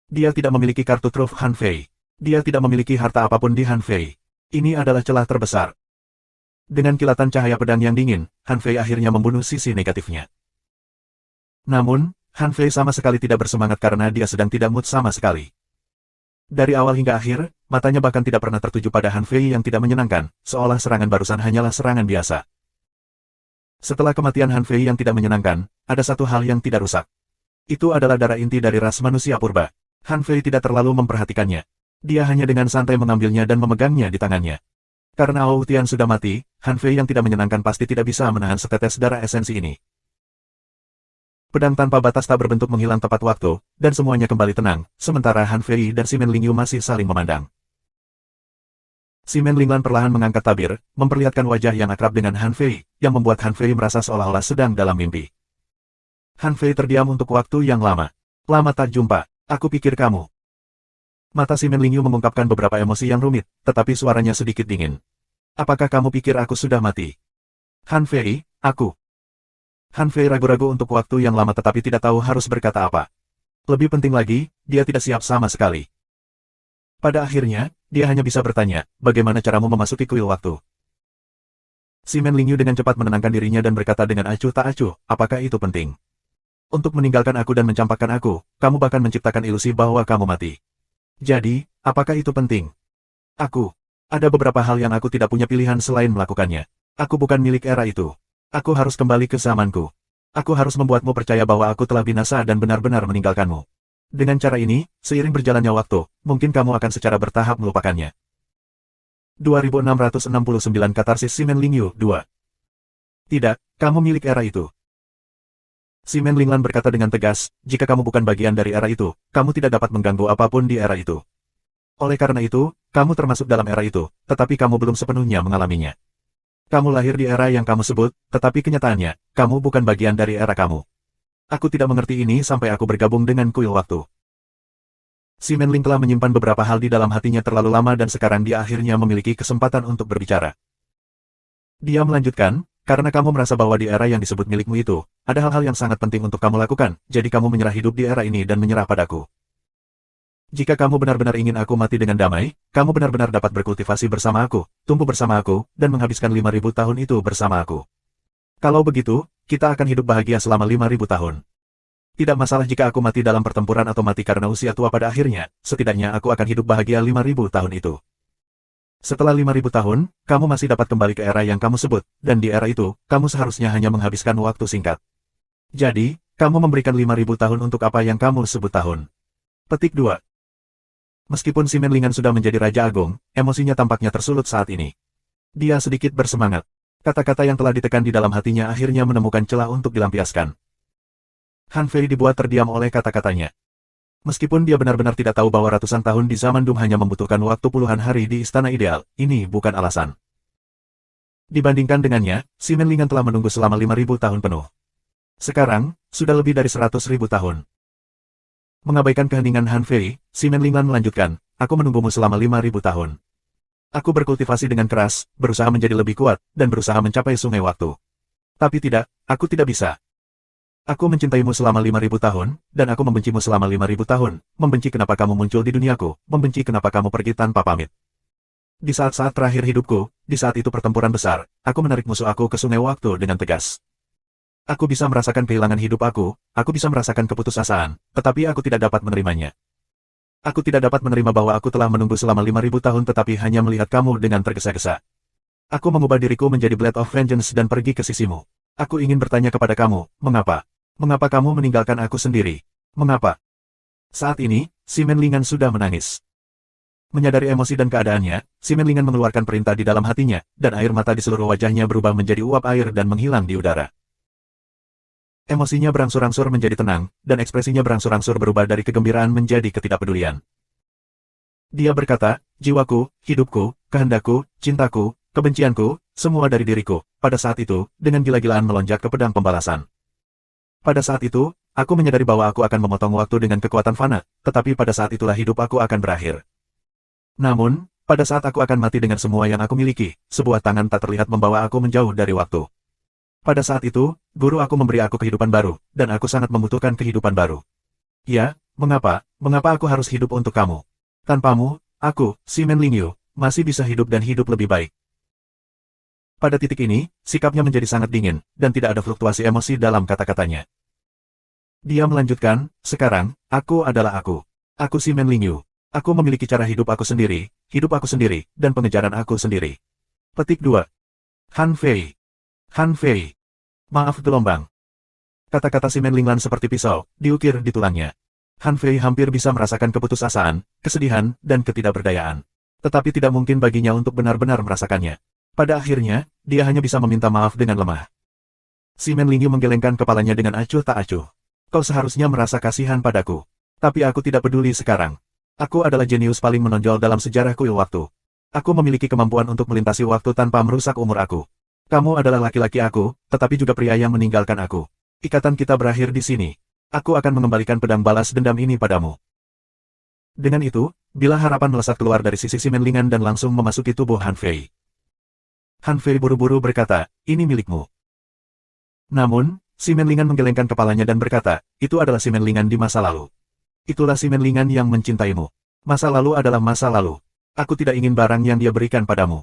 Dia tidak memiliki kartu truf Han Fei. Dia tidak memiliki harta apapun di Han Fei. Ini adalah celah terbesar. Dengan kilatan cahaya pedang yang dingin, Han Fei akhirnya membunuh sisi negatifnya. Namun, Han Fei sama sekali tidak bersemangat karena dia sedang tidak mood sama sekali. Dari awal hingga akhir, matanya bahkan tidak pernah tertuju pada Han Fei yang tidak menyenangkan, seolah serangan barusan hanyalah serangan biasa. Setelah kematian Han Fei yang tidak menyenangkan, ada satu hal yang tidak rusak. Itu adalah darah inti dari ras manusia purba. Han Fei tidak terlalu memperhatikannya. Dia hanya dengan santai mengambilnya dan memegangnya di tangannya. Karena Ao Wutian sudah mati, Han Fei yang tidak menyenangkan pasti tidak bisa menahan setetes darah esensi ini. Pedang tanpa batas tak berbentuk menghilang tepat waktu, dan semuanya kembali tenang, sementara Han Fei dan si Men Lingyu masih saling memandang. Si Men Linglan perlahan mengangkat tabir, memperlihatkan wajah yang akrab dengan Han Fei, yang membuat Han Fei merasa seolah-olah sedang dalam mimpi. Han Fei terdiam untuk waktu yang lama. "Lama tak jumpa, aku pikir kamu." Mata si Men Lingyu mengungkapkan beberapa emosi yang rumit, tetapi suaranya sedikit dingin. "Apakah kamu pikir aku sudah mati?" "Han Fei, aku." Han Fei ragu-ragu untuk waktu yang lama tetapi tidak tahu harus berkata apa. Lebih penting lagi, dia tidak siap sama sekali. Pada akhirnya, dia hanya bisa bertanya, "Bagaimana caramu memasuki kuil waktu?" Si Men Lingyu dengan cepat menenangkan dirinya dan berkata dengan acuh tak acuh, "Apakah itu penting?" Untuk meninggalkan aku dan mencampakkan aku, kamu bahkan menciptakan ilusi bahwa kamu mati. Jadi, apakah itu penting? Aku. Ada beberapa hal yang aku tidak punya pilihan selain melakukannya. Aku bukan milik era itu. Aku harus kembali ke zamanku. Aku harus membuatmu percaya bahwa aku telah binasa dan benar-benar meninggalkanmu. Dengan cara ini, seiring berjalannya waktu, mungkin kamu akan secara bertahap melupakannya. 2669 Katarsis Simen Lingyu 2. Tidak, kamu milik era itu. Simen Linglan berkata dengan tegas, jika kamu bukan bagian dari era itu, kamu tidak dapat mengganggu apapun di era itu. Oleh karena itu, kamu termasuk dalam era itu, tetapi kamu belum sepenuhnya mengalaminya. Kamu lahir di era yang kamu sebut, tetapi kenyataannya, kamu bukan bagian dari era kamu. Aku tidak mengerti ini sampai aku bergabung dengan kuil waktu. Si Menling telah menyimpan beberapa hal di dalam hatinya terlalu lama dan sekarang dia akhirnya memiliki kesempatan untuk berbicara. Dia melanjutkan, karena kamu merasa bahwa di era yang disebut milikmu itu, ada hal-hal yang sangat penting untuk kamu lakukan, jadi kamu menyerah hidup di era ini dan menyerah padaku. Jika kamu benar-benar ingin aku mati dengan damai, kamu benar-benar dapat berkultivasi bersama aku, tumbuh bersama aku, dan menghabiskan 5.000 tahun itu bersama aku. Kalau begitu, kita akan hidup bahagia selama 5.000 tahun. Tidak masalah jika aku mati dalam pertempuran atau mati karena usia tua pada akhirnya, setidaknya aku akan hidup bahagia 5.000 tahun itu. Setelah 5.000 tahun, kamu masih dapat kembali ke era yang kamu sebut, dan di era itu, kamu seharusnya hanya menghabiskan waktu singkat. Jadi, kamu memberikan 5.000 tahun untuk apa yang kamu sebut tahun. Petik 2. Meskipun si Menlingan sudah menjadi Raja Agung, emosinya tampaknya tersulut saat ini. Dia sedikit bersemangat. Kata-kata yang telah ditekan di dalam hatinya akhirnya menemukan celah untuk dilampiaskan. Han Fei dibuat terdiam oleh kata-katanya. Meskipun dia benar-benar tidak tahu bahwa ratusan tahun di zaman Dum hanya membutuhkan waktu puluhan hari di Istana Ideal, ini bukan alasan. Dibandingkan dengannya, si Menlingan telah menunggu selama 5.000 tahun penuh. Sekarang, sudah lebih dari 100.000 tahun. Mengabaikan keheningan Han Fei, si Menlingan melanjutkan, aku menunggumu selama 5.000 tahun. Aku berkultivasi dengan keras, berusaha menjadi lebih kuat, dan berusaha mencapai sungai waktu. Tapi tidak, aku tidak bisa. Aku mencintaimu selama 5.000 tahun, dan aku membencimu selama 5.000 tahun, membenci kenapa kamu muncul di duniaku, membenci kenapa kamu pergi tanpa pamit. Di saat-saat terakhir hidupku, di saat itu pertempuran besar, aku menarik musuh aku ke sungai waktu dengan tegas. Aku bisa merasakan kehilangan hidup aku bisa merasakan keputusasaan, tetapi aku tidak dapat menerimanya. Aku tidak dapat menerima bahwa aku telah menunggu selama 5.000 tahun tetapi hanya melihat kamu dengan tergesa-gesa. Aku mengubah diriku menjadi Blade of Vengeance dan pergi ke sisimu. Aku ingin bertanya kepada kamu, mengapa? Mengapa kamu meninggalkan aku sendiri? Mengapa? Saat ini, si Menlingan sudah menangis. Menyadari emosi dan keadaannya, si Menlingan mengeluarkan perintah di dalam hatinya, dan air mata di seluruh wajahnya berubah menjadi uap air dan menghilang di udara. Emosinya berangsur-angsur menjadi tenang, dan ekspresinya berangsur-angsur berubah dari kegembiraan menjadi ketidakpedulian. Dia berkata, jiwaku, hidupku, kehendakku, cintaku, kebencianku, semua dari diriku, pada saat itu, dengan gila-gilaan melonjak ke pedang pembalasan. Pada saat itu, aku menyadari bahwa aku akan memotong waktu dengan kekuatan fana, tetapi pada saat itulah hidup aku akan berakhir. Namun, pada saat aku akan mati dengan semua yang aku miliki, sebuah tangan tak terlihat membawa aku menjauh dari waktu. Pada saat itu, guru aku memberi aku kehidupan baru, dan aku sangat membutuhkan kehidupan baru. Ya, mengapa aku harus hidup untuk kamu? Tanpamu, aku, si Menlingyu, masih bisa hidup dan hidup lebih baik. Pada titik ini, sikapnya menjadi sangat dingin, dan tidak ada fluktuasi emosi dalam kata-katanya. Dia melanjutkan, sekarang, aku adalah aku. Aku si Menlingyu. Aku memiliki cara hidup aku sendiri, dan pengejaran aku sendiri. Petik 2. Han Fei. Han Fei. Maaf gelombang. Kata-kata si Menlinglan seperti pisau, diukir di tulangnya. Han Fei hampir bisa merasakan keputusasaan, kesedihan, dan ketidakberdayaan. Tetapi tidak mungkin baginya untuk benar-benar merasakannya. Pada akhirnya, dia hanya bisa meminta maaf dengan lemah. Si Menlingyu menggelengkan kepalanya dengan acuh tak acuh. Kau seharusnya merasa kasihan padaku. Tapi aku tidak peduli sekarang. Aku adalah jenius paling menonjol dalam sejarah kuil waktu. Aku memiliki kemampuan untuk melintasi waktu tanpa merusak umur aku. Kamu adalah laki-laki aku, tetapi juga pria yang meninggalkan aku. Ikatan kita berakhir di sini. Aku akan mengembalikan pedang balas dendam ini padamu. Dengan itu, bila harapan melesat keluar dari sisi si Menlingan dan langsung memasuki tubuh Han Fei. Han Fei buru-buru berkata, ini milikmu. Namun, si Menlingan menggelengkan kepalanya dan berkata, itu adalah si Menlingan di masa lalu. Itulah si Menlingan yang mencintaimu. Masa lalu adalah masa lalu. Aku tidak ingin barang yang dia berikan padamu.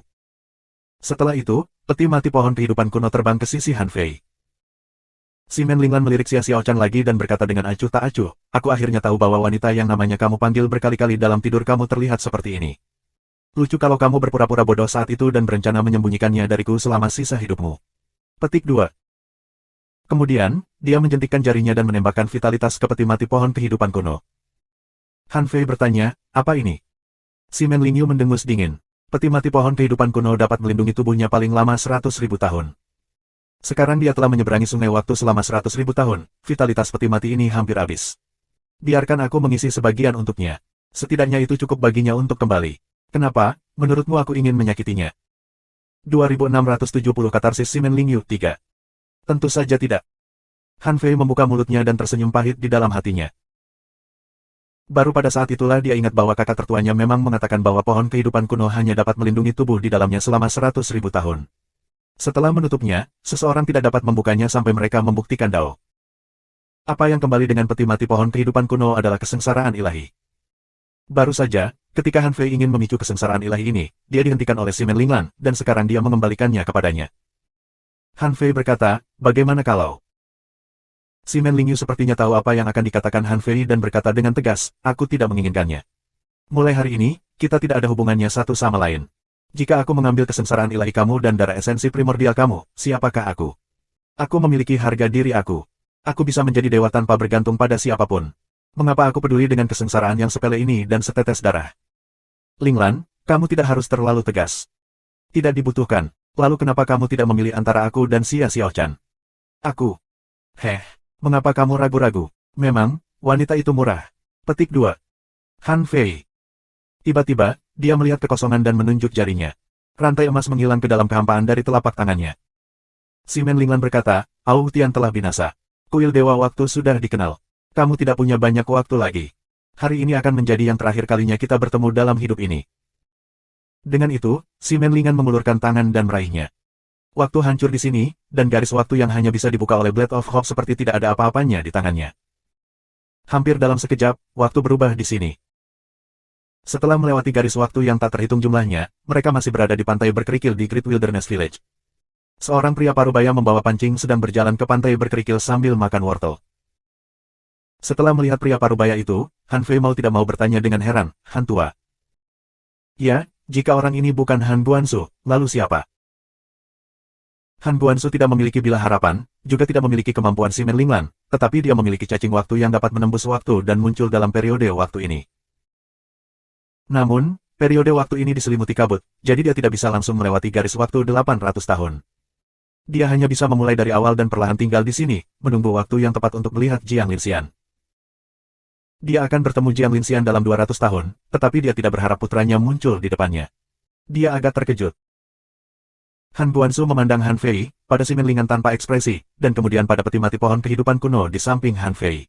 Setelah itu, peti mati pohon kehidupan kuno terbang ke sisi Han Fei. Si Men Linglan melirik Xia Xiaochan lagi dan berkata dengan acuh tak acuh, aku akhirnya tahu bahwa wanita yang namanya kamu panggil berkali-kali dalam tidur kamu terlihat seperti ini. Lucu kalau kamu berpura-pura bodoh saat itu dan berencana menyembunyikannya dariku selama sisa hidupmu. Petik 2. Kemudian, dia menjentikkan jarinya dan menembakkan vitalitas ke peti mati pohon kehidupan kuno. Han Fei bertanya, apa ini? Si Men Lingyu mendengus dingin. Peti mati pohon kehidupan kuno dapat melindungi tubuhnya paling lama 100.000 tahun. Sekarang dia telah menyeberangi sungai waktu selama 100.000 tahun, vitalitas peti mati ini hampir habis. Biarkan aku mengisi sebagian untuknya. Setidaknya itu cukup baginya untuk kembali. Kenapa, menurutmu aku ingin menyakitinya? 2670 katarsis Si Men Lingyu 3. Tentu saja tidak. Han Fei membuka mulutnya dan tersenyum pahit di dalam hatinya. Baru pada saat itulah dia ingat bahwa kakak tertuanya memang mengatakan bahwa pohon kehidupan kuno hanya dapat melindungi tubuh di dalamnya selama 100.000 tahun. Setelah menutupnya, seseorang tidak dapat membukanya sampai mereka membuktikan Dao. Apa yang kembali dengan peti mati pohon kehidupan kuno adalah kesengsaraan ilahi. Baru saja, ketika Han Fei ingin memicu kesengsaraan ilahi ini, dia dihentikan oleh Si Men Linglan, dan sekarang dia mengembalikannya kepadanya. Han Fei berkata, bagaimana kalau? Si Men Lingyu sepertinya tahu apa yang akan dikatakan Han Fei dan berkata dengan tegas, aku tidak menginginkannya. Mulai hari ini, kita tidak ada hubungannya satu sama lain. Jika aku mengambil kesengsaraan ilahi kamu dan darah esensi primordial kamu, siapakah aku? Aku memiliki harga diri aku. Aku bisa menjadi dewa tanpa bergantung pada siapapun. Mengapa aku peduli dengan kesengsaraan yang sepele ini dan setetes darah? Linglan, kamu tidak harus terlalu tegas. Tidak dibutuhkan. Lalu kenapa kamu tidak memilih antara aku dan Xia Xiaochan? Aku. Mengapa kamu ragu-ragu? Memang, wanita itu murah. Petik 2. Han Fei. Tiba-tiba, dia melihat kekosongan dan menunjuk jarinya. Rantai emas menghilang ke dalam kehampaan dari telapak tangannya. Si Men Linglan berkata, Au Tian telah binasa. Kuil Dewa Waktu sudah dikenal. Kamu tidak punya banyak waktu lagi. Hari ini akan menjadi yang terakhir kalinya kita bertemu dalam hidup ini. Dengan itu, Si Men Linglan mengulurkan tangan dan meraihnya. Waktu hancur di sini, dan garis waktu yang hanya bisa dibuka oleh Blade of Hope seperti tidak ada apa-apanya di tangannya. Hampir dalam sekejap, waktu berubah di sini. Setelah melewati garis waktu yang tak terhitung jumlahnya, mereka masih berada di pantai berkerikil di Great Wilderness Village. Seorang pria parubaya membawa pancing sedang berjalan ke pantai berkerikil sambil makan wortel. Setelah melihat pria parubaya itu, Han Fei mau tidak mau bertanya dengan heran, Han tua. Ya, jika orang ini bukan Han Guansu, lalu siapa? Han Guansu tidak memiliki bilah harapan, juga tidak memiliki kemampuan Si Men Linglan, tetapi dia memiliki cacing waktu yang dapat menembus waktu dan muncul dalam periode waktu ini. Namun, periode waktu ini diselimuti kabut, jadi dia tidak bisa langsung melewati garis waktu 800 tahun. Dia hanya bisa memulai dari awal dan perlahan tinggal di sini, menunggu waktu yang tepat untuk melihat Jiang Linxian. Dia akan bertemu Jiang Linxian dalam 200 tahun, tetapi dia tidak berharap putranya muncul di depannya. Dia agak terkejut. Han Guansu memandang Han Fei, pada Si Men Linglan tanpa ekspresi, dan kemudian pada peti mati pohon kehidupan kuno di samping Han Fei.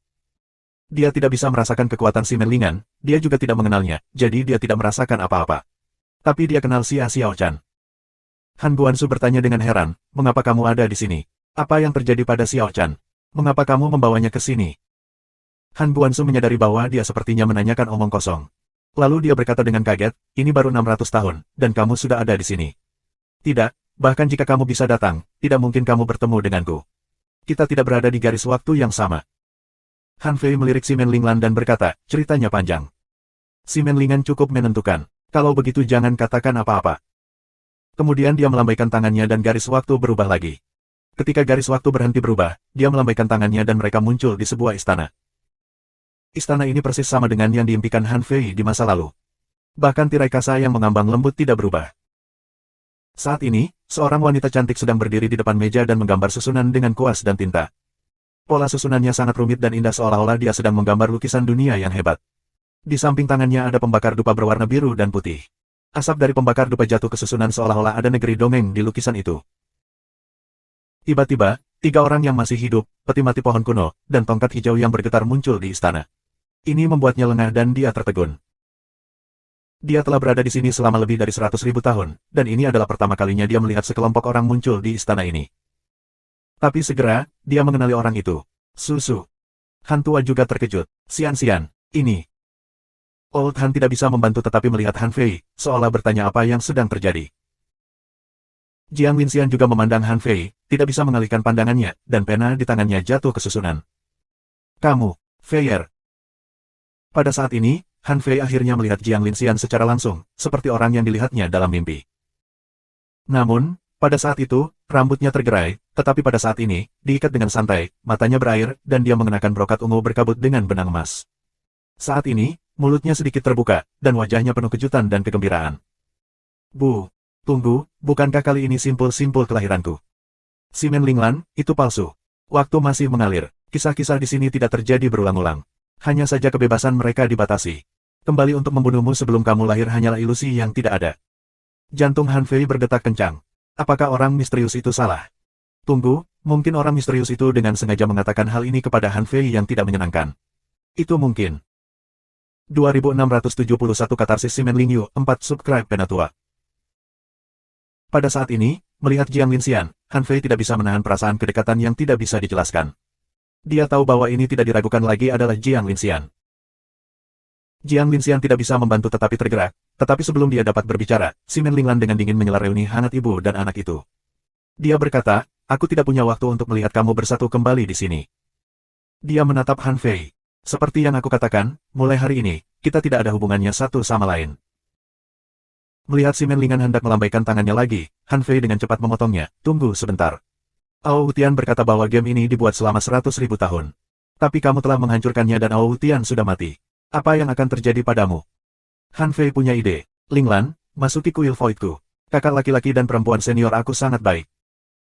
Dia tidak bisa merasakan kekuatan Si Men Linglan, dia juga tidak mengenalnya, jadi dia tidak merasakan apa-apa. Tapi dia kenal Xia Xiaochan. Han Guansu bertanya dengan heran, mengapa kamu ada di sini? Apa yang terjadi pada Xiaochan? Mengapa kamu membawanya ke sini? Han Guansu menyadari bahwa dia sepertinya menanyakan omong kosong. Lalu dia berkata dengan kaget, ini baru 600 tahun, dan kamu sudah ada di sini. Tidak, bahkan jika kamu bisa datang, tidak mungkin kamu bertemu denganku. Kita tidak berada di garis waktu yang sama. Han Fei melirik Si Men Linglan dan berkata, ceritanya panjang. Si Men Linglan cukup menentukan. Kalau begitu jangan katakan apa-apa. Kemudian dia melambaikan tangannya dan garis waktu berubah lagi. Ketika garis waktu berhenti berubah, dia melambaikan tangannya dan mereka muncul di sebuah istana. Istana ini persis sama dengan yang diimpikan Han Fei di masa lalu. Bahkan tirai kasa yang mengambang lembut tidak berubah. Saat ini, seorang wanita cantik sedang berdiri di depan meja dan menggambar susunan dengan kuas dan tinta. Pola susunannya sangat rumit dan indah seolah-olah dia sedang menggambar lukisan dunia yang hebat. Di samping tangannya ada pembakar dupa berwarna biru dan putih. Asap dari pembakar dupa jatuh ke susunan seolah-olah ada negeri dongeng di lukisan itu. Tiba-tiba, 3 orang yang masih hidup, peti mati pohon kuno, dan tongkat hijau yang bergetar muncul di istana. Ini membuatnya lengah dan dia tertegun. Dia telah berada di sini selama lebih dari 100.000 tahun, dan ini adalah pertama kalinya dia melihat sekelompok orang muncul di istana ini. Tapi segera, dia mengenali orang itu. Susu. Han tua juga terkejut. Xian, ini. Old Han tidak bisa membantu tetapi melihat Han Fei, seolah bertanya apa yang sedang terjadi. Jiang Linxian juga memandang Han Fei, tidak bisa mengalihkan pandangannya, dan pena di tangannya jatuh ke susunan. Kamu, Feier. Pada saat ini, Han Fei akhirnya melihat Jiang Linxian secara langsung, seperti orang yang dilihatnya dalam mimpi. Namun, pada saat itu, rambutnya tergerai, tetapi pada saat ini, diikat dengan santai, matanya berair, dan dia mengenakan brokat ungu berkabut dengan benang emas. Saat ini, mulutnya sedikit terbuka, dan wajahnya penuh kejutan dan kegembiraan. Bu, tunggu, bukankah kali ini simpul-simpul kelahiranku? Si Men Linglan, itu palsu. Waktu masih mengalir, kisah-kisah di sini tidak terjadi berulang-ulang. Hanya saja kebebasan mereka dibatasi. Kembali untuk membunuhmu sebelum kamu lahir hanyalah ilusi yang tidak ada. Jantung Han Fei berdetak kencang. Apakah orang misterius itu salah? Tunggu, mungkin orang misterius itu dengan sengaja mengatakan hal ini kepada Han Fei yang tidak menyenangkan. Itu mungkin. 2671 Katarsis Si Men Lingyu, 4 Subscribe Penatua. Pada saat ini, melihat Jiang Linxian, Han Fei tidak bisa menahan perasaan kedekatan yang tidak bisa dijelaskan. Dia tahu bahwa ini tidak diragukan lagi adalah Jiang Linxian. Jiang Linxian tidak bisa membantu tetapi tergerak, tetapi sebelum dia dapat berbicara, Si Men Linglan dengan dingin menyela reuni hangat ibu dan anak itu. Dia berkata, aku tidak punya waktu untuk melihat kamu bersatu kembali di sini. Dia menatap Han Fei. Seperti yang aku katakan, mulai hari ini, kita tidak ada hubungannya satu sama lain. Melihat Si Men Linglan hendak melambaikan tangannya lagi, Han Fei dengan cepat memotongnya, tunggu sebentar. Ao Wutian berkata bahwa game ini dibuat selama 100.000 tahun. Tapi kamu telah menghancurkannya dan Ao Wutian sudah mati. Apa yang akan terjadi padamu? Han Fei punya ide. Linglan, masuki kuil voidku. Kakak laki-laki dan perempuan senior aku sangat baik.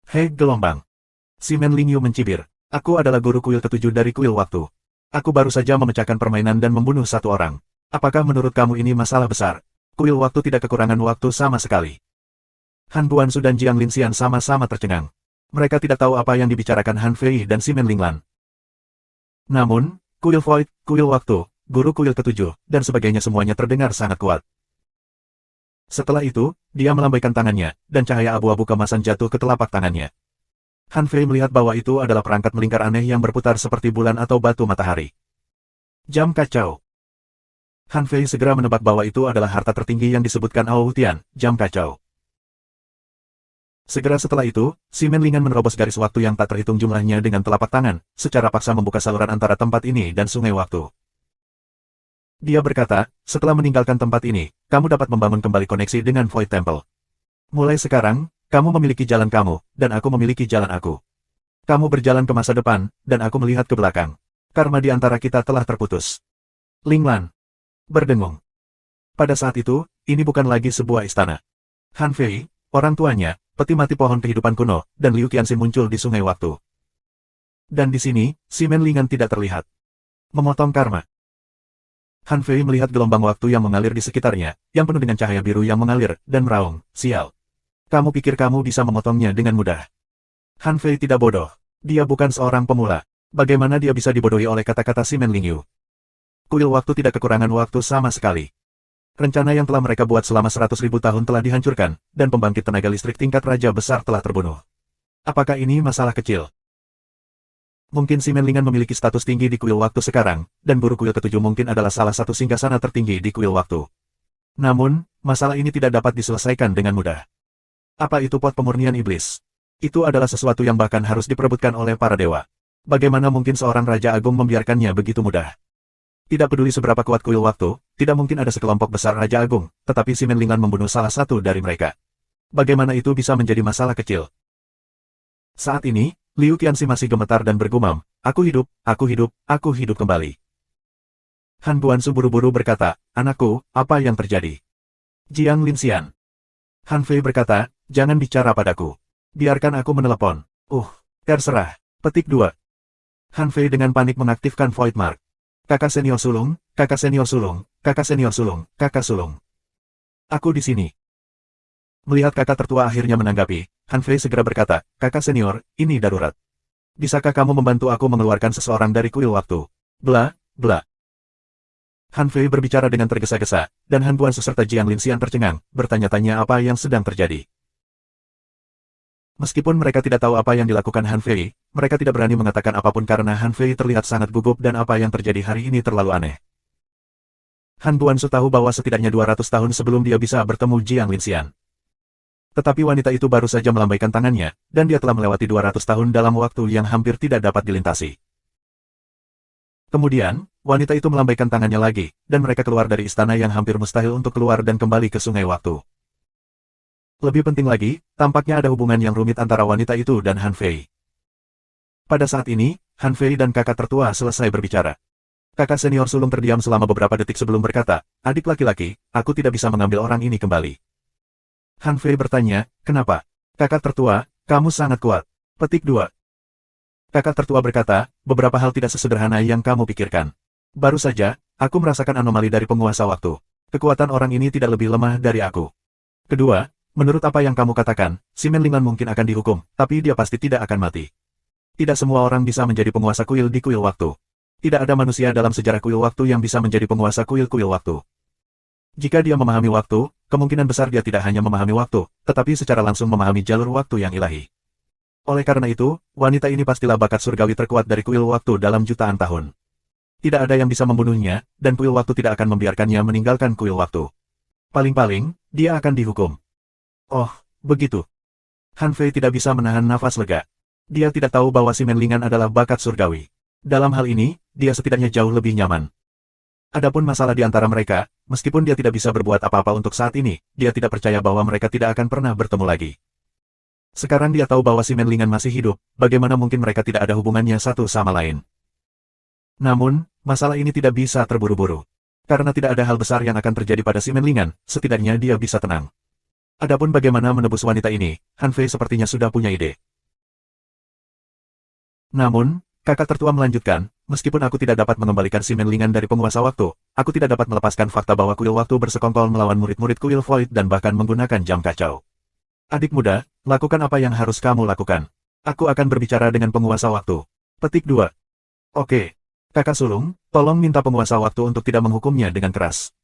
Hei gelombang. Si Men Lingyu mencibir. Aku adalah guru kuil ketujuh dari kuil waktu. Aku baru saja memecahkan permainan dan membunuh satu orang. Apakah menurut kamu ini masalah besar? Kuil waktu tidak kekurangan waktu sama sekali. Han Buansu dan Jiang Linxian sama-sama tercengang. Mereka tidak tahu apa yang dibicarakan Han Fei dan Si Men Linglan. Namun, kuil void, kuil waktu, guru kuil ketujuh, dan sebagainya semuanya terdengar sangat kuat. Setelah itu, dia melambaikan tangannya, dan cahaya abu-abu kemasan jatuh ke telapak tangannya. Han Fei melihat bahwa itu adalah perangkat melingkar aneh yang berputar seperti bulan atau batu matahari. Jam kacau. Han Fei segera menebak bahwa itu adalah harta tertinggi yang disebutkan Ao Wutian, jam kacau. Segera setelah itu, Si Men Linglan menerobos garis waktu yang tak terhitung jumlahnya dengan telapak tangan, secara paksa membuka saluran antara tempat ini dan sungai waktu. Dia berkata, setelah meninggalkan tempat ini, kamu dapat membangun kembali koneksi dengan Void Temple. Mulai sekarang, kamu memiliki jalan kamu, dan aku memiliki jalan aku. Kamu berjalan ke masa depan, dan aku melihat ke belakang. Karma di antara kita telah terputus. Linglan berdengung. Pada saat itu, ini bukan lagi sebuah istana. Han Fei, orang tuanya, peti mati pohon kehidupan kuno, dan Liu Qianxi muncul di sungai waktu. Dan di sini, Si Men Linglan tidak terlihat. Memotong karma. Han Fei melihat gelombang waktu yang mengalir di sekitarnya, yang penuh dengan cahaya biru yang mengalir, dan meraung, sial. Kamu pikir kamu bisa memotongnya dengan mudah? Han Fei tidak bodoh. Dia bukan seorang pemula. Bagaimana dia bisa dibodohi oleh kata-kata Si Men Lingyu? Kuil waktu tidak kekurangan waktu sama sekali. Rencana yang telah mereka buat selama 100.000 tahun telah dihancurkan, dan pembangkit tenaga listrik tingkat raja besar telah terbunuh. Apakah ini masalah kecil? Mungkin Si Men Linglan memiliki status tinggi di kuil waktu sekarang, dan guru kuil ketujuh mungkin adalah salah satu singgasana tertinggi di kuil waktu. Namun, masalah ini tidak dapat diselesaikan dengan mudah. Apa itu pot pemurnian iblis? Itu adalah sesuatu yang bahkan harus diperebutkan oleh para dewa. Bagaimana mungkin seorang Raja Agung membiarkannya begitu mudah? Tidak peduli seberapa kuat kuil waktu, tidak mungkin ada sekelompok besar Raja Agung, tetapi Si Men Linglan membunuh salah satu dari mereka. Bagaimana itu bisa menjadi masalah kecil? Saat ini, Liu Qianxi masih gemetar dan bergumam, aku hidup, aku hidup, aku hidup kembali. Han Buansu buru-buru berkata, anakku, apa yang terjadi? Jiang Linxian. Han Fei berkata, jangan bicara padaku. Biarkan aku menelepon. Terserah. Petik 2. Han Fei dengan panik mengaktifkan Void Mark. Kakak senior sulung, kakak senior sulung, kakak senior sulung, kakak sulung. Aku di sini. Melihat kakak tertua akhirnya menanggapi, Han Fei segera berkata, kakak senior, ini darurat. Bisakah kamu membantu aku mengeluarkan seseorang dari kuil waktu? Bla, bla. Han Fei berbicara dengan tergesa-gesa, dan Han Buansu serta Jiang Linxian tercengang, bertanya-tanya apa yang sedang terjadi. Meskipun mereka tidak tahu apa yang dilakukan Han Fei, mereka tidak berani mengatakan apapun karena Han Fei terlihat sangat gugup dan apa yang terjadi hari ini terlalu aneh. Han Buansu tahu bahwa setidaknya 200 tahun sebelum dia bisa bertemu Jiang Linxian. Tetapi wanita itu baru saja melambaikan tangannya, dan dia telah melewati 200 tahun dalam waktu yang hampir tidak dapat dilintasi. Kemudian, wanita itu melambaikan tangannya lagi, dan mereka keluar dari istana yang hampir mustahil untuk keluar dan kembali ke sungai waktu. Lebih penting lagi, tampaknya ada hubungan yang rumit antara wanita itu dan Han Fei. Pada saat ini, Han Fei dan kakak tertua selesai berbicara. Kakak senior sulung terdiam selama beberapa detik sebelum berkata, "Adik laki-laki, aku tidak bisa mengambil orang ini kembali." Han Fei bertanya, "Kenapa?" "Kakak tertua, kamu sangat kuat." Petik 2. Kakak tertua berkata, "Beberapa hal tidak sesederhana yang kamu pikirkan. Baru saja, aku merasakan anomali dari penguasa waktu. Kekuatan orang ini tidak lebih lemah dari aku. Kedua, menurut apa yang kamu katakan, si Menlingan mungkin akan dihukum, tapi dia pasti tidak akan mati. Tidak semua orang bisa menjadi penguasa kuil di kuil waktu. Tidak ada manusia dalam sejarah kuil waktu yang bisa menjadi penguasa kuil-kuil waktu. Jika dia memahami waktu, kemungkinan besar dia tidak hanya memahami waktu, tetapi secara langsung memahami jalur waktu yang ilahi. Oleh karena itu, wanita ini pastilah bakat surgawi terkuat dari kuil waktu dalam jutaan tahun. Tidak ada yang bisa membunuhnya, dan kuil waktu tidak akan membiarkannya meninggalkan kuil waktu. Paling-paling, dia akan dihukum." "Oh, begitu." Han Fei tidak bisa menahan nafas lega. Dia tidak tahu bahwa si Menlingan adalah bakat surgawi. Dalam hal ini, dia setidaknya jauh lebih nyaman. Adapun masalah di antara mereka, meskipun dia tidak bisa berbuat apa-apa untuk saat ini, dia tidak percaya bahwa mereka tidak akan pernah bertemu lagi. Sekarang dia tahu bahwa si Menlingan masih hidup, bagaimana mungkin mereka tidak ada hubungannya satu sama lain. Namun, masalah ini tidak bisa terburu-buru. Karena tidak ada hal besar yang akan terjadi pada si Menlingan, setidaknya dia bisa tenang. Adapun bagaimana menebus wanita ini, Han Fei sepertinya sudah punya ide. Namun, kakak tertua melanjutkan, "Meskipun aku tidak dapat mengembalikan si Menlingan dari penguasa waktu, aku tidak dapat melepaskan fakta bahwa kuil waktu bersekongkol melawan murid-murid kuil Void dan bahkan menggunakan jam kacau. Adik muda, lakukan apa yang harus kamu lakukan. Aku akan berbicara dengan penguasa waktu." Petik 2. "Oke. Kakak sulung, tolong minta penguasa waktu untuk tidak menghukumnya dengan keras.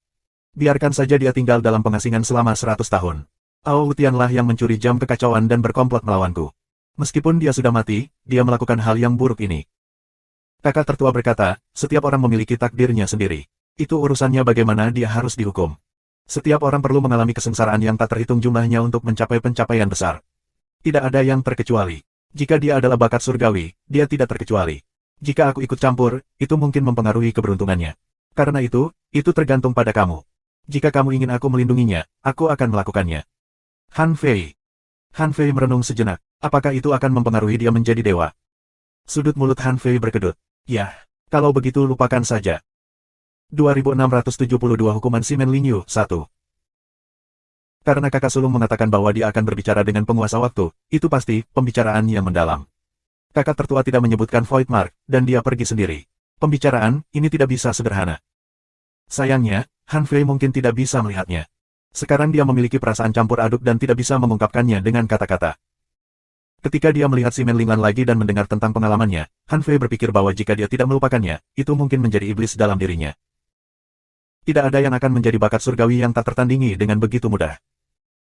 Biarkan saja dia tinggal dalam pengasingan selama 100 tahun. Ao Tianlah yang mencuri jam kekacauan dan berkomplot melawanku. Meskipun dia sudah mati, dia melakukan hal yang buruk ini." Kakak tertua berkata, "Setiap orang memiliki takdirnya sendiri. Itu urusannya bagaimana dia harus dihukum. Setiap orang perlu mengalami kesengsaraan yang tak terhitung jumlahnya untuk mencapai pencapaian besar. Tidak ada yang terkecuali. Jika dia adalah bakat surgawi, dia tidak terkecuali. Jika aku ikut campur, itu mungkin mempengaruhi keberuntungannya. Karena itu tergantung pada kamu. Jika kamu ingin aku melindunginya, aku akan melakukannya." Han Fei. Han Fei merenung sejenak. Apakah itu akan mempengaruhi dia menjadi dewa? Sudut mulut Han Fei berkedut. "Yah, kalau begitu lupakan saja." 2672 Hukuman si Menlinyu 1. Karena kakak sulung mengatakan bahwa dia akan berbicara dengan penguasa waktu, itu pasti pembicaraan yang mendalam. Kakak tertua tidak menyebutkan Void Mark, dan dia pergi sendiri. Pembicaraan ini tidak bisa sederhana. Sayangnya, Han Fei mungkin tidak bisa melihatnya. Sekarang dia memiliki perasaan campur aduk dan tidak bisa mengungkapkannya dengan kata-kata. Ketika dia melihat si Menlingan lagi dan mendengar tentang pengalamannya, Han Fei berpikir bahwa jika dia tidak melupakannya, itu mungkin menjadi iblis dalam dirinya. Tidak ada yang akan menjadi bakat surgawi yang tak tertandingi dengan begitu mudah.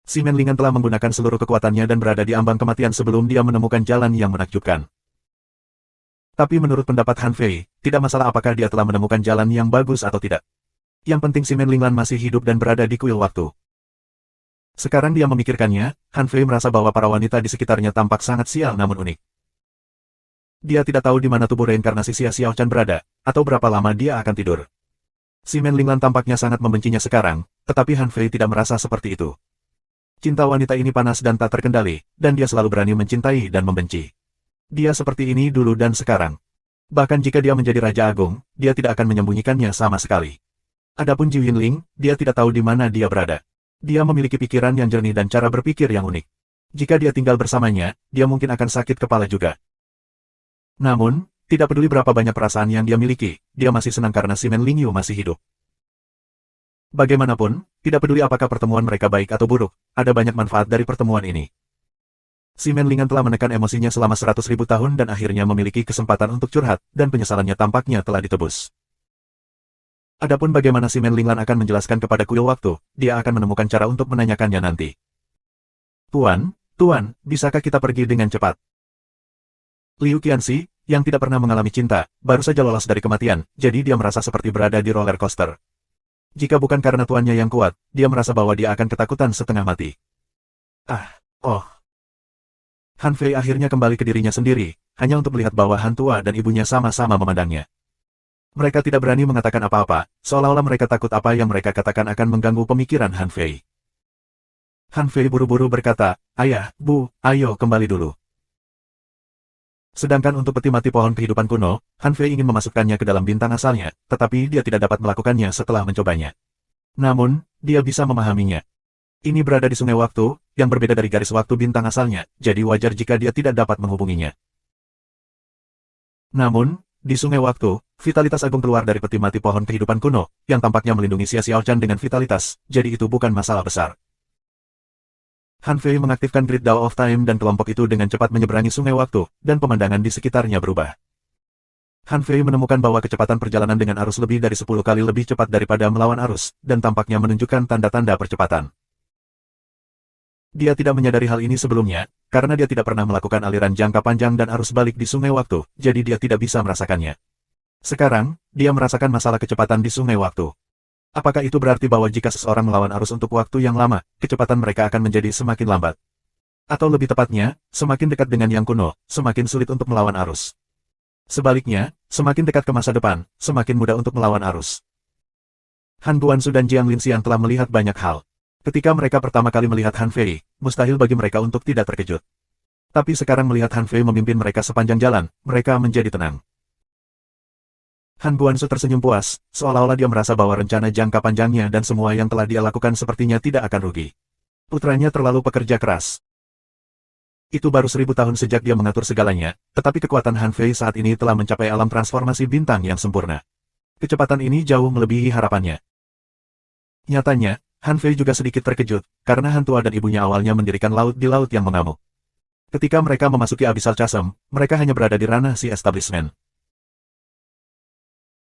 Si Menlingan telah menggunakan seluruh kekuatannya dan berada di ambang kematian sebelum dia menemukan jalan yang menakjubkan. Tapi menurut pendapat Han Fei, tidak masalah apakah dia telah menemukan jalan yang bagus atau tidak. Yang penting si Menlingan masih hidup dan berada di kuil waktu. Sekarang dia memikirkannya, Han Fei merasa bahwa para wanita di sekitarnya tampak sangat sial namun unik. Dia tidak tahu di mana tubuh reinkarnasi Xia Xiaochan berada, atau berapa lama dia akan tidur. Si Menlingan tampaknya sangat membencinya sekarang, tetapi Han Fei tidak merasa seperti itu. Cinta wanita ini panas dan tak terkendali, dan dia selalu berani mencintai dan membenci. Dia seperti ini dulu dan sekarang. Bahkan jika dia menjadi Raja Agung, dia tidak akan menyembunyikannya sama sekali. Adapun Ji Yinling, dia tidak tahu di mana dia berada. Dia memiliki pikiran yang jernih dan cara berpikir yang unik. Jika dia tinggal bersamanya, dia mungkin akan sakit kepala juga. Namun, tidak peduli berapa banyak perasaan yang dia miliki, dia masih senang karena si Menlinyu masih hidup. Bagaimanapun, tidak peduli apakah pertemuan mereka baik atau buruk, ada banyak manfaat dari pertemuan ini. Si Menlingan telah menekan emosinya selama 100.000 tahun dan akhirnya memiliki kesempatan untuk curhat, dan penyesalannya tampaknya telah ditebus. Adapun bagaimana si Menlingan akan menjelaskan kepada kuil waktu, dia akan menemukan cara untuk menanyakannya nanti. Tuan, bisakah kita pergi dengan cepat?" Liu Qianxi, yang tidak pernah mengalami cinta, baru saja lolos dari kematian, jadi dia merasa seperti berada di roller coaster. Jika bukan karena tuannya yang kuat, dia merasa bahwa dia akan ketakutan setengah mati. Ah, oh. Han Fei akhirnya kembali ke dirinya sendiri, hanya untuk melihat bahwa Han Tua dan ibunya sama-sama memandangnya. Mereka tidak berani mengatakan apa-apa, seolah-olah mereka takut apa yang mereka katakan akan mengganggu pemikiran Han Fei. Han Fei buru-buru berkata, "Ayah, Bu, ayo kembali dulu." Sedangkan untuk peti mati pohon kehidupan kuno, Han Fei ingin memasukkannya ke dalam bintang asalnya, tetapi dia tidak dapat melakukannya setelah mencobanya. Namun, dia bisa memahaminya. Ini berada di sungai waktu, yang berbeda dari garis waktu bintang asalnya, jadi wajar jika dia tidak dapat menghubunginya. Namun, di sungai waktu, vitalitas agung keluar dari peti mati pohon kehidupan kuno, yang tampaknya melindungi Xia Xiaochan dengan vitalitas, jadi itu bukan masalah besar. Han Fei mengaktifkan Grid Dao of Time dan kelompok itu dengan cepat menyeberangi sungai waktu, dan pemandangan di sekitarnya berubah. Han Fei menemukan bahwa kecepatan perjalanan dengan arus lebih dari 10 kali lebih cepat daripada melawan arus, dan tampaknya menunjukkan tanda-tanda percepatan. Dia tidak menyadari hal ini sebelumnya, karena dia tidak pernah melakukan aliran jangka panjang dan arus balik di sungai waktu, jadi dia tidak bisa merasakannya. Sekarang, dia merasakan masalah kecepatan di sungai waktu. Apakah itu berarti bahwa jika seseorang melawan arus untuk waktu yang lama, kecepatan mereka akan menjadi semakin lambat? Atau lebih tepatnya, semakin dekat dengan yang kuno, semakin sulit untuk melawan arus. Sebaliknya, semakin dekat ke masa depan, semakin mudah untuk melawan arus. Han Guanzu dan Jiang Linxian telah melihat banyak hal. Ketika mereka pertama kali melihat Han Fei, mustahil bagi mereka untuk tidak terkejut. Tapi sekarang melihat Han Fei memimpin mereka sepanjang jalan, mereka menjadi tenang. Han Guanzu tersenyum puas, seolah-olah dia merasa bahwa rencana jangka panjangnya dan semua yang telah dia lakukan sepertinya tidak akan rugi. Putranya terlalu pekerja keras. Itu baru 1000 tahun sejak dia mengatur segalanya, tetapi kekuatan Han Fei saat ini telah mencapai alam transformasi bintang yang sempurna. Kecepatan ini jauh melebihi harapannya. Nyatanya, Han Fei juga sedikit terkejut, karena Han Tua dan ibunya awalnya mendirikan laut di laut yang mengamuk. Ketika mereka memasuki Abyssal Chasm, mereka hanya berada di ranah si establishment.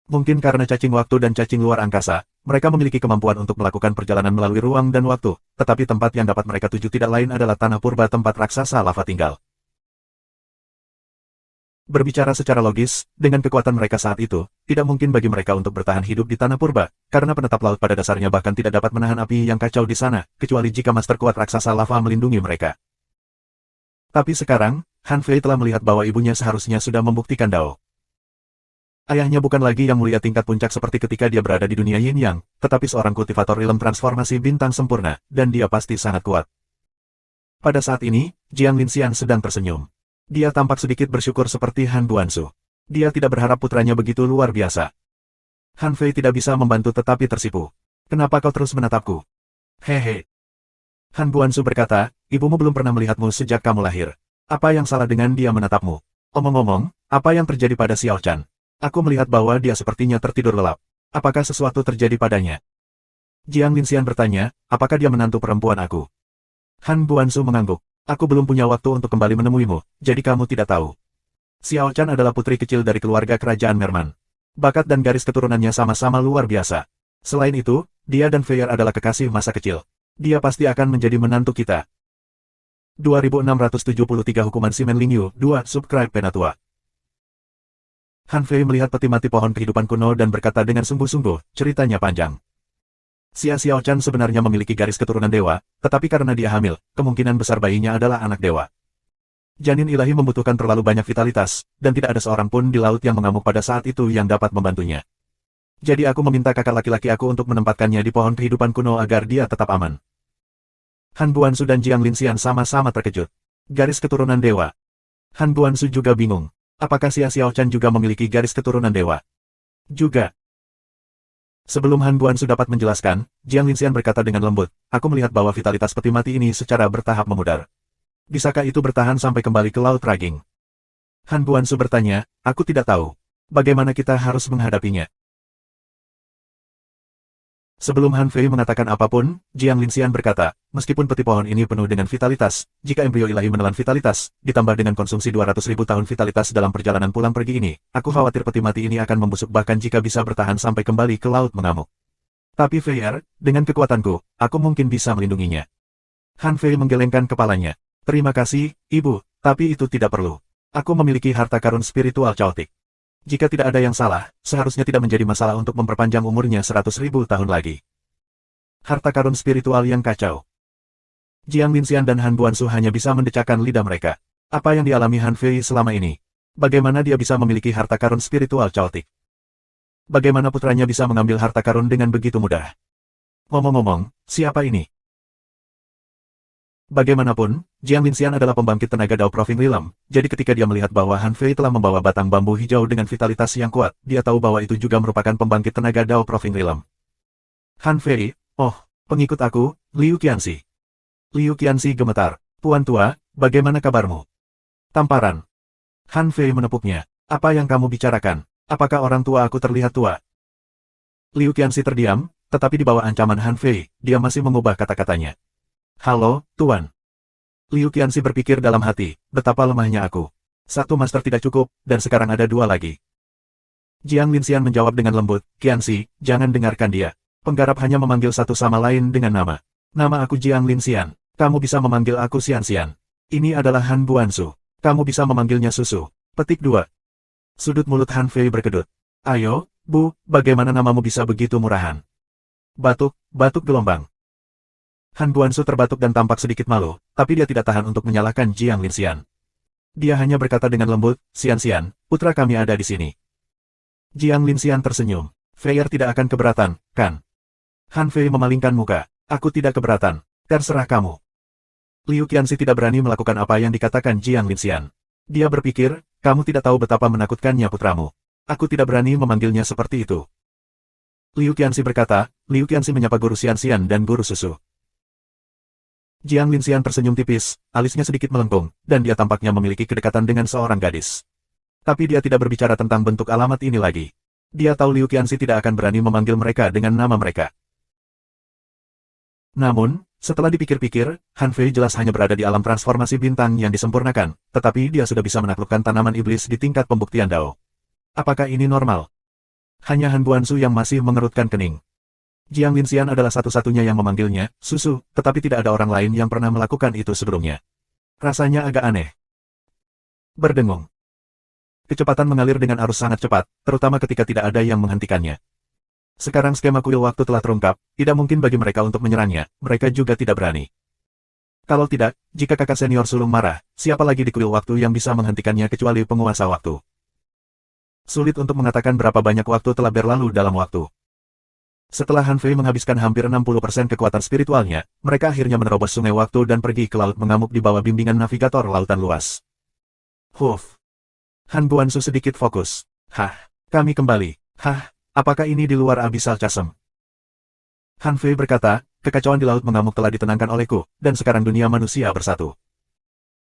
Mungkin karena cacing waktu dan cacing luar angkasa, mereka memiliki kemampuan untuk melakukan perjalanan melalui ruang dan waktu, tetapi tempat yang dapat mereka tuju tidak lain adalah tanah purba tempat raksasa lava tinggal. Berbicara secara logis, dengan kekuatan mereka saat itu, tidak mungkin bagi mereka untuk bertahan hidup di tanah purba, karena penetap laut pada dasarnya bahkan tidak dapat menahan api yang kacau di sana, kecuali jika master kuat raksasa lava melindungi mereka. Tapi sekarang, Han Fei telah melihat bahwa ibunya seharusnya sudah membuktikan Dao. Ayahnya bukan lagi yang mulia tingkat puncak seperti ketika dia berada di dunia Yin Yang, tetapi seorang kultivator ilmu transformasi bintang sempurna, dan dia pasti sangat kuat. Pada saat ini, Jiang Linxian sedang tersenyum. Dia tampak sedikit bersyukur seperti Han Guanzu. Dia tidak berharap putranya begitu luar biasa. Han Fei tidak bisa membantu tetapi tersipu. Kenapa kau terus menatapku? Hehe. Han Guanzu berkata, ibumu belum pernah melihatmu sejak kamu lahir. Apa yang salah dengan dia menatapmu? Omong-omong, apa yang terjadi pada Xiao Chan? Aku melihat bahwa dia sepertinya tertidur lelap. Apakah sesuatu terjadi padanya? Jiang Linxian bertanya, apakah dia menantu perempuan aku? Han Guanzu mengangguk. Aku belum punya waktu untuk kembali menemuimu, jadi kamu tidak tahu. Xiao Chan adalah putri kecil dari keluarga kerajaan Merman. Bakat dan garis keturunannya sama-sama luar biasa. Selain itu, dia dan Feier adalah kekasih masa kecil. Dia pasti akan menjadi menantu kita. 2673 Hukuman Simen Lingyu, 2. Subscribe Penatua. Han Fei melihat peti mati pohon kehidupan kuno dan berkata dengan sungguh-sungguh, ceritanya panjang. Xia Xiaochan sebenarnya memiliki garis keturunan dewa, tetapi karena dia hamil, kemungkinan besar bayinya adalah anak dewa. Janin ilahi membutuhkan terlalu banyak vitalitas, dan tidak ada seorang pun di laut yang mengamuk pada saat itu yang dapat membantunya. Jadi aku meminta kakak laki-laki aku untuk menempatkannya di pohon kehidupan kuno agar dia tetap aman. Han Guanzu dan Jiang Linxian sama-sama terkejut. Garis keturunan dewa. Han Guanzu juga bingung. Apakah Xia Xiaochan juga memiliki garis keturunan dewa? Juga. Sebelum Han Guanzu dapat menjelaskan, Jiang Linxian berkata dengan lembut, aku melihat bahwa vitalitas peti mati ini secara bertahap memudar. Bisakah itu bertahan sampai kembali ke Laut Raging? Han Guanzu bertanya, aku tidak tahu. Bagaimana kita harus menghadapinya? Sebelum Han Fei mengatakan apapun, Jiang Linxian berkata, meskipun peti pohon ini penuh dengan vitalitas, jika embrio ilahi menelan vitalitas, ditambah dengan konsumsi 200.000 tahun vitalitas dalam perjalanan pulang pergi ini, aku khawatir peti mati ini akan membusuk bahkan jika bisa bertahan sampai kembali ke laut mengamuk. Tapi Feier, dengan kekuatanku, aku mungkin bisa melindunginya. Han Fei menggelengkan kepalanya. Terima kasih, Ibu, tapi itu tidak perlu. Aku memiliki harta karun spiritual caotik. Jika tidak ada yang salah, seharusnya tidak menjadi masalah untuk memperpanjang umurnya 100.000 tahun lagi. Harta karun spiritual yang kacau. Jiang Linxian dan Han Buansu hanya bisa mendecakkan lidah mereka. Apa yang dialami Han Fei selama ini? Bagaimana dia bisa memiliki harta karun spiritual caotik? Bagaimana putranya bisa mengambil harta karun dengan begitu mudah? Ngomong-ngomong, siapa ini? Bagaimanapun, Jiang Linxian adalah pembangkit tenaga Dao Proving Realm, jadi ketika dia melihat bahwa Han Fei telah membawa batang bambu hijau dengan vitalitas yang kuat, dia tahu bahwa itu juga merupakan pembangkit tenaga Dao Proving Realm. Han Fei, oh, pengikut aku, Liu Qianxi. Liu Qianxi gemetar. Tuan tua, bagaimana kabarmu? Tamparan. Han Fei menepuknya. Apa yang kamu bicarakan? Apakah orang tua aku terlihat tua? Liu Qianxi terdiam, tetapi di bawah ancaman Han Fei, dia masih mengubah kata-katanya. Halo, Tuan. Liu Qianxi berpikir dalam hati, betapa lemahnya aku. Satu master tidak cukup, dan sekarang ada dua lagi. Jiang Linxian menjawab dengan lembut, Qianxi, jangan dengarkan dia. Penggarap hanya memanggil satu sama lain dengan nama. Nama aku Jiang Linxian. Kamu bisa memanggil aku Xian. Ini adalah Han Buansu. Kamu bisa memanggilnya Susu. Petik 2. Sudut mulut Han Fei berkedut. Ayo, Bu, bagaimana namamu bisa begitu murahan? Batuk gelombang. Han Buansu terbatuk dan tampak sedikit malu, tapi dia tidak tahan untuk menyalahkan Jiang Linxian. Dia hanya berkata dengan lembut, Xian, putra kami ada di sini. Jiang Linxian tersenyum. Feier tidak akan keberatan, kan? Han Fei memalingkan muka. Aku tidak keberatan. Terserah kamu. Liu Qianxi tidak berani melakukan apa yang dikatakan Jiang Linxian. Dia berpikir, kamu tidak tahu betapa menakutkannya putramu. Aku tidak berani memanggilnya seperti itu. Liu Qianxi berkata, Liu Qianxi menyapa guru Xian dan guru Susu. Jiang Linxian tersenyum tipis, alisnya sedikit melengkung, dan dia tampaknya memiliki kedekatan dengan seorang gadis. Tapi dia tidak berbicara tentang bentuk alamat ini lagi. Dia tahu Liu Qianxi tidak akan berani memanggil mereka dengan nama mereka. Namun, setelah dipikir-pikir, Han Fei jelas hanya berada di alam transformasi bintang yang disempurnakan, tetapi dia sudah bisa menaklukkan tanaman iblis di tingkat pembuktian Dao. Apakah ini normal? Hanya Han Buansu yang masih mengerutkan kening. Jiang Linxian adalah satu-satunya yang memanggilnya, Susu, tetapi tidak ada orang lain yang pernah melakukan itu sebelumnya. Rasanya agak aneh. Berdengung. Kecepatan mengalir dengan arus sangat cepat, terutama ketika tidak ada yang menghentikannya. Sekarang skema kuil waktu telah terungkap, tidak mungkin bagi mereka untuk menyerangnya, mereka juga tidak berani. Kalau tidak, jika kakak senior sulung marah, siapa lagi di kuil waktu yang bisa menghentikannya kecuali penguasa waktu? Sulit untuk mengatakan berapa banyak waktu telah berlalu dalam waktu. Setelah Han Fei menghabiskan hampir 60% kekuatan spiritualnya, mereka akhirnya menerobos sungai waktu dan pergi ke laut mengamuk di bawah bimbingan navigator lautan luas. Huff. Han Buansu sedikit fokus. Hah, kami kembali. Hah. Apakah ini di luar Abyssal Chasm? Han Fei berkata, kekacauan di laut mengamuk telah ditenangkan olehku, dan sekarang dunia manusia bersatu.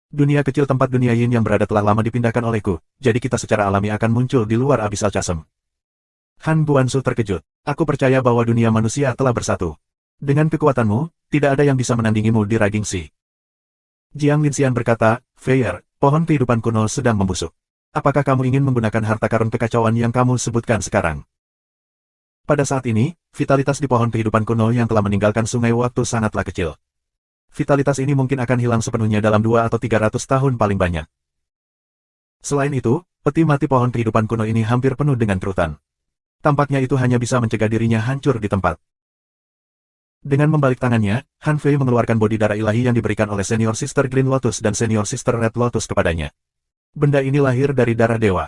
Dunia kecil tempat dunia Yin yang berada telah lama dipindahkan olehku, jadi kita secara alami akan muncul di luar Abyssal Chasm. Han Buansu terkejut. Aku percaya bahwa dunia manusia telah bersatu. Dengan kekuatanmu, tidak ada yang bisa menandingimu di Raging Sea. Jiang Linxian berkata, Feier, pohon kehidupan kuno sedang membusuk. Apakah kamu ingin menggunakan harta karun kekacauan yang kamu sebutkan sekarang? Pada saat ini, vitalitas di pohon kehidupan kuno yang telah meninggalkan sungai waktu sangatlah kecil. Vitalitas ini mungkin akan hilang sepenuhnya dalam 2 atau 300 tahun paling banyak. Selain itu, peti mati pohon kehidupan kuno ini hampir penuh dengan kerutan. Tampaknya itu hanya bisa mencegah dirinya hancur di tempat. Dengan membalik tangannya, Han Fei mengeluarkan bodi darah ilahi yang diberikan oleh Senior Sister Green Lotus dan Senior Sister Red Lotus kepadanya. Benda ini lahir dari darah dewa.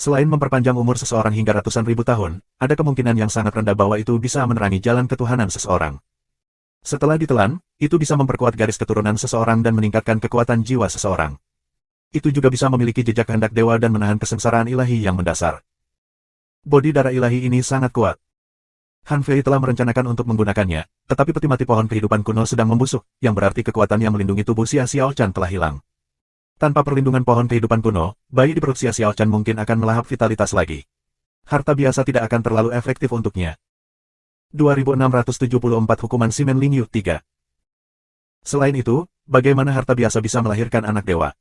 Selain memperpanjang umur seseorang hingga ratusan ribu tahun, ada kemungkinan yang sangat rendah bahwa itu bisa menerangi jalan ketuhanan seseorang. Setelah ditelan, itu bisa memperkuat garis keturunan seseorang dan meningkatkan kekuatan jiwa seseorang. Itu juga bisa memiliki jejak kehendak dewa dan menahan kesengsaraan ilahi yang mendasar. Bodi darah ilahi ini sangat kuat. Han Fei telah merencanakan untuk menggunakannya, tetapi peti mati pohon kehidupan kuno sedang membusuk, yang berarti kekuatan yang melindungi tubuh Xia Xiaochan telah hilang. Tanpa perlindungan pohon kehidupan kuno, bayi di perut Xia Xiaochan mungkin akan melahap vitalitas lagi. Harta biasa tidak akan terlalu efektif untuknya. 2674 Hukuman Simen Lingyu 3. Selain itu, bagaimana harta biasa bisa melahirkan anak dewa?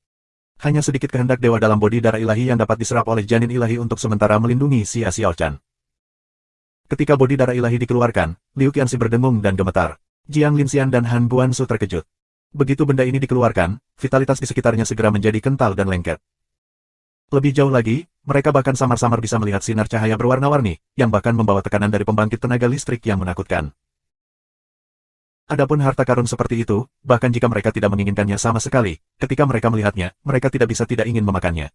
Hanya sedikit kehendak dewa dalam bodi darah ilahi yang dapat diserap oleh janin ilahi untuk sementara melindungi Xia Xiaochan. Ketika bodi darah ilahi dikeluarkan, Liu Qianxi berdengung dan gemetar. Jiang Linxian dan Han Buansu terkejut. Begitu benda ini dikeluarkan, vitalitas di sekitarnya segera menjadi kental dan lengket. Lebih jauh lagi, mereka bahkan samar-samar bisa melihat sinar cahaya berwarna-warni, yang bahkan membawa tekanan dari pembangkit tenaga listrik yang menakutkan. Adapun harta karun seperti itu, bahkan jika mereka tidak menginginkannya sama sekali, ketika mereka melihatnya, mereka tidak bisa tidak ingin memakannya.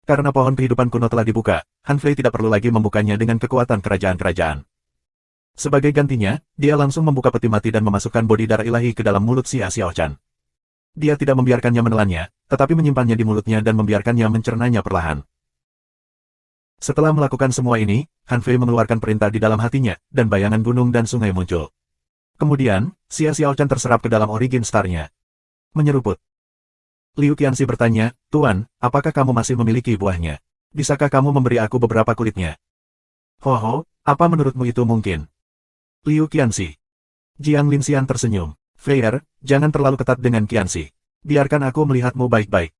Karena pohon kehidupan kuno telah dibuka, Han Fei tidak perlu lagi membukanya dengan kekuatan kerajaan-kerajaan. Sebagai gantinya, dia langsung membuka peti mati dan memasukkan bodi darah ilahi ke dalam mulut Xia Xiaochan. Dia tidak membiarkannya menelannya, tetapi menyimpannya di mulutnya dan membiarkannya mencernanya perlahan. Setelah melakukan semua ini, Han Fei mengeluarkan perintah di dalam hatinya, dan bayangan gunung dan sungai muncul. Kemudian, Xia Xiaochan terserap ke dalam origin star-nya. Menyeruput. Liu Qianxi bertanya, Tuan, apakah kamu masih memiliki buahnya? Bisakah kamu memberi aku beberapa kulitnya? Ho, apa menurutmu itu mungkin? Liu Qianxi. Jiang Linxian tersenyum. Feier, jangan terlalu ketat dengan Qianxi. Biarkan aku melihatmu baik-baik.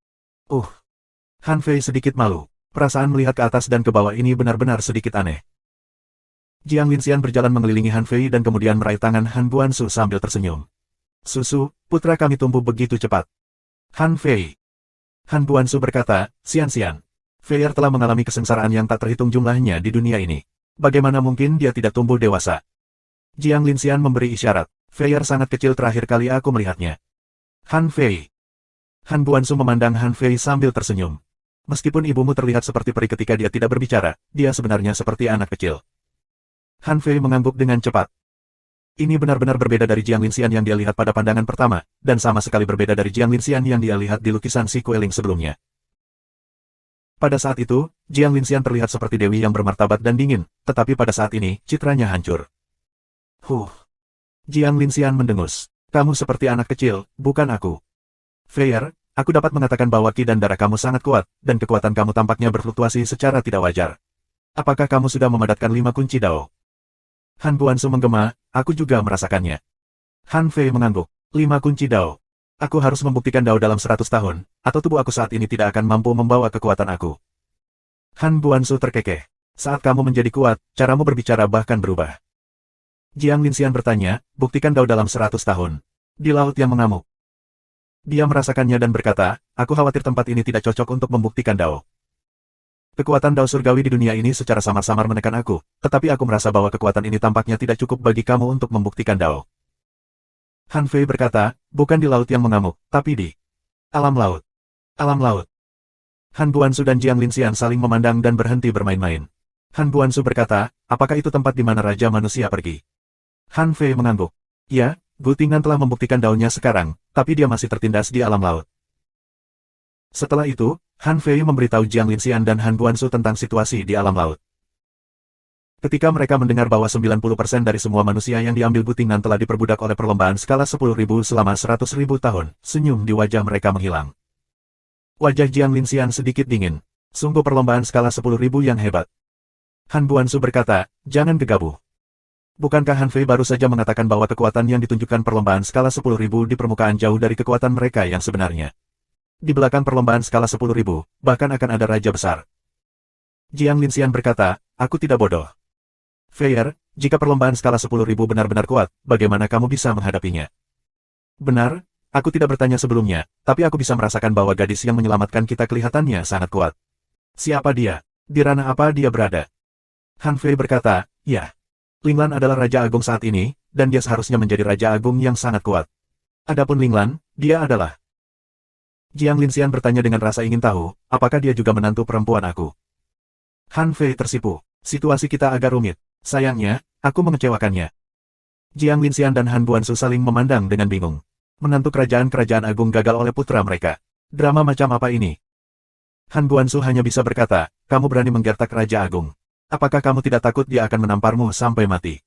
Han Fei sedikit malu. Perasaan melihat ke atas dan ke bawah ini benar-benar sedikit aneh. Jiang Linxian berjalan mengelilingi Han Fei dan kemudian meraih tangan Han Buansu sambil tersenyum. Susu, putra kami tumbuh begitu cepat. Han Fei. Han Buansu berkata, Xian. Feier telah mengalami kesengsaraan yang tak terhitung jumlahnya di dunia ini. Bagaimana mungkin dia tidak tumbuh dewasa? Jiang Linxian memberi isyarat. Feier sangat kecil terakhir kali aku melihatnya. Han Fei. Han Buansu memandang Han Fei sambil tersenyum. Meskipun ibumu terlihat seperti peri ketika dia tidak berbicara, dia sebenarnya seperti anak kecil. Han Fei mengangguk dengan cepat. Ini benar-benar berbeda dari Jiang Linxian yang dia lihat pada pandangan pertama, dan sama sekali berbeda dari Jiang Linxian yang dia lihat di lukisan si Kueling sebelumnya. Pada saat itu, Jiang Linxian terlihat seperti dewi yang bermartabat dan dingin, tetapi pada saat ini, citranya hancur. Jiang Linxian mendengus. Kamu seperti anak kecil, bukan aku. Feier, aku dapat mengatakan bahwa ki dan darah kamu sangat kuat, dan kekuatan kamu tampaknya berfluktuasi secara tidak wajar. Apakah kamu sudah memadatkan 5 kunci Dao? Han Buansu menggema, aku juga merasakannya. Han Fei mengangguk. 5 kunci Dao. Aku harus membuktikan Dao dalam 100 tahun, atau tubuh aku saat ini tidak akan mampu membawa kekuatan aku. Han Buansu terkekeh. Saat kamu menjadi kuat, caramu berbicara bahkan berubah. Jiang Linxian bertanya, buktikan Dao dalam 100 tahun. Di laut yang mengamuk. Dia merasakannya dan berkata, aku khawatir tempat ini tidak cocok untuk membuktikan Dao. Kekuatan Dao surgawi di dunia ini secara samar-samar menekan aku, tetapi aku merasa bahwa kekuatan ini tampaknya tidak cukup bagi kamu untuk membuktikan Dao. Han Fei berkata, bukan di laut yang mengamuk, tapi di alam laut. Alam laut. Han Buansu dan Jiang Linxian saling memandang dan berhenti bermain-main. Han Buansu berkata, apakah itu tempat di mana Raja Manusia pergi? Han Fei mengangguk. Ya, Gu Tingnan telah membuktikan Dao-nya sekarang, tapi dia masih tertindas di alam laut. Setelah itu, Han Fei memberitahu Jiang Linxian dan Han Buansu tentang situasi di alam laut. Ketika mereka mendengar bahwa 90% dari semua manusia yang diambil Gu Tingnan telah diperbudak oleh perlombaan skala 10.000 selama 100.000 tahun, senyum di wajah mereka menghilang. Wajah Jiang Linxian sedikit dingin. Sungguh perlombaan skala 10.000 yang hebat. Han Buansu berkata, jangan gegabah. Bukankah Han Fei baru saja mengatakan bahwa kekuatan yang ditunjukkan perlombaan skala 10.000 di permukaan jauh dari kekuatan mereka yang sebenarnya? Di belakang perlombaan skala 10.000, bahkan akan ada raja besar. Jiang Linxian berkata, aku tidak bodoh. Feier, jika perlombaan skala 10.000 benar-benar kuat, bagaimana kamu bisa menghadapinya? Benar, aku tidak bertanya sebelumnya, tapi aku bisa merasakan bahwa gadis yang menyelamatkan kita kelihatannya sangat kuat. Siapa dia? Di ranah apa dia berada? Han Fei berkata, ya. Linglan adalah Raja Agung saat ini, dan dia seharusnya menjadi Raja Agung yang sangat kuat. Adapun Linglan, dia adalah... Jiang Linxian bertanya dengan rasa ingin tahu, apakah dia juga menantu perempuan aku? Han Fei tersipu. Situasi kita agak rumit. Sayangnya, aku mengecewakannya. Jiang Linxian dan Han Buansu saling memandang dengan bingung. Menantu kerajaan-kerajaan agung gagal oleh putra mereka. Drama macam apa ini? Han Buansu hanya bisa berkata, kamu berani menggertak Raja Agung. Apakah kamu tidak takut dia akan menamparmu sampai mati?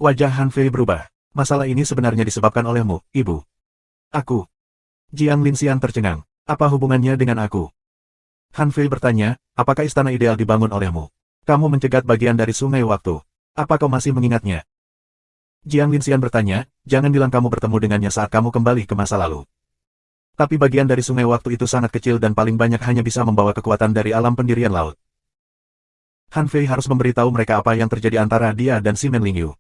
Wajah Han Fei berubah. Masalah ini sebenarnya disebabkan olehmu, ibu. Aku. Jiang Linxian tercengang. Apa hubungannya dengan aku? Han Fei bertanya, apakah istana ideal dibangun olehmu? Kamu mencegat bagian dari sungai waktu. Apa kau masih mengingatnya? Jiang Linxian bertanya, jangan bilang kamu bertemu dengannya saat kamu kembali ke masa lalu. Tapi bagian dari sungai waktu itu sangat kecil dan paling banyak hanya bisa membawa kekuatan dari alam pendirian laut. Han Fei harus memberitahu mereka apa yang terjadi antara dia dan si Men Lingyu.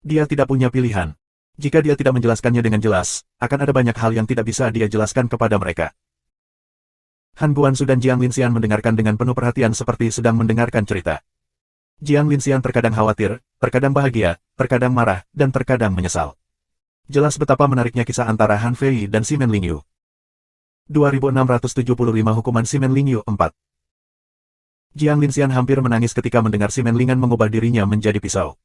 Dia tidak punya pilihan. Jika dia tidak menjelaskannya dengan jelas, akan ada banyak hal yang tidak bisa dia jelaskan kepada mereka. Han Buansu dan Jiang Linxian mendengarkan dengan penuh perhatian seperti sedang mendengarkan cerita. Jiang Linxian terkadang khawatir, terkadang bahagia, terkadang marah, dan terkadang menyesal. Jelas betapa menariknya kisah antara Han Fei dan Simen Lingyu. 2675 Hukuman Simen Lingyu 4. Jiang Linxian hampir menangis ketika mendengar Simen Lingan mengubah dirinya menjadi pisau.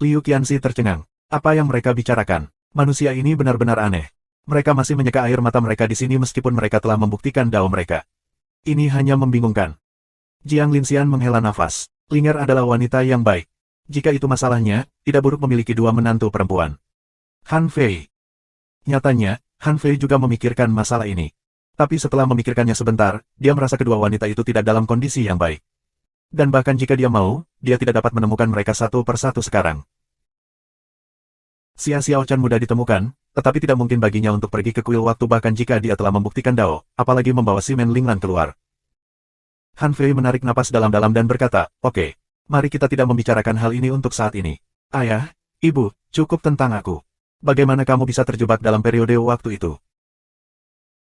Liu Qianxi tercengang. Apa yang mereka bicarakan? Manusia ini benar-benar aneh. Mereka masih menyeka air mata mereka di sini meskipun mereka telah membuktikan dao mereka. Ini hanya membingungkan. Jiang Linxian menghela nafas. Linger adalah wanita yang baik. Jika itu masalahnya, tidak buruk memiliki dua menantu perempuan. Han Fei. Nyatanya, Han Fei juga memikirkan masalah ini. Tapi setelah memikirkannya sebentar, dia merasa kedua wanita itu tidak dalam kondisi yang baik. Dan bahkan jika dia mau, dia tidak dapat menemukan mereka satu persatu sekarang. Xia Xiaochan mudah ditemukan, tetapi tidak mungkin baginya untuk pergi ke kuil waktu bahkan jika dia telah membuktikan dao, apalagi membawa Simen Linglan keluar. Han Fei menarik napas dalam-dalam dan berkata, "Oke, mari kita tidak membicarakan hal ini untuk saat ini. Ayah, ibu, cukup tentang aku. Bagaimana kamu bisa terjebak dalam periode waktu itu?"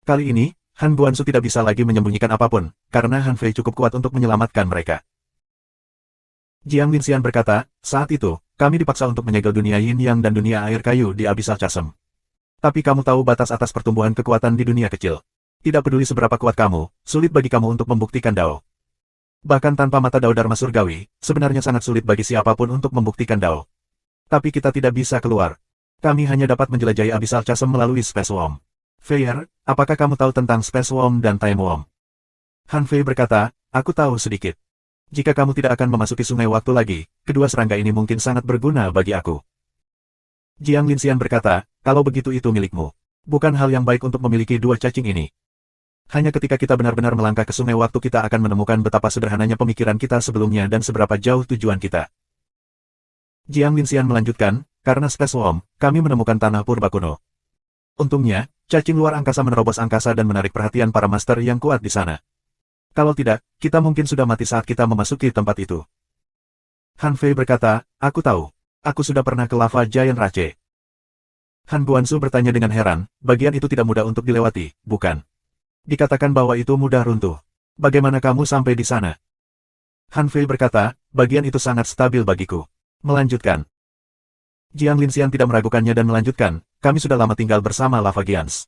Kali ini, Han Guansu tidak bisa lagi menyembunyikan apapun, karena Han Fei cukup kuat untuk menyelamatkan mereka. Jiang Linxian berkata, "Saat itu, kami dipaksa untuk menyegel dunia Yin Yang dan dunia air kayu di Abyssal Chasm. Tapi kamu tahu batas atas pertumbuhan kekuatan di dunia kecil. Tidak peduli seberapa kuat kamu, sulit bagi kamu untuk membuktikan dao. Bahkan tanpa mata dao Dharma Surgawi, sebenarnya sangat sulit bagi siapapun untuk membuktikan dao. Tapi kita tidak bisa keluar. Kami hanya dapat menjelajahi Abyssal Chasm melalui Space Worm. Feier, apakah kamu tahu tentang Space Worm dan Time Worm?" Han Fei berkata, "Aku tahu sedikit. Jika kamu tidak akan memasuki sungai waktu lagi, kedua serangga ini mungkin sangat berguna bagi aku." Jiang Linxian berkata, "Kalau begitu itu milikmu. Bukan hal yang baik untuk memiliki dua cacing ini. Hanya ketika kita benar-benar melangkah ke sungai waktu kita akan menemukan betapa sederhananya pemikiran kita sebelumnya dan seberapa jauh tujuan kita." Jiang Linxian melanjutkan, "Karena Space Worm, kami menemukan tanah purba kuno. Untungnya, cacing luar angkasa menerobos angkasa dan menarik perhatian para master yang kuat di sana. Kalau tidak, kita mungkin sudah mati saat kita memasuki tempat itu." Han Fei berkata, "Aku tahu. Aku sudah pernah ke Lava Giant Rache." Han Guansu bertanya dengan heran, "Bagian itu tidak mudah untuk dilewati, bukan? Dikatakan bahwa itu mudah runtuh. Bagaimana kamu sampai di sana?" Han Fei berkata, "Bagian itu sangat stabil bagiku." Melanjutkan. Jiang Linxian tidak meragukannya dan melanjutkan, "Kami sudah lama tinggal bersama Lava Giants.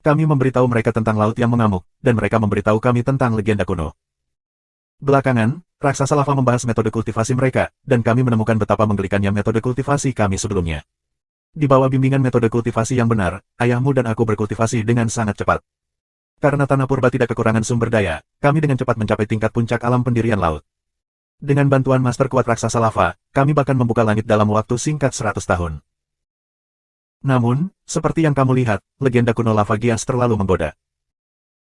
Kami memberitahu mereka tentang laut yang mengamuk, dan mereka memberitahu kami tentang legenda kuno. Belakangan, raksasa lava membahas metode kultivasi mereka, dan kami menemukan betapa menggelikannya metode kultivasi kami sebelumnya. Di bawah bimbingan metode kultivasi yang benar, ayahmu dan aku berkultivasi dengan sangat cepat. Karena tanah purba tidak kekurangan sumber daya, kami dengan cepat mencapai tingkat puncak alam pendirian laut. Dengan bantuan master kuat raksasa lava, kami bahkan membuka langit dalam waktu singkat 100 tahun. Namun, seperti yang kamu lihat, legenda kuno Lava Giants terlalu menggoda.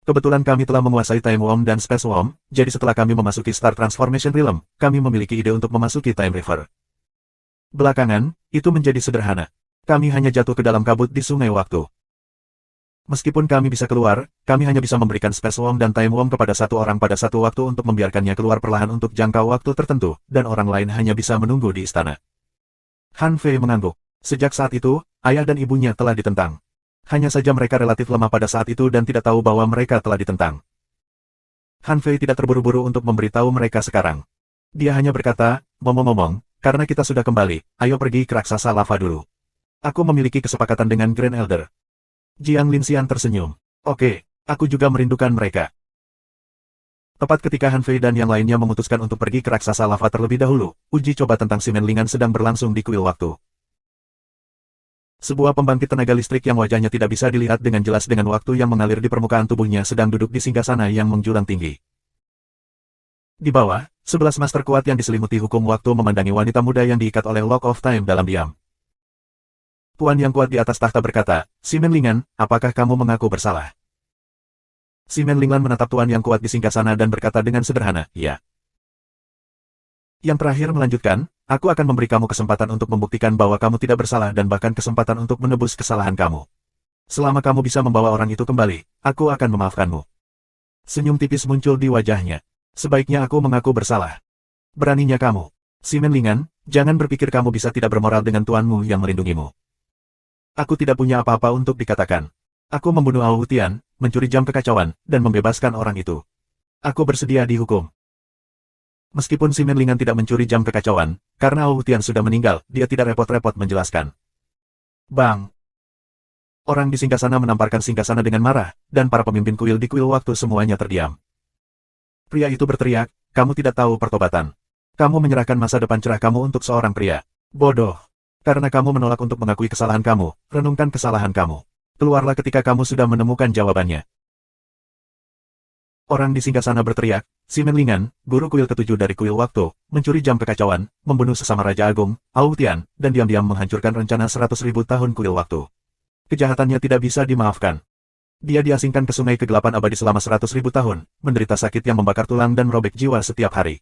Kebetulan kami telah menguasai Time Worm dan Space Worm, jadi setelah kami memasuki Star Transformation Realm, kami memiliki ide untuk memasuki Time River. Belakangan, itu menjadi sederhana. Kami hanya jatuh ke dalam kabut di sungai waktu. Meskipun kami bisa keluar, kami hanya bisa memberikan Space Worm dan Time Worm kepada satu orang pada satu waktu untuk membiarkannya keluar perlahan untuk jangka waktu tertentu, dan orang lain hanya bisa menunggu di istana." Han Fei mengangguk. Sejak saat itu, ayah dan ibunya telah ditentang. Hanya saja mereka relatif lemah pada saat itu dan tidak tahu bahwa mereka telah ditentang. Han Fei tidak terburu-buru untuk memberitahu mereka sekarang. Dia hanya berkata, "Ngomong-ngomong, karena kita sudah kembali, ayo pergi ke raksasa lava dulu. Aku memiliki kesepakatan dengan Grand Elder." Jiang Linxian tersenyum. "Oke, aku juga merindukan mereka." Tepat ketika Han Fei dan yang lainnya memutuskan untuk pergi ke raksasa lava terlebih dahulu, uji coba tentang Simen Lingan sedang berlangsung di kuil waktu. Sebuah pembangkit tenaga listrik yang wajahnya tidak bisa dilihat dengan jelas dengan waktu yang mengalir di permukaan tubuhnya sedang duduk di singgasana yang menjulang tinggi. Di bawah, 11 master kuat yang diselimuti hukum waktu memandangi wanita muda yang diikat oleh Lock of Time dalam diam. Tuan yang kuat di atas tahta berkata, "Simen Lingan, apakah kamu mengaku bersalah?" Simen Lingan menatap tuan yang kuat di singgasana dan berkata dengan sederhana, "Ya." Yang terakhir melanjutkan, "Aku akan memberi kamu kesempatan untuk membuktikan bahwa kamu tidak bersalah dan bahkan kesempatan untuk menebus kesalahan kamu. Selama kamu bisa membawa orang itu kembali, aku akan memaafkanmu." Senyum tipis muncul di wajahnya. "Sebaiknya aku mengaku bersalah. Beraninya kamu. Simen Lingan, jangan berpikir kamu bisa tidak bermoral dengan tuanmu yang melindungimu. Aku tidak punya apa-apa untuk dikatakan. Aku membunuh Ao Tian, mencuri jam kekacauan, dan membebaskan orang itu. Aku bersedia dihukum." Meskipun si Menlingan tidak mencuri jam kekacauan, karena Wu Tian sudah meninggal, dia tidak repot-repot menjelaskan. Bang! Orang di singgasana menamparkan singgasana dengan marah, dan para pemimpin kuil di kuil waktu semuanya terdiam. Pria itu berteriak, kamu tidak tahu pertobatan. Kamu menyerahkan masa depan cerah kamu untuk seorang pria. Bodoh. Karena kamu menolak untuk mengakui kesalahan kamu, renungkan kesalahan kamu. Keluarlah ketika kamu sudah menemukan jawabannya. Orang di singgasana berteriak, si Menlingan, guru kuil ketujuh dari kuil waktu, mencuri jam kekacauan, membunuh sesama Raja Agung, Wu Tian, dan diam-diam menghancurkan rencana 100.000 tahun kuil waktu. Kejahatannya tidak bisa dimaafkan. Dia diasingkan ke sungai kegelapan abadi selama 100.000 tahun, menderita sakit yang membakar tulang dan merobek jiwa setiap hari.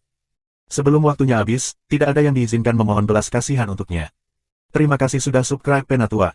Sebelum waktunya habis, tidak ada yang diizinkan memohon belas kasihan untuknya. Terima kasih sudah subscribe Penatua.